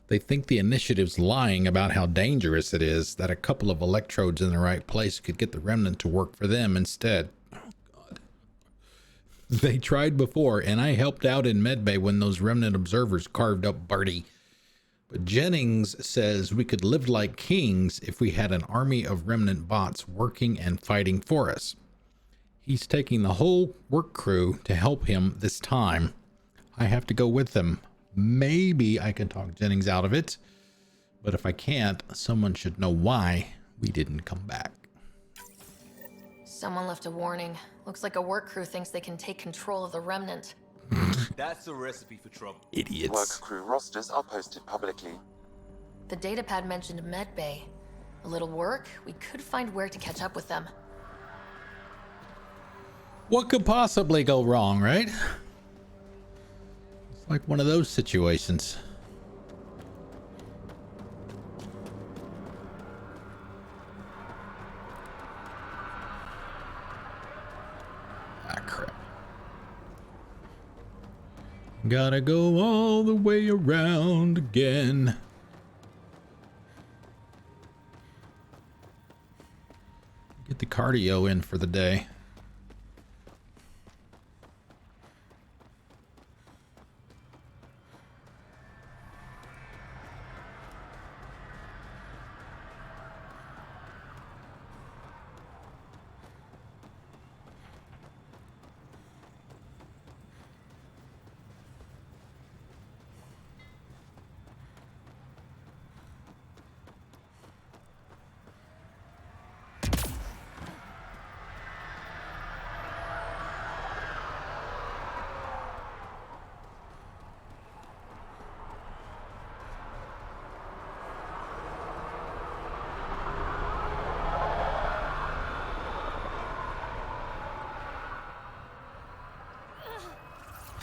They think the initiative's lying about how dangerous it is, that a couple of electrodes in the right place could get the remnant to work for them instead. Oh, God. They tried before, and I helped out in medbay when those remnant observers carved up Barty. But Jennings says we could live like kings if we had an army of remnant bots working and fighting for us. He's taking the whole work crew to help him this time. I have to go with them. Maybe I can talk Jennings out of it. But if I can't, someone should know why we didn't come back. Someone left a warning. Looks like a work crew thinks they can take control of the remnant. That's a recipe for trouble. Idiots. Work crew rosters are posted publicly. The datapad mentioned medbay. A little work, we could find where to catch up with them. What could possibly go wrong, right? It's like one of those situations. Ah, crap. Gotta go all the way around again. Get the cardio in for the day.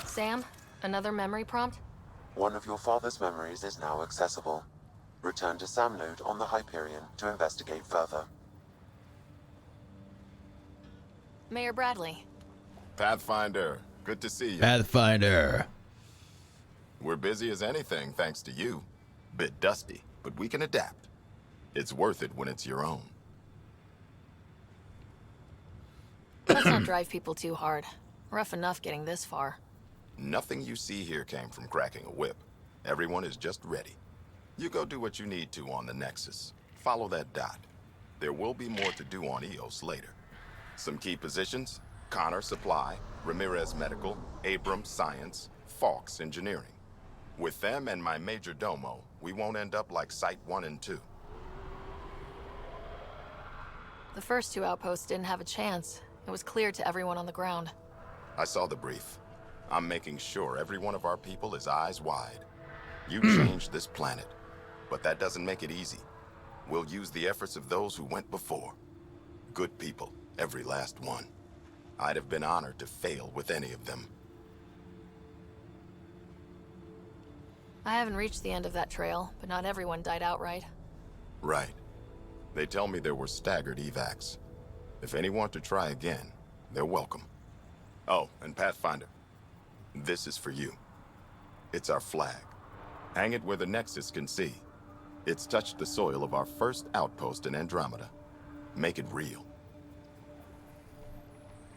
Sam, another memory prompt? One of your father's memories is now accessible. Return to Sam node on the Hyperion to investigate further. Mayor Bradley. Pathfinder, good to see you. Pathfinder. We're busy as anything thanks to you. Bit dusty, but we can adapt. It's worth it when it's your own. Let's not drive people too hard. Rough enough getting this far. Nothing you see here came from cracking a whip. Everyone is just ready. You go do what you need to on the Nexus. Follow that dot. There will be more to do on EOS later. Some key positions: Connor Supply, Ramirez Medical, Abrams Science, Fawkes Engineering. With them and my major domo, we won't end up like Site 1 and 2. The first two outposts didn't have a chance. It was clear to everyone on the ground. I saw the brief. I'm making sure every one of our people is eyes wide. You changed this planet, but that doesn't make it easy. We'll use the efforts of those who went before. Good people, every last one. I'd have been honored to fail with any of them. I haven't reached the end of that trail, but not everyone died outright. Right. They tell me there were staggered evacs. If any want to try again, they're welcome. Oh, and Pathfinder, this is for you. It's our flag. Hang it where the Nexus can see. It's touched the soil of our first outpost in Andromeda. Make it real.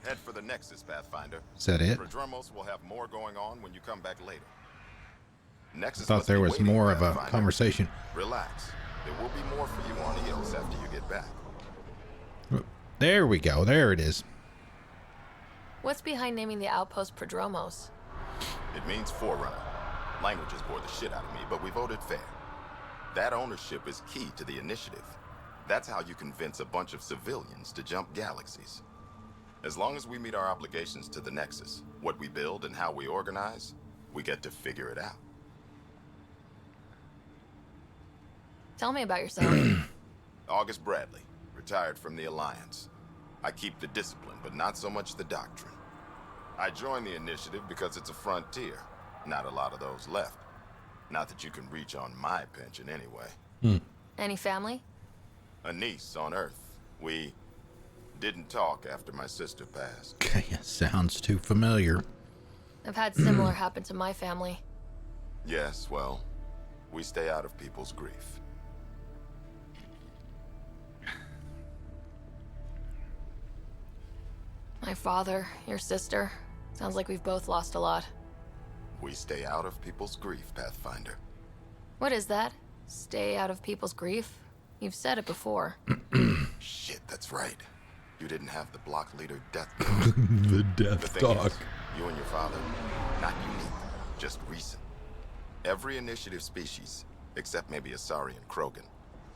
Head for the Nexus, Pathfinder. Is that it? Prodromos will have more going on when you come back later. Nexus Thought must there be was waiting, more of a Pathfinder. conversation. Relax. There will be more for you on EOS after you get back. There we go. There it is. What's behind naming the outpost Prodromos? It means Forerunner. Languages bore the shit out of me, but we voted fair. That ownership is key to the initiative. That's how you convince a bunch of civilians to jump galaxies. As long as we meet our obligations to the Nexus, what we build and how we organize, we get to figure it out. Tell me about yourself. August Bradley, retired from the Alliance. I keep the discipline, but not so much the doctrine. I joined the initiative because it's a frontier. Not a lot of those left. Not that you can reach on my pension anyway. Any family? A niece on Earth. We didn't talk after my sister passed. Okay, sounds too familiar. I've had similar happen to my family. Yes, well, we stay out of people's grief. My father, your sister. Sounds like we've both lost a lot. We stay out of people's grief, Pathfinder. What is that? Stay out of people's grief? You've said it before. Shit, that's right. You didn't have the block leader death The death talk. You and your father, not unique, just recent. Every initiative species, except maybe Asari and Krogan,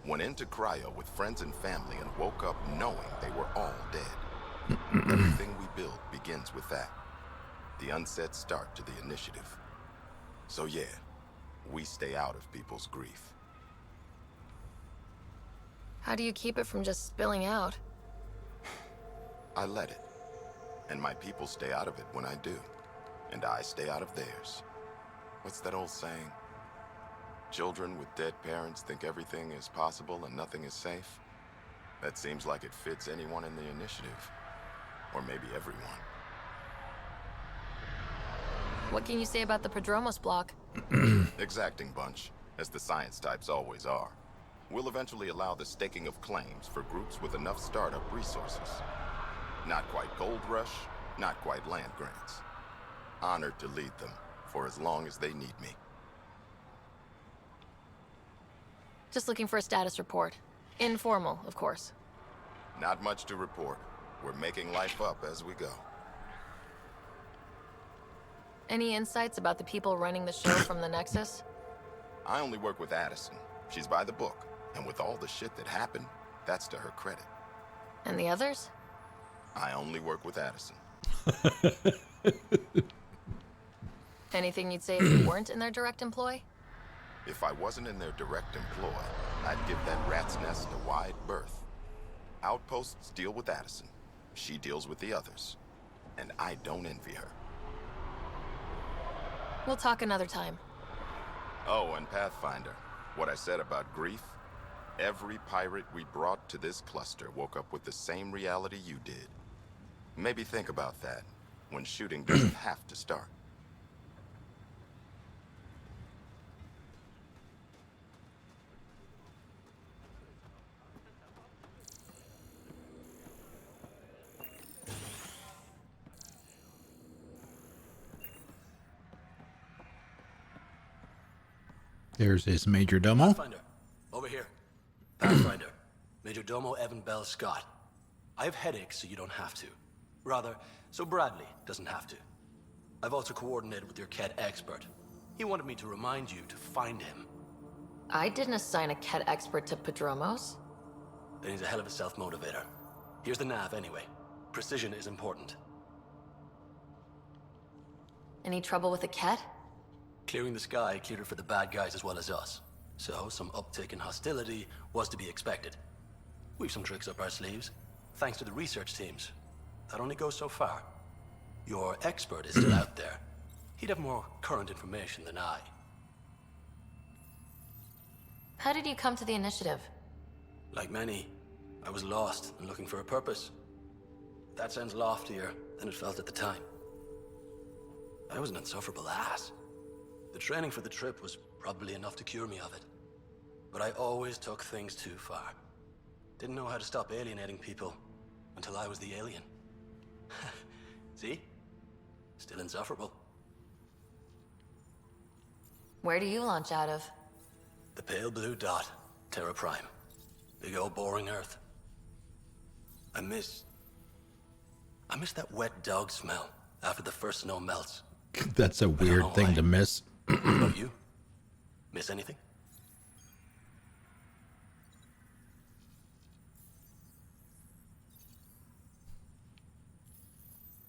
went into cryo with friends and family and woke up knowing they were all dead. Everything we build begins with that. The unsaid start to the initiative. So yeah, we stay out of people's grief. How do you keep it from just spilling out? I let it. And my people stay out of it when I do. And I stay out of theirs. What's that old saying? Children with dead parents think everything is possible and nothing is safe? That seems like it fits anyone in the initiative. Or maybe everyone. What can you say about the Prodromos block? Exacting bunch, as the science types always are. We'll eventually allow the staking of claims for groups with enough startup resources. Not quite gold rush, not quite land grants. Honored to lead them for as long as they need me. Just looking for a status report. Informal, of course. Not much to report. We're making life up as we go. Any insights about the people running the show from the Nexus? I only work with Addison. She's by the book. And with all the shit that happened, that's to her credit. And the others? I only work with Addison. Anything you'd say if you weren't in their direct employ? If I wasn't in their direct employ, I'd give that rat's nest a wide berth. Outposts deal with Addison. She deals with the others. And I don't envy her. We'll talk another time. Oh, and Pathfinder, what I said about grief, every pirate we brought to this cluster woke up with the same reality you did. Maybe think about that when shooting doesn't have to start. There's his major domo. Pathfinder, over here. Pathfinder, Major Domo Evan Bell Scott. I have headaches, so you don't have to. Rather, so Bradley doesn't have to. I've also coordinated with your Ket expert. He wanted me to remind you to find him. I didn't assign a Ket expert to Prodromos. Then he's a hell of a self-motivator. Here's the nav anyway. Precision is important. Any trouble with the Ket? Clearing the sky cleared it for the bad guys as well as us. So some uptick in hostility was to be expected. We've some tricks up our sleeves, thanks to the research teams. That only goes so far. Your expert is still out there. He'd have more current information than I. How did you come to the initiative? Like many, I was lost and looking for a purpose. That sounds loftier than it felt at the time. I was an insufferable ass. The training for the trip was probably enough to cure me of it. But I always took things too far. Didn't know how to stop alienating people until I was the alien. See? Still insufferable. Where do you launch out of? The pale blue dot, Terra Prime. Big old boring Earth. I miss that wet dog smell after the first snow melts. That's a weird thing to miss. What about you? Miss anything?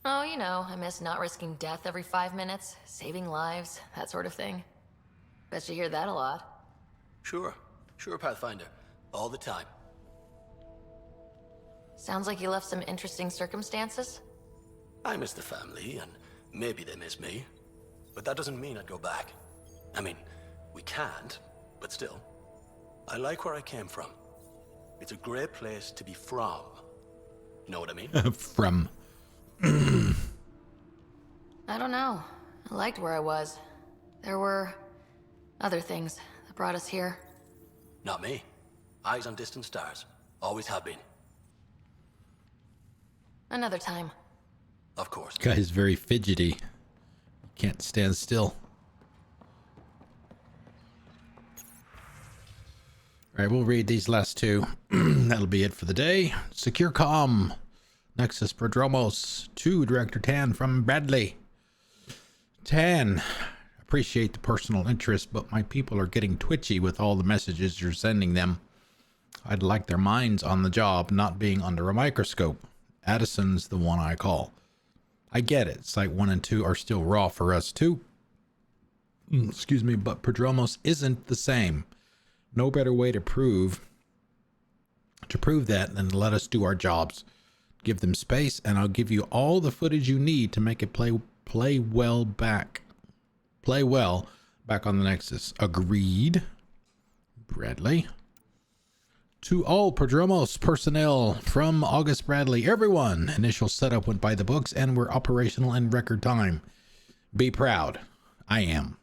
Oh, you know, I miss not risking death every 5 minutes, saving lives, that sort of thing. Bet you hear that a lot. Sure, Pathfinder. All the time. Sounds like you left some interesting circumstances. I miss the family, and maybe they miss me. But that doesn't mean I'd go back. I mean, we can't, but still. I like where I came from. It's a great place to be from. You know what I mean? From. I don't know. I liked where I was. There were other things that brought us here. Not me. Eyes on distant stars. Always have been. Another time. Of course. Guy's very fidgety. Can't stand still. All right, we'll read these last two. That'll be it for the day. Secure comm. Nexus Prodromos. 2, Director Tan from Bradley. Tan, appreciate the personal interest, but my people are getting twitchy with all the messages you're sending them. I'd like their minds on the job, not being under a microscope. Addison's the one I call. I get it. Site 1 and 2 are still raw for us too. Excuse me, but Prodromos isn't the same. No better way to prove that than to let us do our jobs. Give them space, and I'll give you all the footage you need to make it play well back on the Nexus. Agreed. Bradley. To all Prodromos personnel from August Bradley, everyone. Initial setup went by the books and we're operational in record time. Be proud. I am.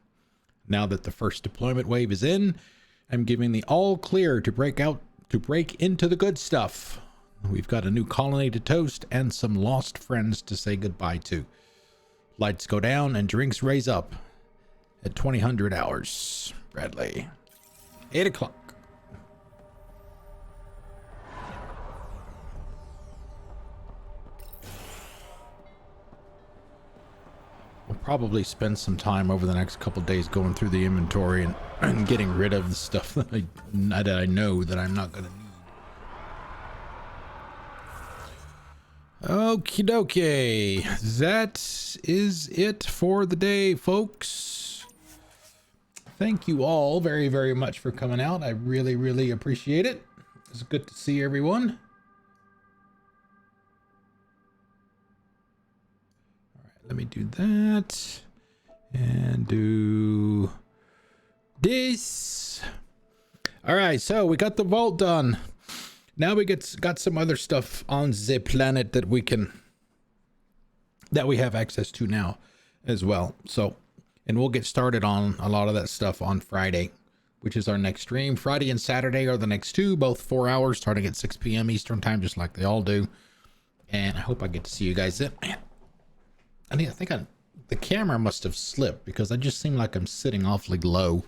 Now that the first deployment wave is in, I'm giving the all clear to break into the good stuff. We've got a new colony to toast and some lost friends to say goodbye to. Lights go down and drinks raise up at 2000 hours. Bradley. 8 o'clock. We'll probably spend some time over the next couple days going through the inventory and getting rid of the stuff that I know that I'm not going to need. Okie dokie. That is it for the day, folks. Thank you all very, very much for coming out. I really, really appreciate it. It's good to see everyone. Let me do that and do this. All right, so we got the vault done. Now we got some other stuff on the planet that we have access to now as well. So, and we'll get started on a lot of that stuff on Friday, which is our next stream. Friday and Saturday are the next two, both 4 hours, starting at 6 p.m. Eastern time, just like they all do. And I hope I get to see you guys then. Man, I think the camera must have slipped because I just seem like I'm sitting awfully low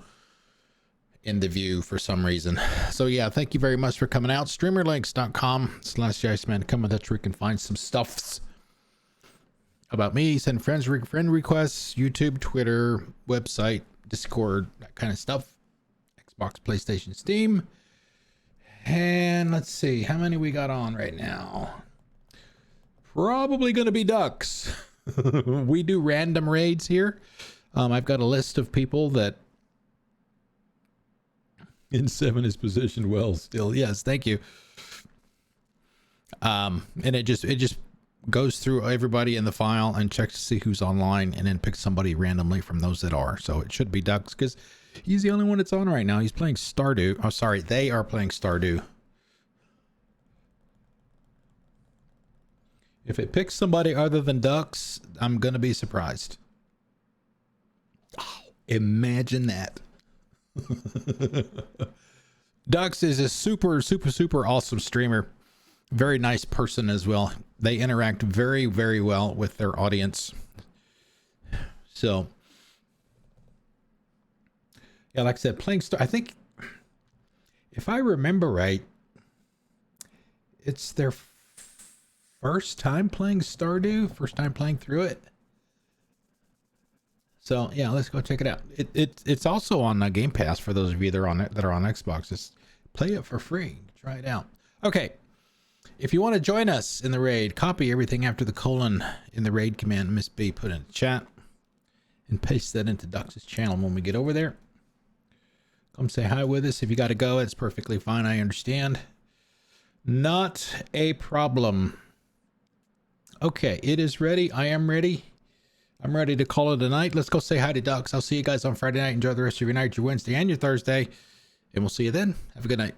in the view for some reason. So yeah, thank you very much for coming out. Streamerlinks.com/Iceman. Come on, that's where you can find some stuffs about me. Send friend requests, YouTube, Twitter, website, Discord, that kind of stuff. Xbox, PlayStation, Steam. And let's see, how many we got on right now? Probably going to be ducks. We do random raids here. I've got a list of people that in 7 is positioned well still. Yes, thank you. And it just goes through everybody in the file and checks to see who's online and then picks somebody randomly from those that are. So it should be ducks because he's the only one that's on right now. He's playing Stardew. Oh, sorry, they are playing Stardew. If it picks somebody other than ducks, I'm going to be surprised. Oh, imagine that. Ducks is a super awesome streamer. Very nice person as well. They interact very, very well with their audience. So, yeah, like I said, playing I think, if I remember right, it's their first time playing Stardew, first time playing through it. So yeah, let's go check it out. It's also on Game Pass for those of you that are on Xbox. Just play it for free. Try it out. Okay, if you want to join us in the raid, copy everything after the colon in the raid command Miss B put in the chat, and paste that into Dux's channel when we get over there. Come say hi with us. If you got to go, it's perfectly fine. I understand. Not a problem. Okay, it is ready. I am ready. I'm ready to call it a night. Let's go say hi to Dux. I'll see you guys on Friday night. Enjoy the rest of your night, your Wednesday, and your Thursday. And we'll see you then. Have a good night.